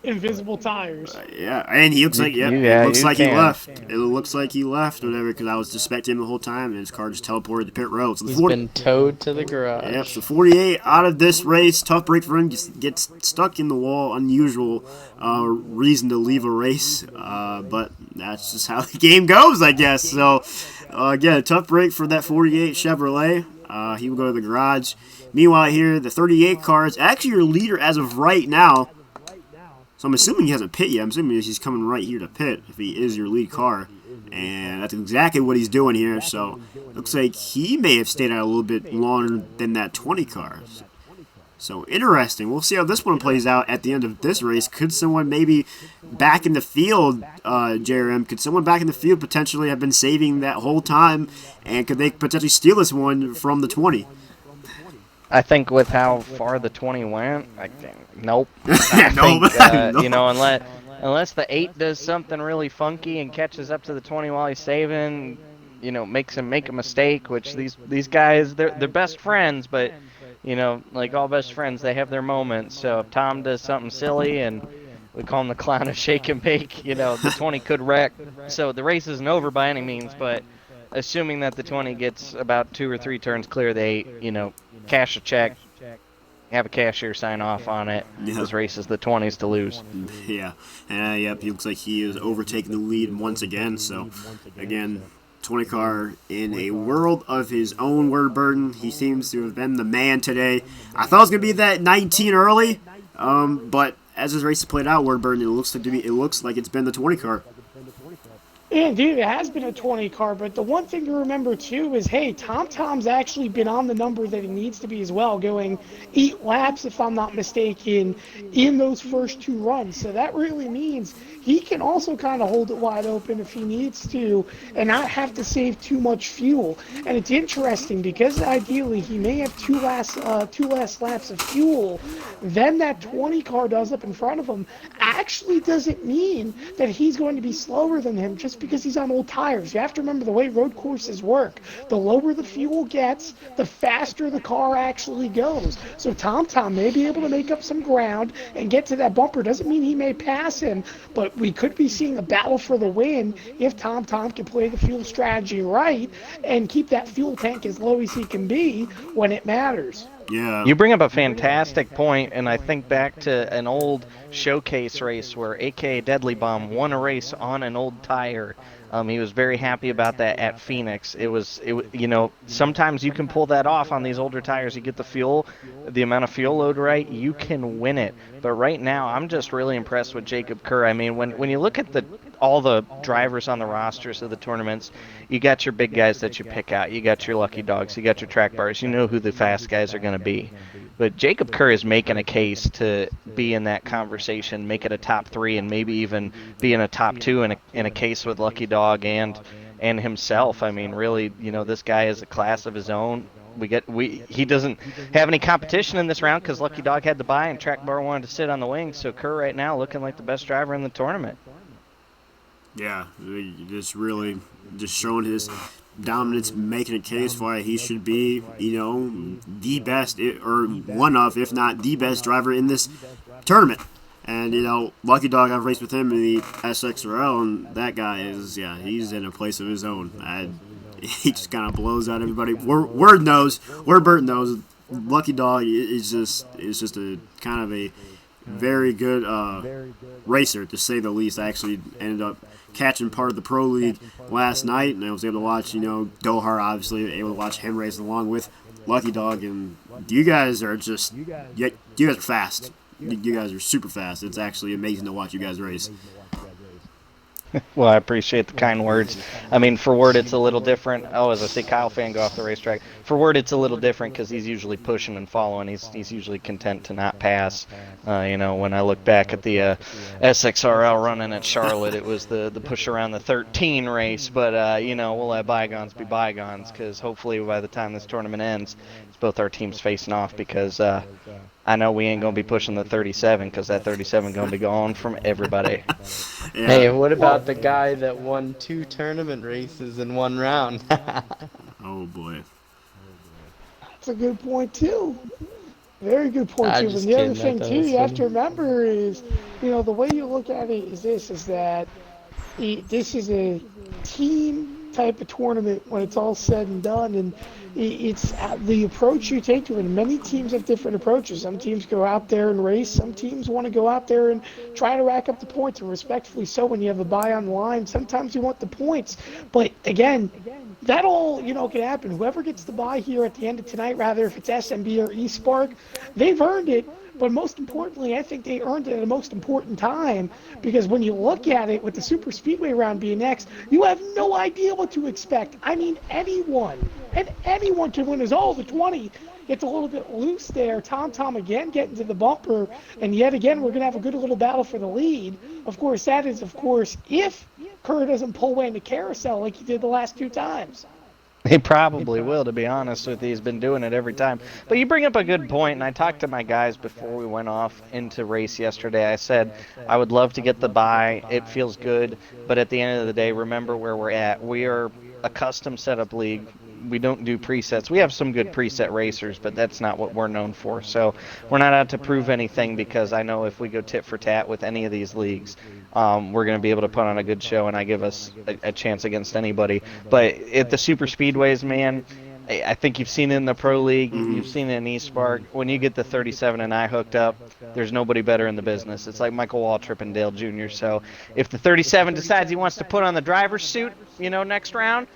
Invisible tires. yeah, and he looks like it looks you like he can. left. It looks like he left, or whatever, because I was suspecting him the whole time, and his car just teleported to pit road. So the He's 40, been towed to the garage. yep, so 48 out of this race, tough break for him. Gets stuck in the wall, unusual reason to leave a race, but that's just how the game goes, I guess. So again, a tough break for that 48 Chevrolet. He will go to the garage. Meanwhile, here the 38 car is actually your leader as of right now. So I'm assuming he hasn't pit yet. I'm assuming he's coming right here to pit if he is your lead car. And that's exactly what he's doing here. So looks like he may have stayed out a little bit longer than that 20 car. So interesting. We'll see how this one plays out at the end of this race. Could someone maybe back in the field, JRM, could someone back in the field potentially have been saving that whole time? And could they potentially steal this one from the 20? I think with how far the 20 went, I think nope. Nope. You know, unless the 8 does something really funky and catches up to the 20 while he's saving, you know, makes him make a mistake. Which these guys, they're best friends, but you know, like all best friends, they have their moments. So if Tom does something silly and we call him the clown of shake and bake, you know, the 20 could wreck. So the race isn't over by any means, but assuming that the 20 gets about 2 or 3 turns clear of the 8, you know, cash a check, have a cashier sign off on it. Yeah. This race is the 20s to lose. Yeah. Yep, he looks like he is overtaking the lead once again. So, again, 20 car in a world of his own. Word burden. He seems to have been the man today. I thought it was going to be that 19 early, but as this race has played out, word burden, it looks like it's been the 20 car. Yeah, indeed, it has been a 20 car, but the one thing to remember too is, hey, Tom's actually been on the number that he needs to be as well, going 8 laps, if I'm not mistaken, in those first 2 runs. So that really means he can also kind of hold it wide open if he needs to and not have to save too much fuel. And it's interesting because ideally he may have two last laps of fuel. Then that 20 car does up in front of him actually doesn't mean that he's going to be slower than him just because he's on old tires. You have to remember the way road courses work. The lower the fuel gets, the faster the car actually goes. So Tom may be able to make up some ground and get to that bumper. Doesn't mean he may pass him, but we could be seeing a battle for the win if Tom can play the fuel strategy right and keep that fuel tank as low as he can be when it matters. Yeah. You bring up a fantastic point, and I think back to an old showcase race where AKA Deadly Bomb won a race on an old tire. He was very happy about that at Phoenix. You know, sometimes you can pull that off on these older tires. You get the amount of fuel load right, you can win it. But right now, I'm just really impressed with Jacob Kerr. I mean, when you look at all the drivers on the rosters of the tournaments, you got your big guys that you pick out. You got your lucky dogs. You got your track bars. You know who the fast guys are going to be. But Jacob Kerr is making a case to be in that conversation, make it a top 3, and maybe even be in a top 2 in a case with Lucky Dog and himself. I mean, really, you know, this guy is a class of his own. He doesn't have any competition in this round because Lucky Dog had to buy and Track Bar wanted to sit on the wing. So Kerr right now looking like the best driver in the tournament. Yeah, just showing his dominance, making a case why he should be, you know, the best, or one of, if not the best driver in this tournament. And, you know, Lucky Dog, I've raced with him in the SXRL, and that guy is, he's in a place of his own. He just kind of blows out everybody. Word Burton knows, Lucky Dog is just a kind of a very good racer, to say the least. I actually ended up catching part of the Pro League last night, and I was able to watch, you know, Dohar, obviously, able to watch him race along with Lucky Dog, and you guys are fast. You guys are super fast. It's actually amazing to watch you guys race. Well, I appreciate the kind words. I mean, for Ward, it's a little different. Oh, as I see Kyle Fan go off the racetrack. For Ward, it's a little different because he's usually pushing and following. He's usually content to not pass. When I look back at the SXRL running at Charlotte, it was the push around the 13 race. But, we'll let bygones be bygones because hopefully by the time this tournament ends, it's both our teams facing off because I know we ain't going to be pushing the 37 because that 37 going to be gone from everybody. Yeah. Hey, what about the guy that won 2 tournament races in 1 round? Oh boy. That's a good point, too. Very good point, too. And Just the other kidding, thing, I thought it too, was you have to funny. remember is, the way you look at it is that this is a team type of tournament when it's all said and done, and it's the approach you take to it. Many teams have different approaches. Some teams go out there and race. Some teams want to go out there and try to rack up the points, and respectfully so when you have a bye on the line. Sometimes you want the points, but again, that all can happen. Whoever gets the bye here at the end of tonight, rather if it's SNB or eSpark, they've earned it. But most importantly, I think they earned it at the most important time because when you look at it with the Super Speedway round being next, you have no idea what to expect. I mean, anyone can win. The 20 gets a little bit loose there. Tom again getting to the bumper, and yet again we're going to have a good little battle for the lead. Of course, that is, if Kerr doesn't pull away in the carousel like he did the last 2 times. He probably will, to be honest with you. He's been doing it every time. But you bring up a good point, and I talked to my guys before we went off into race yesterday. I said, I would love to get the bye. It feels good. But at the end of the day, remember where we're at. We are a custom setup league. We don't do presets. We have some good preset racers, but that's not what we're known for. So we're not out to prove anything because I know if we go tit for tat with any of these leagues, we're going to be able to put on a good show and I give us a chance against anybody. But at the super speedways, man, I think you've seen it in the Pro League, you've seen it in eSpark. When you get the 37 and I hooked up, there's nobody better in the business. It's like Michael Waltrip and Dale Jr. So if the 37 decides he wants to put on the driver's suit, next round,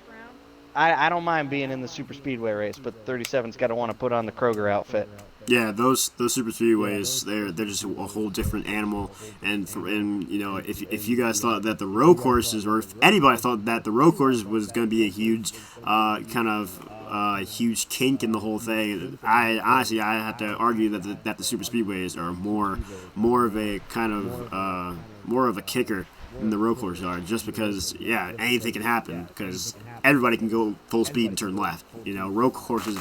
I don't mind being in the super speedway race, but 37's got to want to put on the Kroger outfit. Yeah, those super speedways, they're just a whole different animal. And if you guys thought that the road courses, or if anybody thought that the road course was going to be a huge huge kink in the whole thing, I have to argue that the super speedways are more of a kind of more of a kicker than the road courses are, just because anything can happen because everybody can go full speed and turn left. Road courses,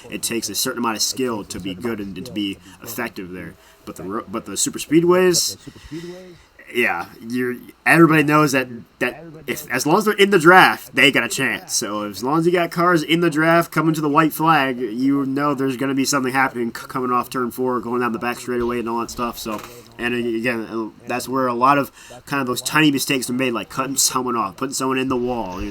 it takes a certain amount of skill to be good and to be effective there. But the super speedways, everybody knows that if as long as they're in the draft, they got a chance. So as long as you got cars in the draft coming to the white flag, there's going to be something happening coming off turn 4, going down the back straightaway and all that stuff. So. And again, that's where a lot of kind of those tiny mistakes are made, like cutting someone off, putting someone in the wall.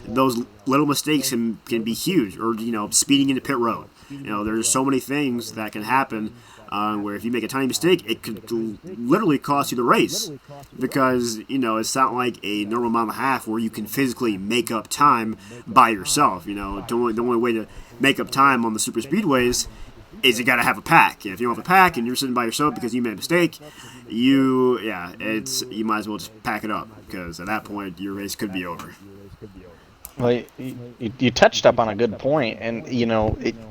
Those little mistakes can be huge, or speeding into pit road. There's so many things that can happen where if you make a tiny mistake, it could literally cost you the race, because it's not like a normal mile and a half where you can physically make up time by yourself. The only way to make up time on the super speedways is you got to have a pack. If you don't have a pack and you're sitting by yourself because you made a mistake, you might as well just pack it up, because at that point your race could be over. Well, you touched up on a good point, and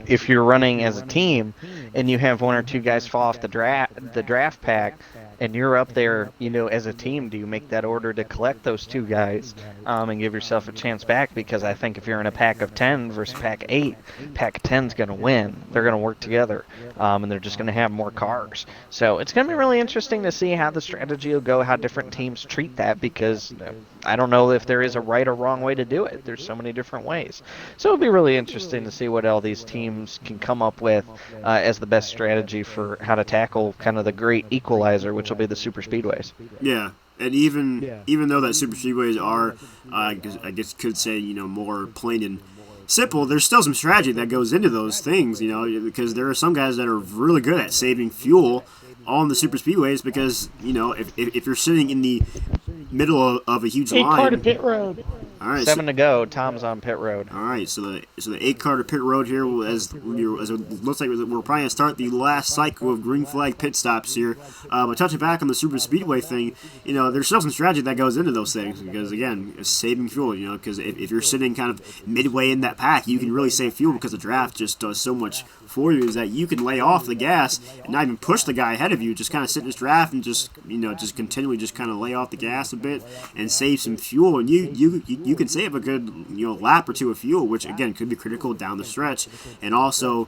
if you're running as a team and you have 1 or 2 guys fall off the draft pack, and you're up there, as a team, do you make that order to collect those 2 guys and give yourself a chance back? Because I think if you're in a pack of 10 versus pack 8, pack 10's going to win. They're going to work together, and they're just going to have more cars. So it's going to be really interesting to see how the strategy will go, how different teams treat that, because I don't know if there is a right or wrong way to do it. There's so many different ways. So it'll be really interesting to see what all these teams can come up with as the best strategy for how to tackle kind of the great equalizer, which will be the super speedways. Yeah, and even though that super speedways are, I guess could say, more plain and simple, there's still some strategy that goes into those things, because there are some guys that are really good at saving fuel on the super speedways, because if you're sitting in the middle of a huge line, car to pit road. All right, 7 to go. Tom's on pit road. All right, so the 8 car to pit road here, as it looks like we're probably gonna start the last cycle of green flag pit stops here. But touching back on the super speedway thing, there's still some strategy that goes into those things because again, it's saving fuel. Because if you're sitting kind of midway in that pack, you can really save fuel because the draft just does so much for you. Is that you can lay off the gas and not even push the guy ahead of you, just kind of sit in his draft and just continually just kind of lay off the gas a bit and save some fuel, and you can save a good lap or two of fuel, which again could be critical down the stretch, and also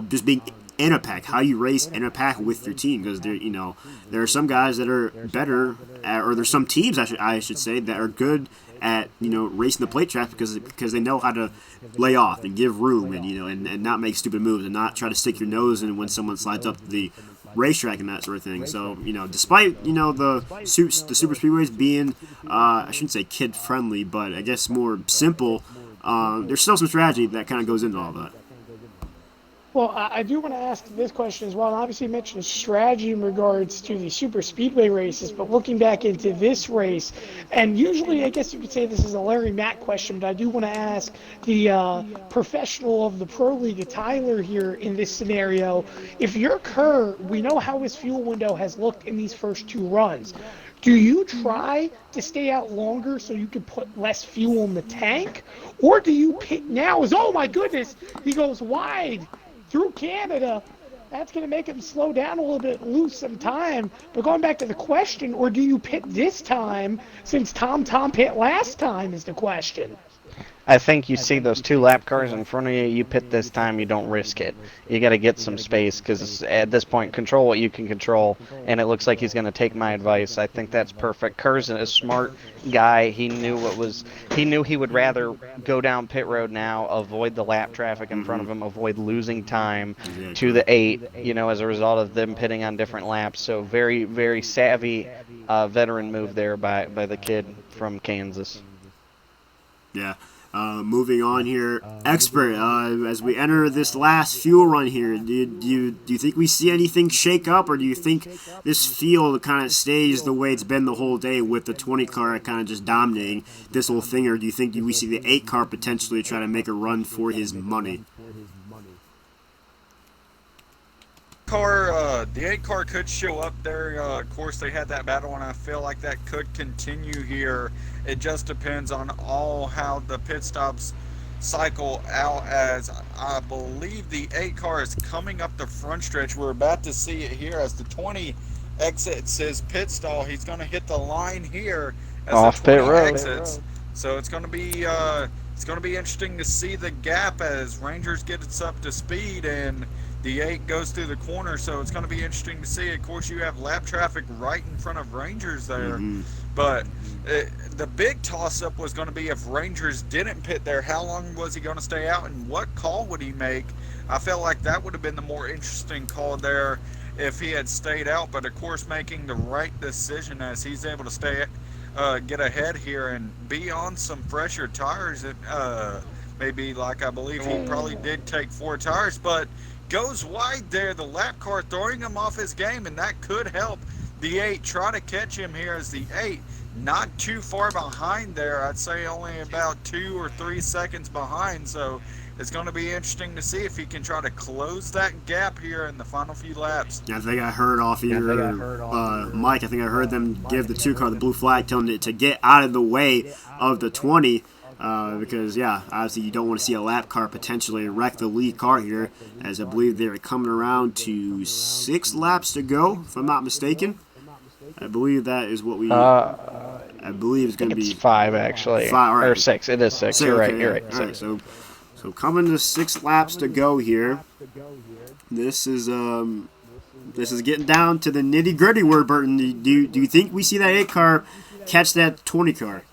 just being in a pack, how you race in a pack with your team, because there are some guys that are better or there's some teams I should say that are good at racing the plate track because they know how to lay off and give room and not make stupid moves and not try to stick your nose in when someone slides up the racetrack and that sort of thing. So despite the super speedways being I shouldn't say kid friendly, but I guess more simple, there's still some strategy that kind of goes into all that. Well, I do want to ask this question as well. Obviously, you mentioned strategy in regards to the super speedway races, but looking back into this race, and usually I guess you could say this is a Larry Mack question, but I do want to ask the professional of the Pro League, Tyler, here in this scenario. If you're Kerr, we know how his fuel window has looked in these first 2 runs. Do you try to stay out longer so you can put less fuel in the tank? Or do you pit now as, oh my goodness, he goes wide through Canada? That's going to make him slow down a little bit, lose some time. But going back to the question, or do you pit this time since Tom pit last time is the question? I think you see those 2 lap cars in front of you, you pit this time, you don't risk it. You got to get some space because at this point, control what you can control, and it looks like he's going to take my advice. I think that's perfect. Kerr's a smart guy. He knew he would rather go down pit road now, avoid the lap traffic in front of him, avoid losing time to the 8, as a result of them pitting on different laps. So very, very savvy veteran move there by the kid from Kansas. Yeah. Moving on here, Expert, as we enter this last fuel run here, do you think we see anything shake up, or do you think this field kind of stays the way it's been the whole day with the 20 car kind of just dominating this whole thing, or do you think we see the 8 car potentially try to make a run for his money? The 8 car could show up there. Of course, they had that battle, and I feel like that could continue here. It just depends on how the pit stops cycle out, as I believe the 8 car is coming up the front stretch. We're about to see it here as the 20 exits his pit stall. He's going to hit the line here as off the 20 pit road. exits. So it's going to be interesting to see the gap as Rangers gets up to speed and the 8 goes through the corner. So it's going to be interesting to see. Of course, you have lap traffic right in front of Rangers there. But the big toss-up was going to be if Rangers didn't pit there, how long was he going to stay out and what call would he make? I felt like that would have been the more interesting call there if he had stayed out. But, of course, making the right decision as he's able to get ahead here and be on some fresher tires. Maybe, like I believe he probably did take 4 tires, but goes wide there, the lap car throwing him off his game, and that could help the 8 try to catch him here, as the 8 not too far behind there. I'd say only about 2 or 3 seconds behind, so it's going to be interesting to see if he can try to close that gap here in the final few laps. Yeah, I think I heard off your Mike, I think I heard them give the 2 car the blue flag, telling it to get out of the way of the 20. Because, obviously you don't want to see a lap car potentially wreck the lead car here, as I believe they're coming around to 6 laps to go, if I'm not mistaken. I believe that is what we... I believe it's going to be... It's 5, actually. 5, all right. Or 6. It is 6. You're right. You're right. All right, so coming to 6 laps to go here. This is getting down to the nitty-gritty word, Burton. Do you think we see that 8 car catch that 20 car?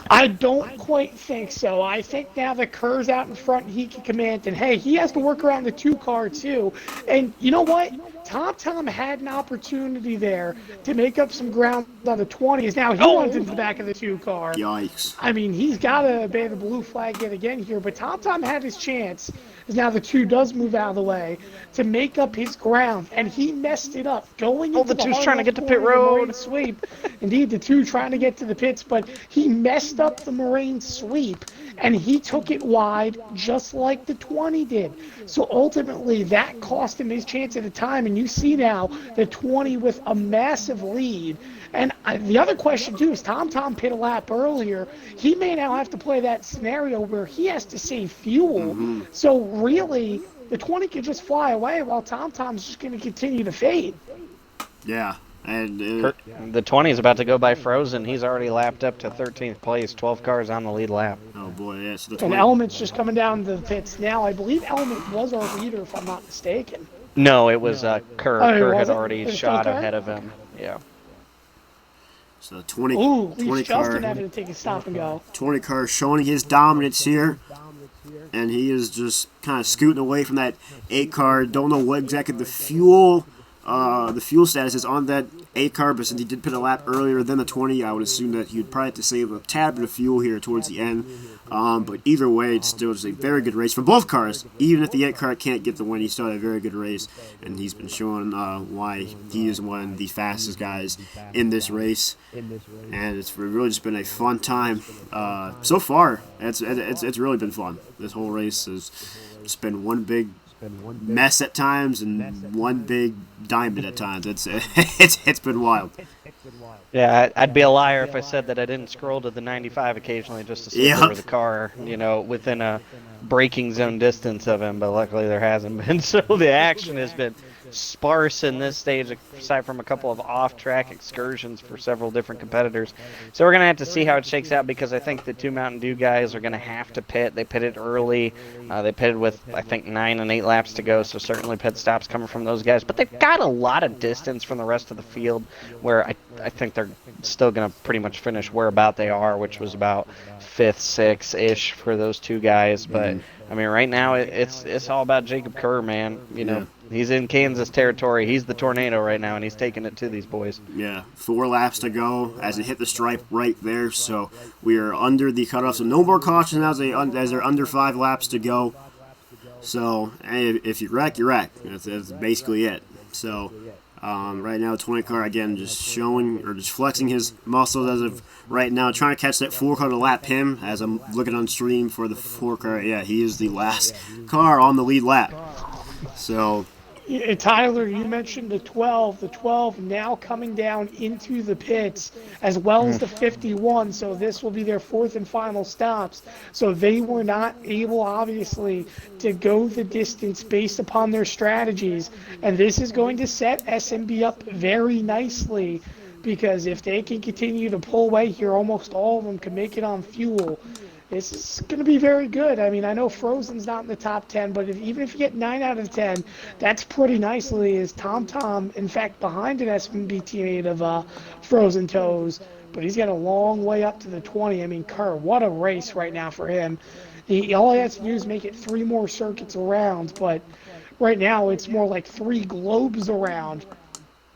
I don't quite think so. I think now that Kerr's out in front, he can command, and hey, he has to work around the 2 car too. And you know what? Tom had an opportunity there to make up some ground on the 20s. Now he runs into the back of the 2 car. Yikes. I mean, he's got to obey the blue flag yet again here, but Tom had his chance, as now the 2 does move out of the way, to make up his ground, and he messed it up. Going into the 2's trying to get to pit road. Sweep. Indeed, the 2 trying to get to the pits, but he messed messed up the Moraine sweep, and he took it wide just like the 20 did. So ultimately, that cost him his chance at the time, and you see now the 20 with a massive lead. And the other question, too, is Tom pit a lap earlier. He may now have to play that scenario where he has to save fuel. So really, the 20 can just fly away while Tom's just going to continue to fade. Yeah. And the 20 is about to go by Frozen. He's already lapped up to 13th place, 12 cars on the lead lap. Oh, boy, yeah. So the 20... And Element's just coming down the pits now. I believe Element was our leader, if I'm not mistaken. No, it was Kerr. Kerr had already It was shot Kerr? ahead of him. Yeah. So 20, Ooh, 20 Justin car, having to take a stop and go. 20 car showing his dominance here. And he is just kind of scooting away from that 8 car. Don't know what exactly the fuel status is on that 8 car, but since he did pit a lap earlier than the 20, I would assume that he'd probably have to save a tad bit of fuel here towards the end. But either way, it's still just a very good race for both cars. Even if the 8 car can't get the win, he still had a very good race, and he's been showing why he is one of the fastest guys in this race. And it's really just been a fun time so far. It's really been fun. This whole race has just been one big mess at times and one big diamond at times. It's been wild. Yeah, I'd be a liar if I said that I didn't scroll to the 95 occasionally just to see if there was a car, within a braking zone distance of him, but luckily there hasn't been. So the action has been sparse in this stage, aside from a couple of off-track excursions for several different competitors. So we're going to have to see how it shakes out, because I think the 2 Mountain Dew guys are going to have to pit. They pitted early. They pitted with, I think, 9 and 8 laps to go, so certainly pit stops coming from those guys. But they've got a lot of distance from the rest of the field, where I think they're still going to pretty much finish where about they are, which was about 5th, 6th-ish for those 2 guys. But, I mean, right now it's all about Jacob Kerr, man. He's in Kansas territory. He's the tornado right now, and he's taking it to these boys. Yeah, 4 laps to go as it hit the stripe right there. So we are under the cutoff. So no more caution as they're under 5 laps to go. So if you wreck, you wreck. That's basically it. So right now, 20 car again just showing or just flexing his muscles as of right now, trying to catch that 4 car to lap him. As I'm looking on stream for the 4 car, yeah, he is the last car on the lead lap. So. Tyler, you mentioned the 12. The 12 now coming down into the pits, as well as the 51. So this will be their 4th and final stops. So they were not able, obviously, to go the distance based upon their strategies. And this is going to set SNB up very nicely, because if they can continue to pull away here, almost all of them can make it on fuel. This is going to be very good. I mean, I know Frozen's not in the top 10, but even if you get 9 out of 10, that's pretty nicely. Is Tom, in fact, behind an SNB teammate of Frozen Toes, but he's got a long way up to the 20. I mean, Kerr, what a race right now for him. All he has to do is make it 3 more circuits around, but right now it's more like 3 globes around.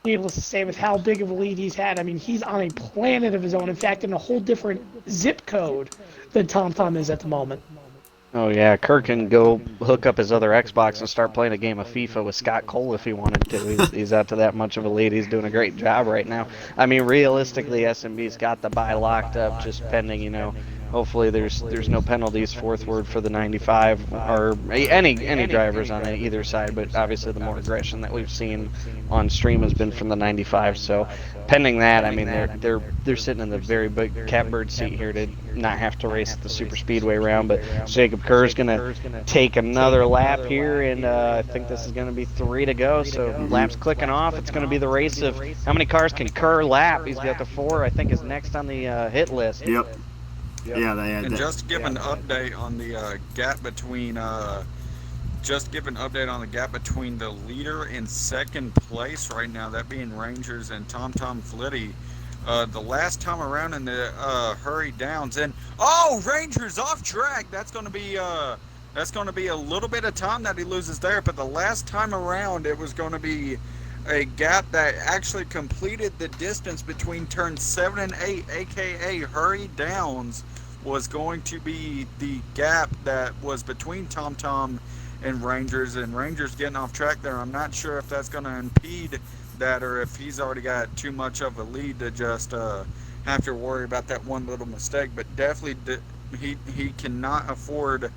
Needless to say, with how big of a lead he's had, I mean, he's on a planet of his own. In fact, in a whole different zip code than Tom is at the moment. Oh, yeah. Kerr can go hook up his other Xbox and start playing a game of FIFA with Scott Cole if he wanted to. He's out to that much of a lead. He's doing a great job right now. I mean, realistically, SMB's got the bye locked up, just pending, hopefully there's no penalties forthward for the 95 or any drivers on either side, but obviously the more aggression that we've seen on stream has been from the 95. So pending that, I mean they're sitting in the very big catbird seat here to not have to race the super speedway round. But Jacob Kerr is gonna take another lap here, and I think this is gonna be 3 to go. So laps clicking off. It's gonna be the race of how many cars can Kerr lap. He's got the 4. I think is next on the hit list. Yep. Yeah, they had and that. just to give an update on the gap between the leader and second place right now, that being Rangers and Tom Flitty. The last time around in the hurry downs, and Rangers off track. That's going to be a little bit of time that he loses there. But the last time around, it was going to be a gap that actually completed the distance between turns 7 and 8, aka hurry downs, was going to be the gap that was between Tom and Rangers getting off track there. I'm not sure if that's going to impede that or if he's already got too much of a lead to just have to worry about that one little mistake. But definitely, he cannot afford,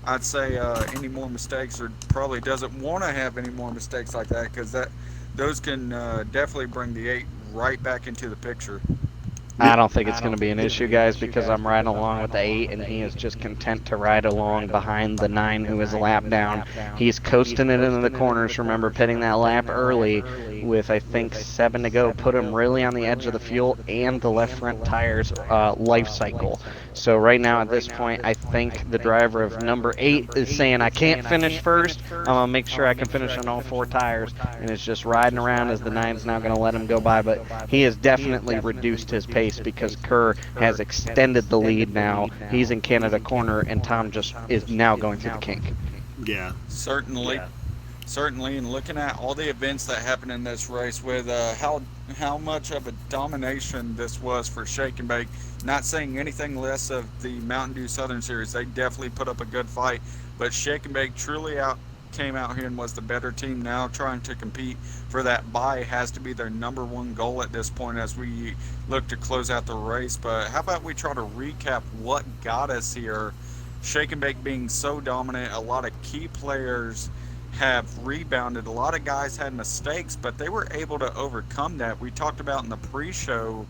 I'd say, any more mistakes, or probably doesn't want to have any more mistakes like that, because those can definitely bring the 8 right back into the picture. I don't think it's going to be an issue, guys, because I'm riding along with the 8, and he is just content to ride along behind the 9 who is a lap down. He's coasting it into the corners. Remember, pitting that lap early with, I think, 7 to go. Put him really on the edge of the fuel and the left front tires life cycle. So right now at this point, I think the driver of number 8 is saying, I can't finish first. I'm going to make sure I can finish on all 4 tires. And it's just riding around as the 9's now going to let him go by. But he has definitely reduced his pace because Kerr has extended the lead now. He's in Canada corner, and Tom just is now going through the kink. Yeah. Certainly. Certainly, and looking at all the events that happened in this race, with how much of a domination this was for Shake and Bake, not saying anything less of the Mountain Dew Southern Series. They definitely put up a good fight, but Shake and Bake truly came out here and was the better team. Now trying to compete for that bye has to be their number one goal at this point as we look to close out the race. But how about we try to recap what got us here? Shake and Bake being so dominant, a lot of key players have rebounded. A lot of guys had mistakes, but they were able to overcome that. We talked about in the pre-show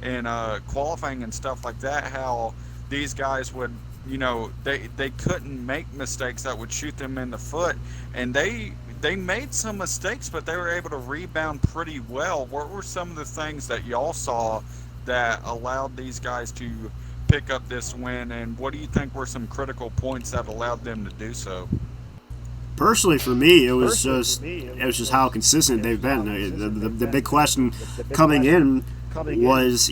and qualifying and stuff like that, how these guys would, they couldn't make mistakes that would shoot them in the foot, and they made some mistakes, but they were able to rebound pretty well. What were some of the things that y'all saw that allowed these guys to pick up this win, and what do you think were some critical points that allowed them to do so? Personally, for me, it was just how consistent they've been. The big question coming in was,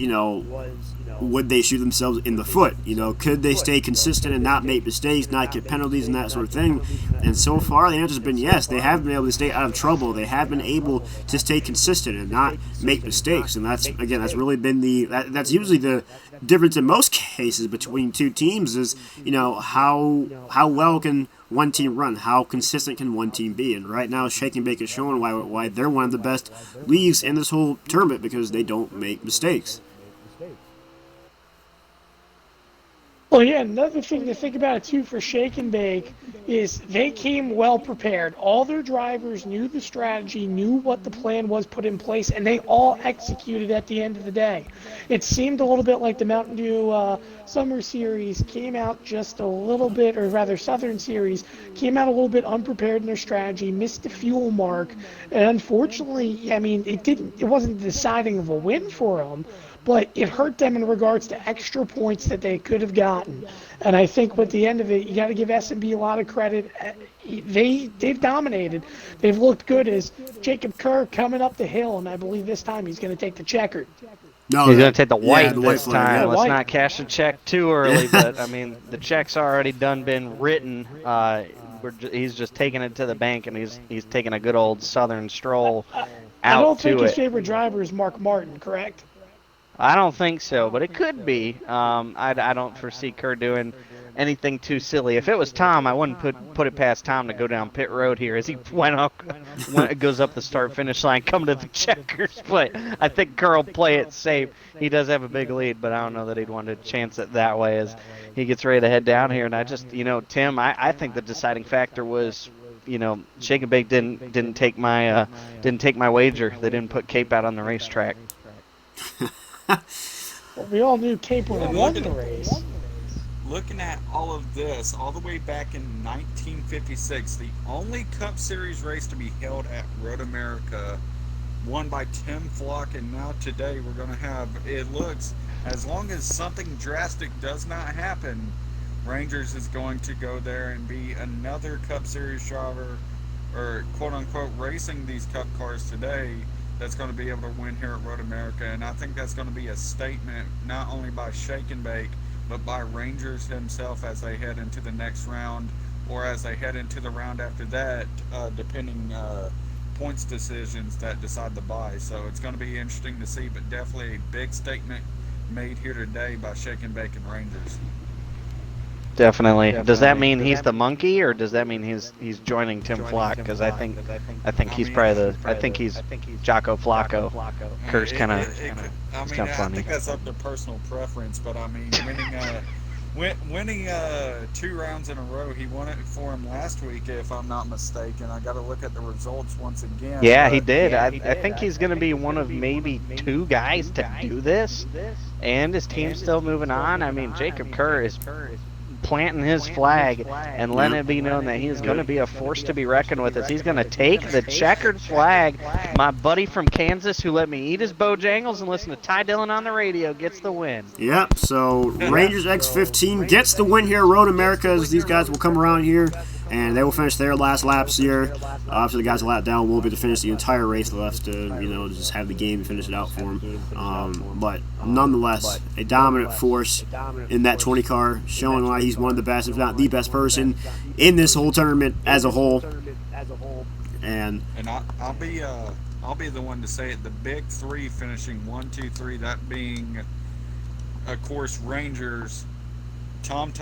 would they shoot themselves in the foot? Could they stay consistent and not make mistakes, not get penalties and that sort of thing? And so far, the answer has been yes. They have been able to stay out of trouble. They have been able to stay consistent and not make mistakes. And that's really been that's usually the difference in most cases between two teams is, how well can one team run? How consistent can one team be? And right now, Shake and Bake is showing why they're one of the best leagues in this whole tournament, because they don't make mistakes. Well, yeah, another thing to think about too for Shake and Bake is they came well prepared. All their drivers knew the strategy, knew what the plan was put in place, and they all executed at the end of the day. It seemed a little bit like the Mountain Dew Summer Series came out just a little bit, or rather Southern Series, came out a little bit unprepared in their strategy, missed the fuel mark, and unfortunately, it wasn't the deciding of a win for them, but it hurt them in regards to extra points that they could have gotten. And I think with the end of it, you got to give SNB a lot of credit. They've dominated. They've looked good as Jacob Kerr coming up the hill, and I believe this time he's going to take the checkered. No, he's going to take the white the this white time. flag, yeah. Let's not cash the check too early, but, the check's already been written. He's just taking it to the bank, and he's taking a good old Southern stroll out to it. I don't think his favorite driver is Mark Martin, correct? I don't think so, but it could be. I don't foresee Kerr doing anything too silly. If it was Tom, I wouldn't put it past Tom to go down pit road here as he goes up the start-finish line, coming to the checkers. But I think Kerr will play it safe. He does have a big lead, but I don't know that he'd want to chance it that way as he gets ready to head down here. And I just, Tim, I think the deciding factor was, Shake and Bake didn't take my wager. They didn't put Cape out on the racetrack. Well, we all knew Cape would have won the race. Looking at all of this, all the way back in 1956, the only Cup Series race to be held at Road America, won by Tim Flock, and now today we're going to have, it looks, as long as something drastic does not happen, Rangers is going to go there and be another Cup Series driver, or quote-unquote racing these Cup cars today, that's going to be able to win here at Road America. And I think that's going to be a statement not only by Shake and Bake, but by Rangers himself as they head into the next round, or as they head into the round after that, depending points decisions that decide the bye. So it's going to be interesting to see, but definitely a big statement made here today by Shake and Bake and Rangers. Definitely. Does that mean he's the monkey, or does that mean he's joining Tim Flock? Because I think he's probably I think he's Jocko Flacco. Kerr's kind of I he's mean, kind of I funny. think that's up to personal preference, but I mean, winning 2 rounds in a row, he won it for him last week, if I'm not mistaken. I got to look at the results once again. Yeah, he But did. I think he's going to be one of maybe 2 guys to do this, and his team's still moving on. I mean, Jacob Kerr is planting his flag and letting it be known that he is going to be a force to be reckoned with. As he's going to take the checkered flag. My buddy from Kansas who let me eat his Bojangles and listen to Ty Dillon on the radio gets the win. Yep, so Rangers X15 gets the win here at Road America, as these guys will come around here and they will finish their last laps here. Obviously, the guys a lap down won't be to finish the entire race. They'll have to, just have the game and finish it out for them. But nonetheless, a dominant force in that 20 car, showing why he's one of the best, if not the best person in this whole tournament as a whole. And I'll be the one to say it. The big three finishing 1, 2, 3. That being, of course, Rangers, Tom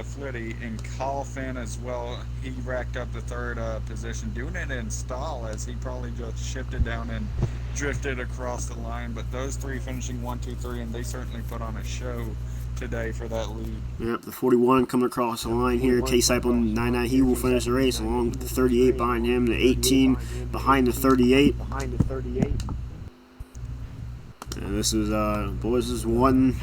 Flitty, and Kyle Finn as well. He racked up the third position, doing it in style, as he probably just shifted down and drifted across the line. But those three finishing 1, 2, 3, and they certainly put on a show today for that lead. Yep, the 41 coming across the line here. K-Cyple 99, he will finish the race along with the 38 behind him, the 18 behind the 38. And this is boys, this is one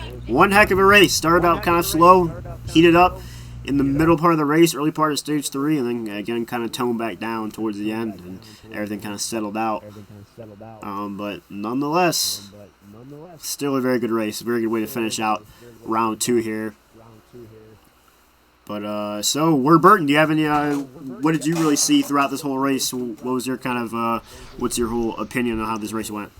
heck of a race. Started out kind of slow, heated up in the middle part of the race, early part of stage 3, and then again kind of toned back down towards the end, and everything kind of settled out. But nonetheless, still a very good race. A very good way to finish out round 2 here. But so, Ward Burton, do you have any? What did you really see throughout this whole race? What was your kind of? What's your whole opinion on how this race went?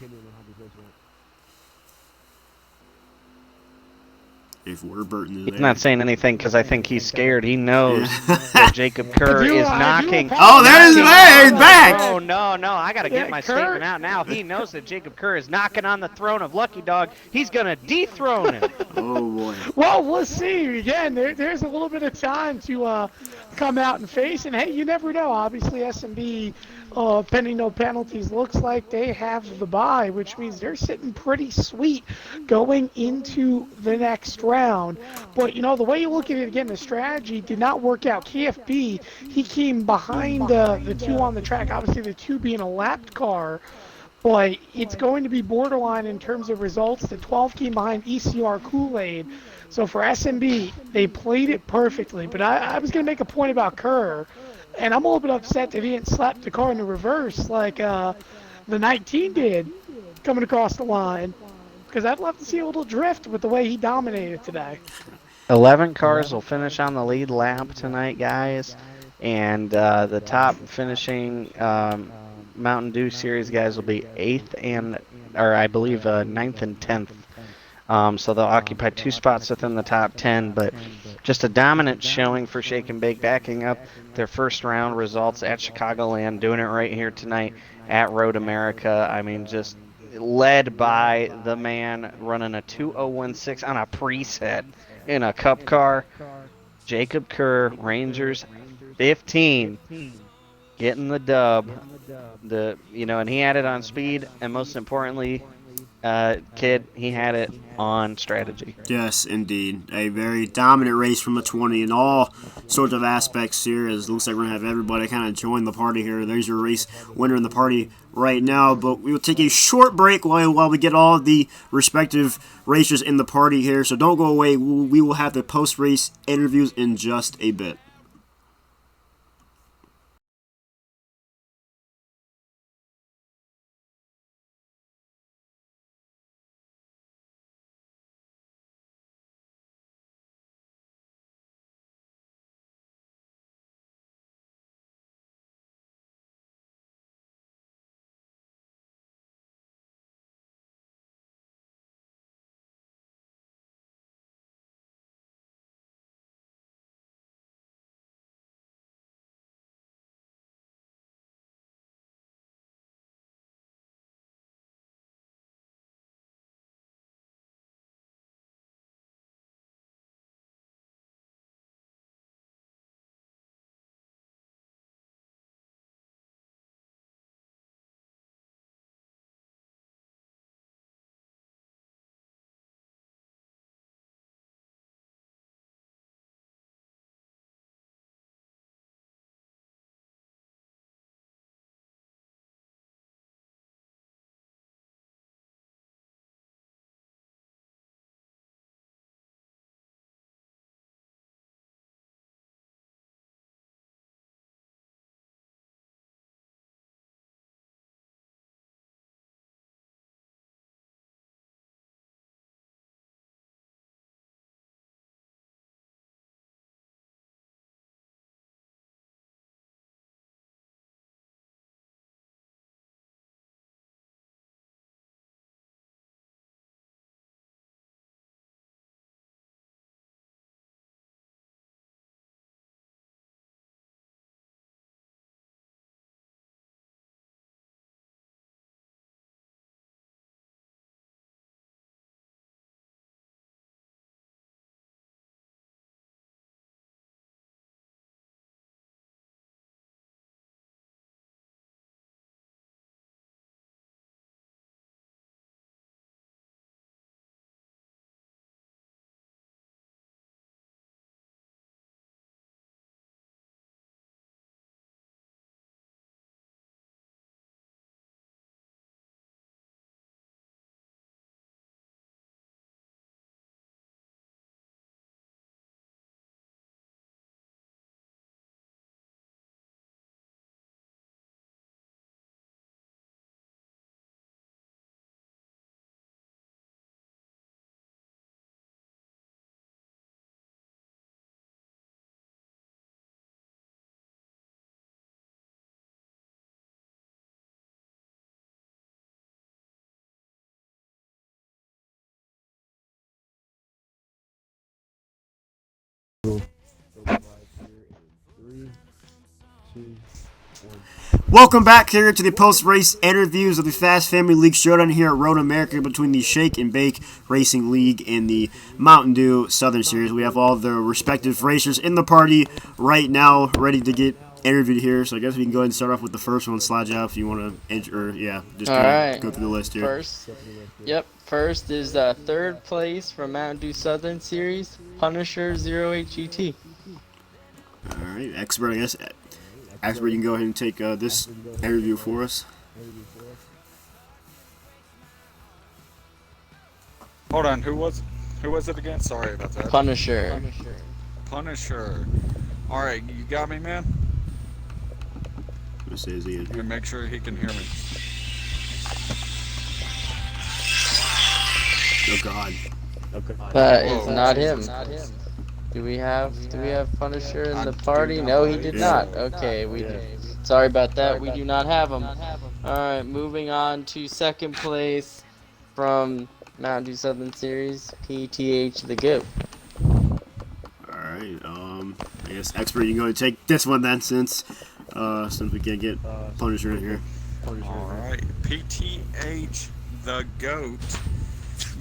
If Ward Burton is He's there. not saying anything because I think he's scared. He knows that Jacob Kerr is knocking. Oh, there's he's back. Oh, no, I got to get my statement out now. He knows that Jacob Kerr is knocking on the throne of Lucky Dog. He's going to dethrone him. Oh, boy. Well, we'll see. Again, there's a little bit of time to come out and face. And, hey, you never know. Obviously, SNB, pending no penalties, looks like they have the bye, which means they're sitting pretty sweet going into the next round. But, the way you look at it, again, the strategy did not work out. KFB, he came behind the 2 on the track, obviously the 2 being a lapped car. But it's going to be borderline in terms of results. The 12 came behind ECR Kool-Aid. So for SMB, they played it perfectly. But I was going to make a point about Kerr, and I'm a little bit upset that he didn't slap the car in the reverse like the 19 did coming across the line. Because I'd love to see a little drift with the way he dominated today. 11 cars will finish on the lead lap tonight, guys. And the top finishing Mountain Dew Series guys will be 9th and 10th. So they'll occupy 2 spots within the top 10. But just a dominant showing for Shake and Bake, backing up their first round results at Chicagoland, doing it right here tonight at Road America. I mean, just led by the man running a 2016 on a preset in a cup car. Jacob Kerr, Rangers 15, getting the dub. And he had it on speed, and most importantly, Kid, he had it on strategy. Yes, indeed. A very dominant race from the 20 in all sorts of aspects here. As it looks like we're going to have everybody kind of join the party here. There's your race winner in the party right now. But we will take a short break while we get all the respective racers in the party here. So don't go away. We will have the post-race interviews in just a bit. Welcome back here to the post-race interviews of the Fast Family League Showdown here at Road America between the Shake and Bake Racing League and the Mountain Dew Southern Series. We have all the respective racers in the party right now ready to get interviewed here. So I guess we can go ahead and start off with the first one, Slide Job, if you want to enter, just go through the list here. First is third place from Mountain Dew Southern Series, Punisher 08GT. All right, Expert, I guess. Expert, you can go ahead and take this interview for us. Hold on, who was it again? Sorry about that. Punisher. All right, you got me, man? Let's say his Ian. And make sure he can hear me. Oh God. That is not him. Do we have Punisher in the party? No, he did not. Okay, sorry about that. We do not have him. All right, moving on to second place from Mountain Dew Southern Series, PTH the Goat. All right. I guess Expert, you can go ahead and take this one then, since we can't get Punisher in here. All right, PTH the Goat.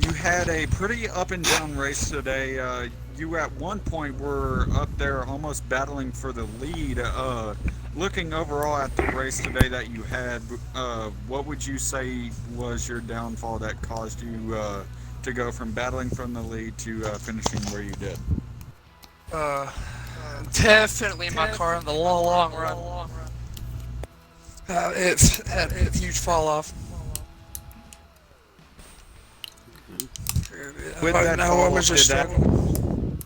You had a pretty up and down race today. You at one point were up there almost battling for the lead. Looking overall at the race today that you had, what would you say was your downfall that caused you to go from battling from the lead to finishing where you did? Definitely my car in the long run. It's had a huge fall off. With that now fall I was off, just struggling.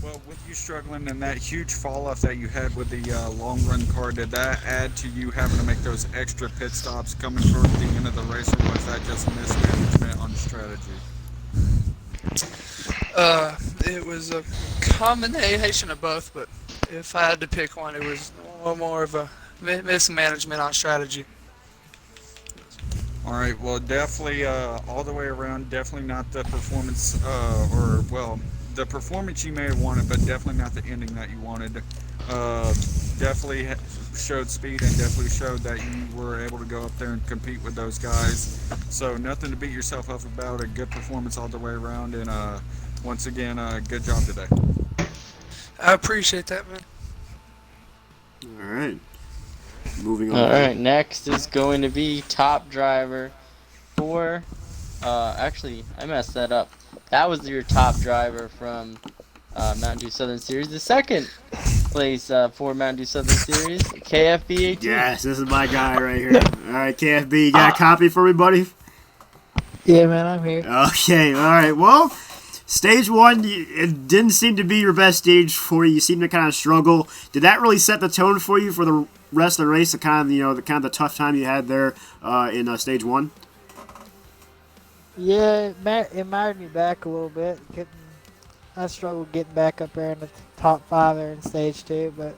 Well, with you struggling and that huge fall off that you had with the long run car, did that add to you having to make those extra pit stops coming toward the end of the race, or was that just mismanagement on strategy? It was a combination of both, but if I had to pick one, it was more of a mismanagement on strategy. All right, well, definitely all the way around, definitely not the performance, the performance you may have wanted, but definitely not the ending that you wanted. Definitely showed speed and definitely showed that you were able to go up there and compete with those guys. So nothing to beat yourself up about. A good performance all the way around, and once again, good job today. I appreciate that, man. All right. Moving on. All right, next is going to be top driver for. Actually, I messed that up. That was your top driver from Mountain Dew Southern Series. The second place for Mountain Dew Southern Series, KFB 18. Yes, this is my guy right here. All right, KFB, you got a copy for me, buddy? Yeah, man, I'm here. Okay, all right. Well, stage one, it didn't seem to be your best stage for you. You seemed to kind of struggle. Did that really set the tone for you for the rest of the race? The kind of the tough time you had there in stage one. Yeah, it mired me back a little bit. I struggled getting back up there in the top 5 there in stage 2, but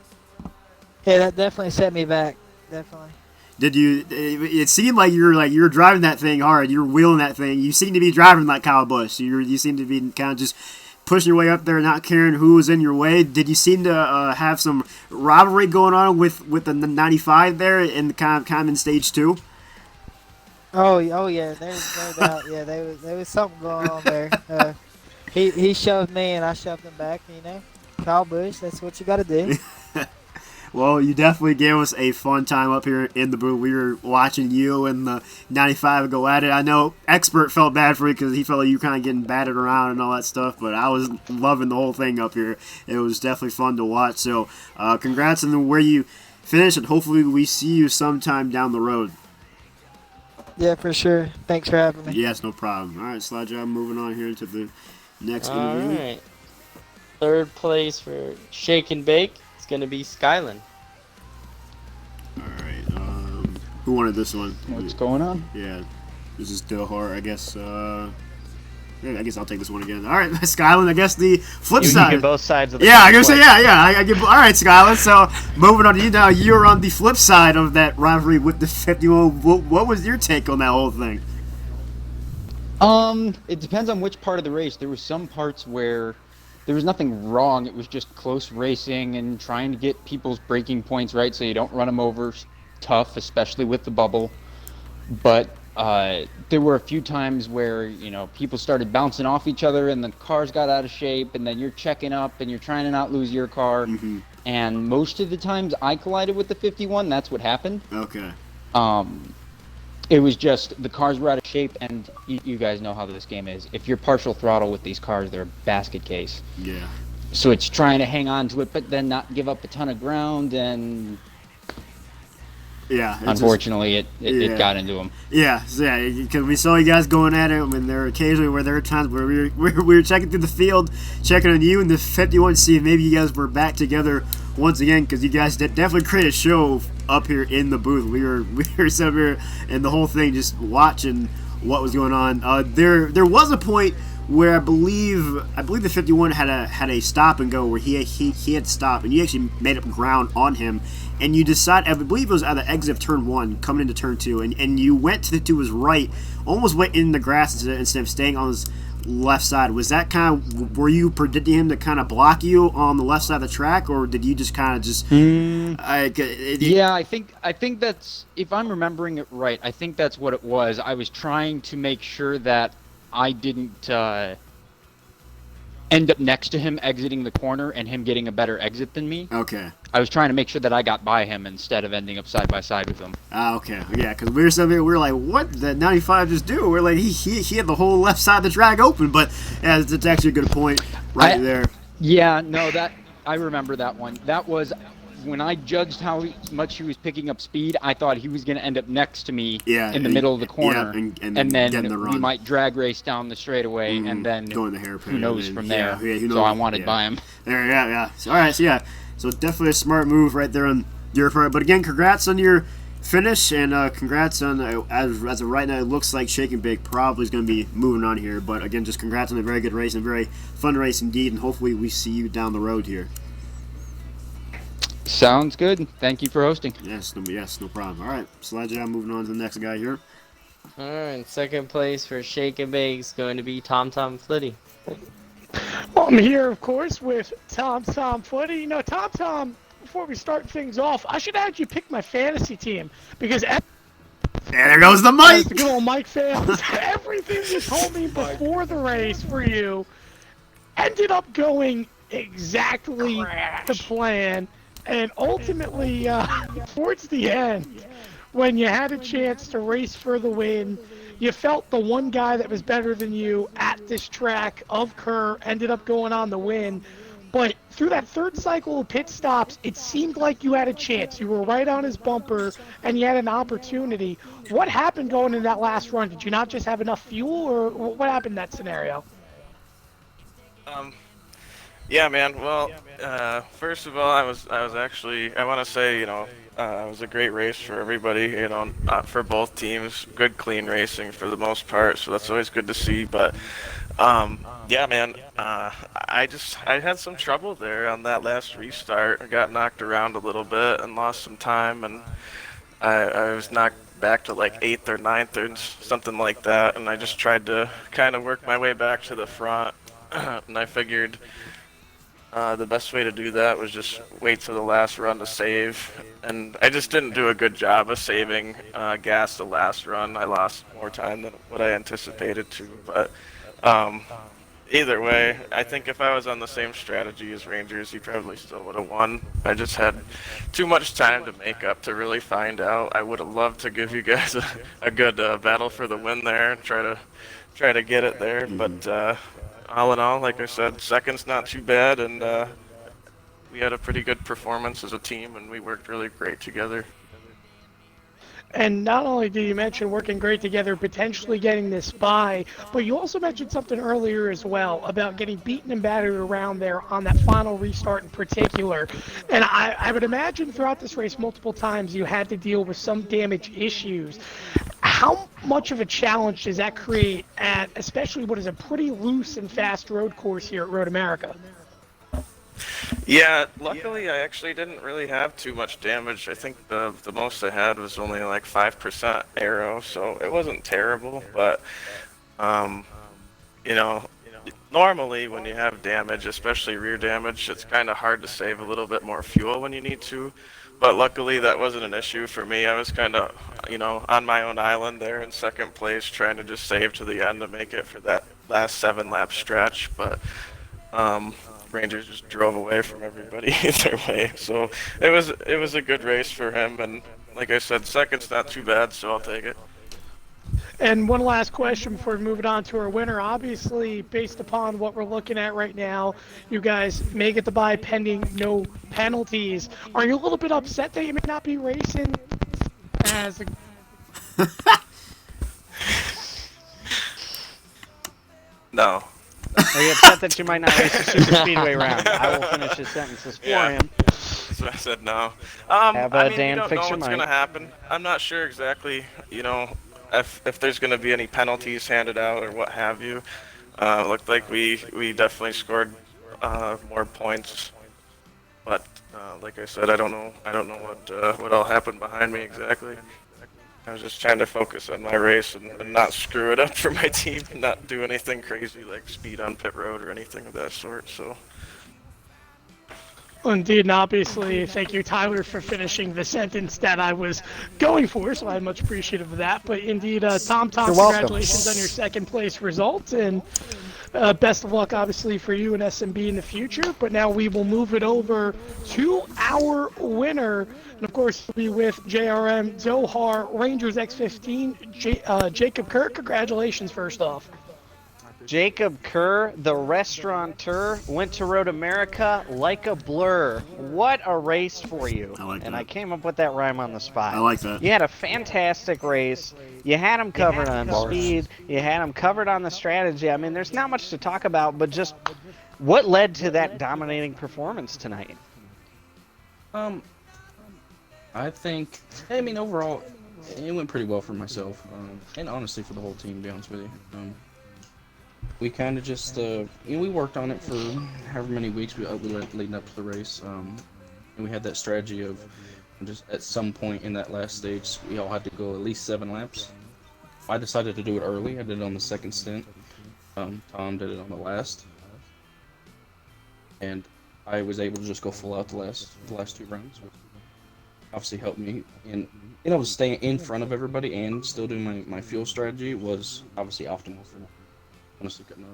yeah, that definitely set me back. Definitely. Did you? It seemed like you were driving that thing hard. You were wheeling that thing. You seemed to be driving like Kyle Busch. You seemed to be kind of just pushing your way up there, not caring who was in your way. Did you seem to have some rivalry going on with the 95 there in kind of in stage 2? Oh yeah, there's no doubt. Yeah, there was something going on there. He shoved me and I shoved him back. Kyle Busch. That's what you got to do. Well, you definitely gave us a fun time up here in the booth. We were watching you and the 95 go at it. I know Expert felt bad for you because he felt like you were kind of getting battered around and all that stuff, but I was loving the whole thing up here. It was definitely fun to watch. So congrats on where you finished, and hopefully we see you sometime down the road. Yeah, for sure. Thanks for having me. Yes, no problem. All right, Slide Job, moving on here to the next interview. All right. Third place for Shake and Bake. Going to be Skyland. All right. Who wanted this one? What's going on? Yeah, this is Dilhar. I guess. I guess I'll take this one again. All right, Skyland. I guess the flip side. You get both sides of the. Yeah, I'm gonna say I give. All right, Skyland. So moving on to you now. You're on the flip side of that rivalry with the 51. What was your take on that whole thing? It depends on which part of the race. There were some parts where there was nothing wrong. It was just close racing and trying to get people's braking points right so you don't run them over tough, especially with the bubble. But there were a few times where, you know, people started bouncing off each other and the cars got out of shape, and then you're checking up and you're trying to not lose your car. Mm-hmm. And most of the times I collided with the 51. That's what happened. Okay. It was just the cars were out of shape, and you guys know how this game is. If you're partial throttle with these cars, they're a basket case. Yeah. So it's trying to hang on to it, but then not give up a ton of ground, and yeah, unfortunately, it got into them. Yeah, because we saw you guys going at it, and there were times where we were checking through the field, checking on you and the 51 to see if maybe you guys were back together once again, because you guys definitely created a show up here in the booth. We were sitting here and the whole thing just watching what was going on. There was a point where I believe the 51 had a stop and go where he had to stop, and you actually made up ground on him, and you decided, I believe it was at the exit of turn 1 coming into turn 2, and you went to his right, almost went in the grass instead of staying on his left side. Was that kind of, were you predicting him to kind of block you on the left side of the track, or did you just kind of just yeah, I think that's, if I'm remembering it right, I think that's what it was. I was trying to make sure that I didn't end up next to him exiting the corner and him getting a better exit than me. Okay. I was trying to make sure that I got by him instead of ending up side by side with him. Okay. Yeah, because we were like, what did 95 just do? We're like, he had the whole left side of the track open, but yeah, it's actually a good point there. Yeah, no, I remember that one. That was when I judged how much he was picking up speed. I thought he was going to end up next to me in the middle of the corner, and then we might drag race down the straightaway, and then going the hairpin. Who knows from there? Who knows? So I wanted by him. Yeah. So, all right, so definitely a smart move right there on your part. But again, congrats on your finish, and congrats on as of right now, it looks like Shake and Bake probably is going to be moving on here. But again, just congrats on a very good race and a very fun race indeed, and hopefully we see you down the road here. Sounds good. Thank you for hosting. Yes, no problem. All right, slide you down. Moving on to the next guy here. All right, second place for Shake and Bake is going to be Tom Flitty. Well, I'm here, of course, with Tom Flitty. You know, Tom, before we start things off, I should have you pick my fantasy team, because there goes the mic. The good old Mike fails. Everything you told me before the race for you ended up going exactly the plan. And ultimately, towards the end, when you had a chance to race for the win, you felt the one guy that was better than you at this track of Kerr ended up going on the win. But through that third cycle of pit stops, it seemed like you had a chance. You were right on his bumper, and you had an opportunity. What happened going in that last run? Did you not just have enough fuel, or what happened in that scenario? Yeah, man. Well, first of all, I was actually, I want to say, it was a great race for everybody, for both teams. Good, clean racing for the most part, so that's always good to see. But, yeah, man, I had some trouble there on that last restart. I got knocked around a little bit and lost some time, and I was knocked back to like 8th or 9th or something like that, and I just tried to kind of work my way back to the front, and I figured the best way to do that was just wait till the last run to save, and I just didn't do a good job of saving gas the last run. I lost more time than what I anticipated to, but either way, I think if I was on the same strategy as Rangers, he probably still would have won. I just had too much time to make up to really find out. I would have loved to give you guys a good battle for the win there and try to get it there, but all in all, like I said, second's not too bad, and we had a pretty good performance as a team, and we worked really great together. And not only did you mention working great together, potentially getting this bye, but you also mentioned something earlier as well about getting beaten and battered around there on that final restart in particular. And I would imagine throughout this race multiple times you had to deal with some damage issues. How much of a challenge does that create at especially what is a pretty loose and fast road course here at Road America? Yeah, luckily I actually didn't really have too much damage. I think the most I had was only like 5% aero, so it wasn't terrible, but normally when you have damage, especially rear damage, it's kind of hard to save a little bit more fuel when you need to. But luckily that wasn't an issue for me. I was kind of, on my own island there in second place, trying to just save to the end to make it for that last 7-lap stretch. But Rangers just drove away from everybody either way. So it was a good race for him, and like I said, second's not too bad, so I'll take it. And one last question before we move it on to our winner. Obviously, based upon what we're looking at right now, you guys may get the bye pending no penalties. Are you a little bit upset that you may not be racing as a... No. Are you upset that you might not race the super speedway round? I will finish his sentences for him. That's what I said, no. Dan we don't fix know your what's going to happen. I'm not sure exactly, if there's going to be any penalties handed out or what have you. Looked like we definitely scored more points, but like I said, I don't know what all happened behind me exactly. I was just trying to focus on my race and not screw it up for my team, and not do anything crazy like speed on pit road or anything of that sort. So. Indeed, and obviously, thank you, Tyler, for finishing the sentence that I was going for, so I'm much appreciative of that. But indeed, Tom, congratulations on your second place result, and best of luck, obviously, for you and SNB in the future. But now we will move it over to our winner, and of course, we'll be with JRM Zohar Rangers X15, Jacob Kerr. Congratulations, first off. Jacob Kerr, the restaurateur, went to Road America like a blur. What a race for you. I like that. And I came up with that rhyme on the spot. I like that. You had a fantastic race. You had him covered on speed. You had him covered on the strategy. I mean, there's not much to talk about, but just what led to that dominating performance tonight? I think, overall, it went pretty well for myself, and honestly for the whole team, to be honest with you. We kind of just, we worked on it for however many weeks we leading up to the race, and we had that strategy of just at some point in that last stage, we all had to go at least 7 laps. I decided to do it early. I did it on the second stint. Tom did it on the last, and I was able to just go full out the last 2 rounds, which obviously helped me. And to stay in front of everybody and still do my fuel strategy was obviously optimal for me. Honestly, couldn't have.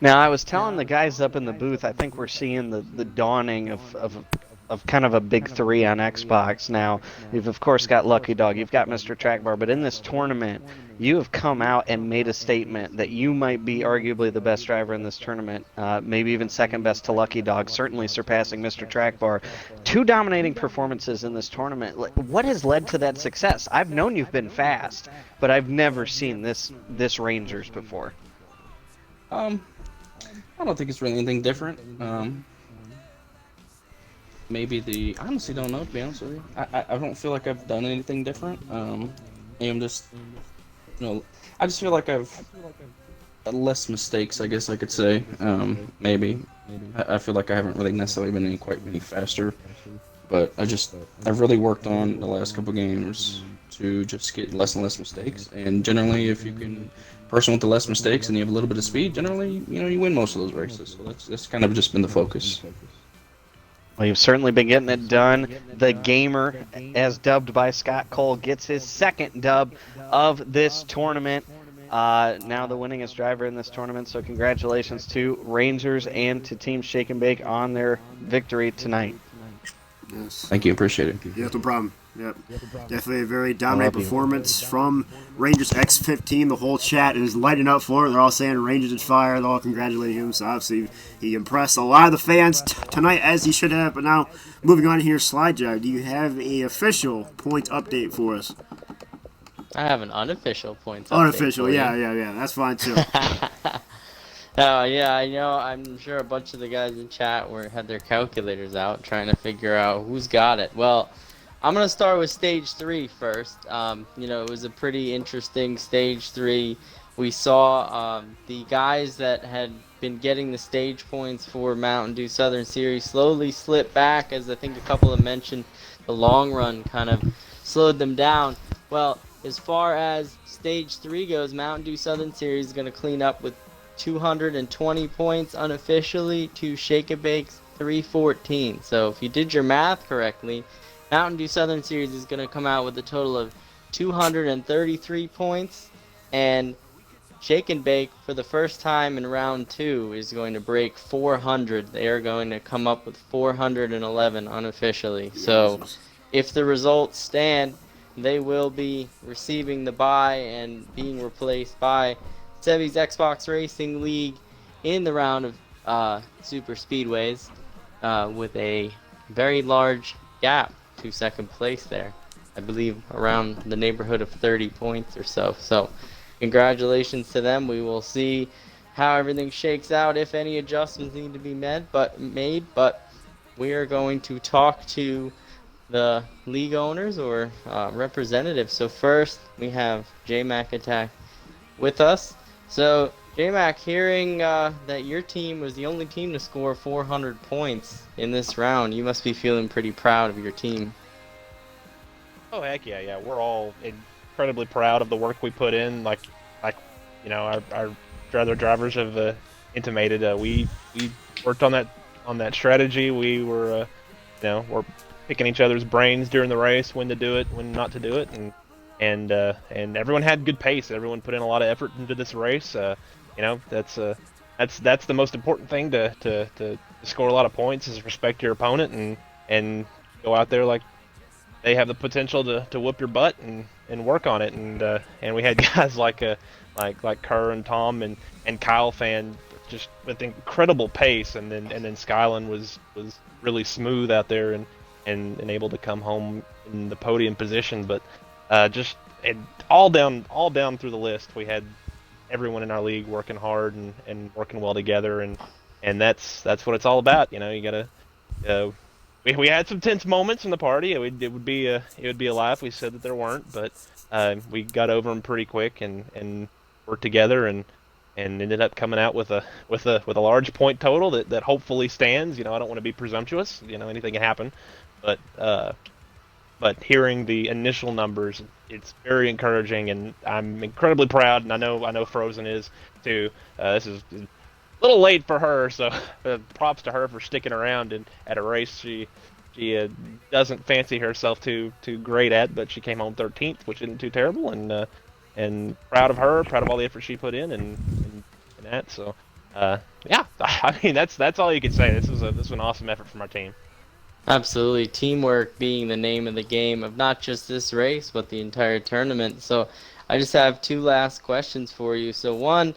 Now, I was telling the guys up in the booth, I think we're seeing the dawning of kind of a big 3 on Xbox. Now, you've of course got Lucky Dog, you've got Mr. Trackbar, but in this tournament, you have come out and made a statement that you might be arguably the best driver in this tournament, maybe even second best to Lucky Dog, certainly surpassing Mr. Trackbar. 2 dominating performances in this tournament. What has led to that success? I've known you've been fast, but I've never seen this Rangers before. I don't think it's really anything different. Maybe I honestly don't know, to be honest with you. I don't feel like I've done anything different. I'm just, I just feel like I've less mistakes, I guess I could say. Maybe. I feel like I haven't really necessarily been quite any faster, but I've really worked on the last couple games to just get less and less mistakes. And generally, if you can person with the less mistakes and you have a little bit of speed, generally, you win most of those races. So that's kind of just been the focus. Well, you've certainly been getting it done. The gamer, as dubbed by Scott Cole, gets his second dub of this tournament. Now the winningest driver in this tournament, so congratulations to Rangers and to Team Shake and Bake on their victory tonight. Yes. Thank you, appreciate it. Yeah, no problem. Yep. Definitely a very dominant performance from Rangers X15. The whole chat is lighting up for it. They're all saying Rangers is fire. They're all congratulating him. So obviously he impressed a lot of the fans tonight, as he should have. But now, moving on here, Slide Drive, do you have a official point update for us? I have an unofficial point update. Unofficial, yeah. That's fine too. Oh yeah, I know. I'm sure a bunch of the guys in chat had their calculators out trying to figure out who's got it. Well, I'm gonna start with stage 3 first. It was a pretty interesting stage 3. We saw the guys that had been getting the stage points for Mountain Dew Southern Series slowly slip back, as I think a couple have mentioned. The long run kind of slowed them down. Well, as far as Stage 3 goes, Mountain Dew Southern Series is going to clean up with 220 points unofficially to Shake and Bake's 314. So if you did your math correctly, Mountain Dew Southern Series is going to come out with a total of 233 points, and Shake and Bake, for the first time in round 2, is going to break 400. They are going to come up with 411 unofficially. So if the results stand, they will be receiving the bye and being replaced by Sevy's Xbox Racing League in the round of Super Speedways with a very large gap to second place there. I believe around the neighborhood of 30 points or so. So congratulations to them. We will see how everything shakes out, if any adjustments need to be made. But we are going to talk to the league owners or representatives. So first, we have J-Mac Attack with us. So J-Mac, hearing that your team was the only team to score 400 points in this round, you must be feeling pretty proud of your team. Oh heck yeah! We're all incredibly proud of the work we put in. Like our other drivers have intimated. We worked on that strategy. We were we're picking each other's brains during the race, when to do it, when not to do it, and everyone had good pace. Everyone put in a lot of effort into this race. That's the most important thing to score a lot of points is respect your opponent and go out there like they have the potential to whoop your butt and work on it. And we had guys like Kerr and Tom and Kyle Fan just with incredible pace, and then Skyland was really smooth out there and able to come home in the podium position. But all down through the list, we had everyone in our league working hard and working well together, and that's what it's all about. You gotta. We had some tense moments in the party. It would be a lie if we said that there weren't, but we got over them pretty quick and worked together and ended up coming out with a large point total that hopefully stands. I don't want to be presumptuous. Anything can happen, but hearing the initial numbers, it's very encouraging, and I'm incredibly proud. And I know Frozen is too. This is a little late for her, so props to her for sticking around and at a race she doesn't fancy herself too great at, but she came home 13th, which isn't too terrible, and proud of her, proud of all the effort she put in and that. So yeah, I mean that's all you can say. This was an awesome effort from our team. Absolutely, teamwork being the name of the game of not just this race but the entire tournament. So I just have two last questions for you. So one,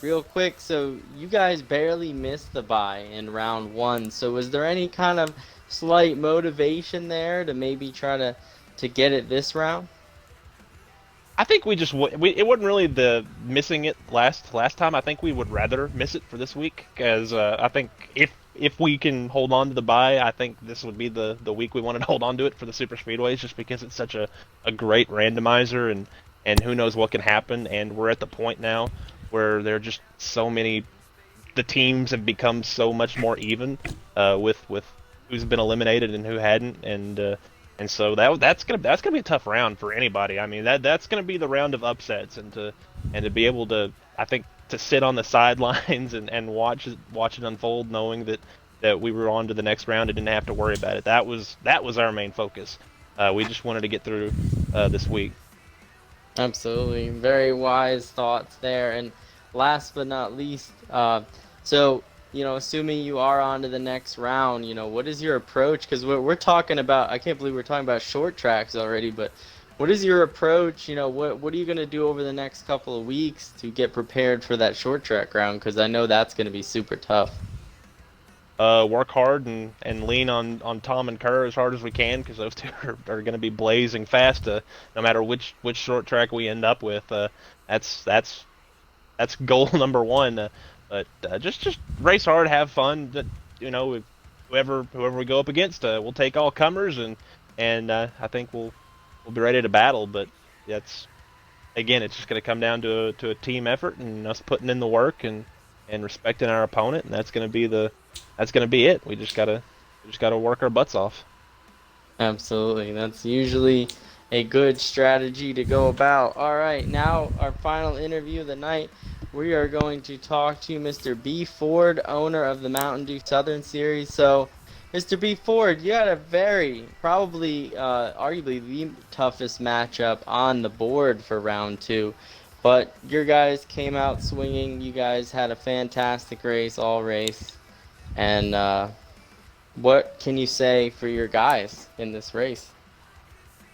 real quick, so you guys barely missed the bye in round 1. So was there any kind of slight motivation there to maybe try to get it this round? I think it wasn't really the missing it last time. I think we would rather miss it for this week, because I think if we can hold on to the bye, I think this would be the week we wanted to hold on to it for the super speedways, just because it's such a great randomizer, and who knows what can happen. And we're at the point now where there are just so many, the teams have become so much more even with who's been eliminated and who hadn't, and so that's gonna be a tough round for anybody. I mean that's gonna be the round of upsets, and to be able to, I think, to sit on the sidelines and watch it unfold, knowing that we were on to the next round and didn't have to worry about it. That was our main focus. We just wanted to get through this week. Absolutely, very wise thoughts there. And last but not least, so assuming you are on to the next round, what is your approach? Because we're talking about, I can't believe we're talking about short tracks already, but what is your approach? What are you going to do over the next couple of weeks to get prepared for that short track round? Because I know that's going to be super tough. Work hard and lean on Tom and Kerr as hard as we can, because those two are going to be blazing fast. No matter which short track we end up with, that's goal number one. But just race hard, have fun. Whoever we go up against, we'll take all comers, and I think we'll be ready to battle. But it's just going to come down to a team effort and us putting in the work and respecting our opponent, and that's going to be it. We just gotta work our butts off. Absolutely, that's usually a good strategy to go about. All right, now our final interview of the night. We are going to talk to Mr. B. Ford, owner of the Mountain Dew Southern Series. So, Mr. B. Ford, you had a very, probably, arguably the toughest matchup on the board for round 2. But your guys came out swinging. You guys had a fantastic race, all race. And what can you say for your guys in this race?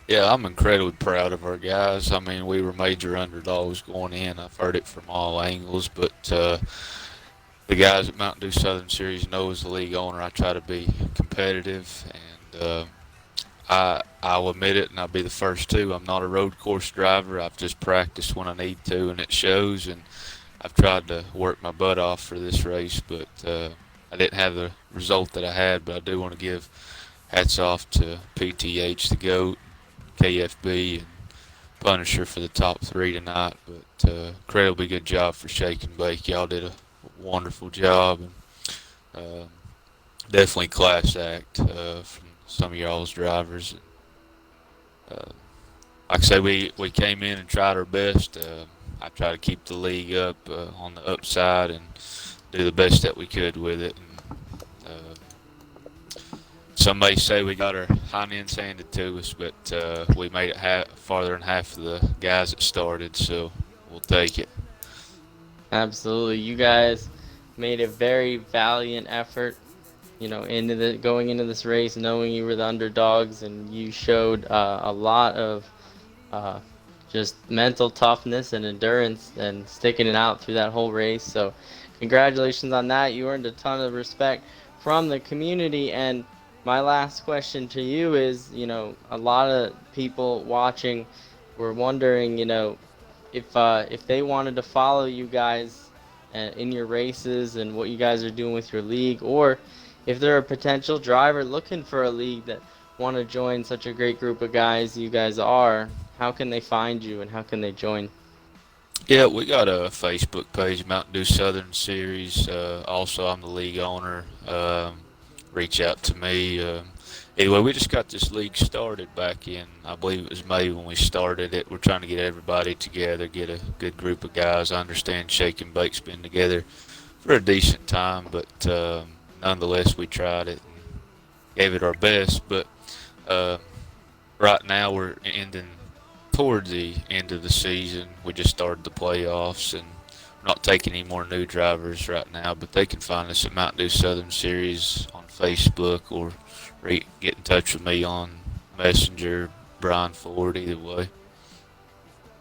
Yeah, I'm incredibly proud of our guys. I mean, we were major underdogs going in. I've heard it from all angles, but the guys at Mountain Dew Southern Series know as the league owner, I try to be competitive, and I'll admit it, and I'll be the first to. I'm not a road course driver. I've just practiced when I need to, and it shows. And I've tried to work my butt off for this race, but I didn't have the result that I had. But I do want to give hats off to PTH, the GOAT, KFB, and Punisher for the top 3 tonight. But incredibly good job for Shake and Bake. Y'all did a wonderful job, and definitely class act from some of y'all's drivers. Like I say, we came in and tried our best. I try to keep the league up on the upside and do the best that we could with it. And, some may say we got our hind ends handed to us, but we made it farther than half of the guys that started, so we'll take it. Absolutely. You guys made a very valiant effort, going into this race, knowing you were the underdogs, and you showed a lot of just mental toughness and endurance and sticking it out through that whole race. So congratulations on that. You earned a ton of respect from the community. And my last question to you is, a lot of people watching were wondering, if they wanted to follow you guys in your races and what you guys are doing with your league, or if they're a potential driver looking for a league that want to join such a great group of guys you guys are, how can they find you and how can they join? Yeah, we got a Facebook page, Mountain Dew Southern Series. Also, I'm the league owner. Reach out to me. Anyway, we just got this league started back in, I believe it was May when we started it. We're trying to get everybody together, get a good group of guys. I understand Shake and Bake's been together for a decent time, but nonetheless, we tried it and gave it our best. But right now, we're ending toward the end of the season. We just started the playoffs, and we're not taking any more new drivers right now, but they can find us at Mountain Dew Southern Series on Facebook, or get in touch with me on Messenger, Brian Ford, either way.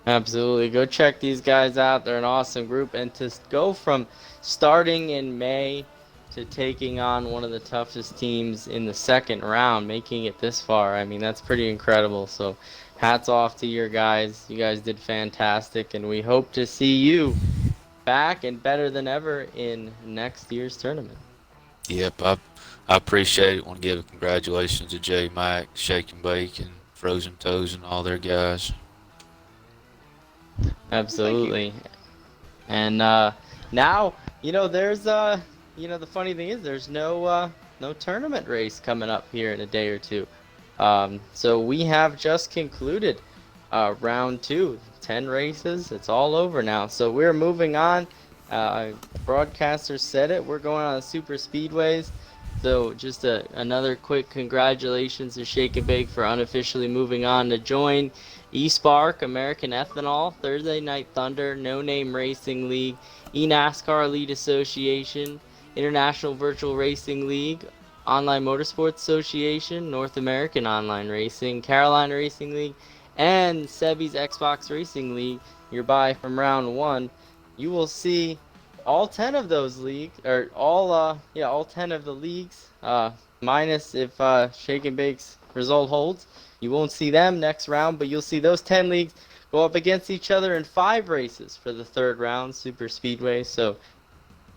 Absolutely. Go check these guys out. They're an awesome group. And to go from starting in May to taking on one of the toughest teams in the second round, making it this far, I mean, that's pretty incredible. So hats off to your guys. You guys did fantastic, and we hope to see you back and better than ever in next year's tournament. Yep, I appreciate it. I want to give congratulations to J Mac, Shake and Bake, and Frozen Toes, and all their guys. Absolutely. And now, there's the funny thing is there's no tournament race coming up here in a day or two. So we have just concluded round 2, 10 races. It's all over now. So we're moving on. Broadcaster said it. We're going on the super speedways. So just another quick congratulations to Shake and Bake for unofficially moving on to join eSpark, American Ethanol, Thursday Night Thunder, No Name Racing League, eNASCAR Elite Association, International Virtual Racing League, Online Motorsports Association, North American Online Racing, Carolina Racing League, and Sebi's Xbox Racing League. You're by from round 1. You will see all 10 of those leagues, or all 10 of the leagues, minus if Shake and Bake's result holds. You won't see them next round, but you'll see those 10 leagues go up against each other in 5 races for the third round, Super Speedway. So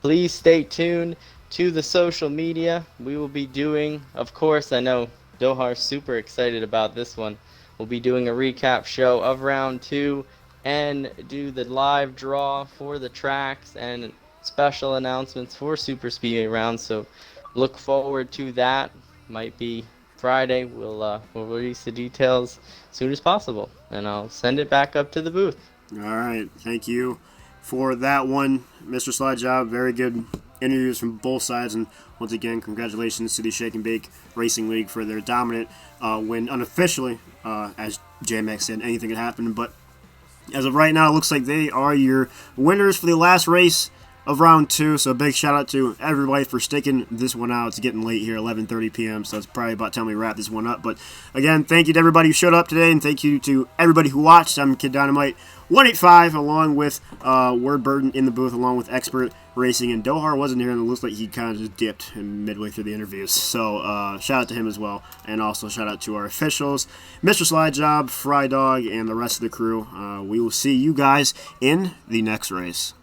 please stay tuned to the social media. We will be doing, of course, I know Dohar's super excited about this one. We'll be doing a recap show of round 2 and do the live draw for the tracks and special announcements for Super Speedway rounds. So look forward to that. Might be Friday. We'll release the details as soon as possible, and I'll send it back up to the booth. All right. Thank you for that one, Mr. Slide Job. Very good interviews from both sides. And once again, congratulations to the Shake and Bake Racing League for their dominant win unofficially. As J-Max said, anything could happen. But as of right now, it looks like they are your winners for the last race of round 2. So a big shout out to everybody for sticking this one out. It's getting late here, 11:30 p.m. So it's probably about time we wrap this one up. But again, thank you to everybody who showed up today, and thank you to everybody who watched. I'm Kid Dynamite 185, along with Word Burden in the booth, along with Expert Racing. And Dohar wasn't here, and it looks like he kind of just dipped midway through the interviews. So shout out to him as well, and also shout out to our officials, Mr. Slide Job, Fry Dog, and the rest of the crew. We will see you guys in the next race.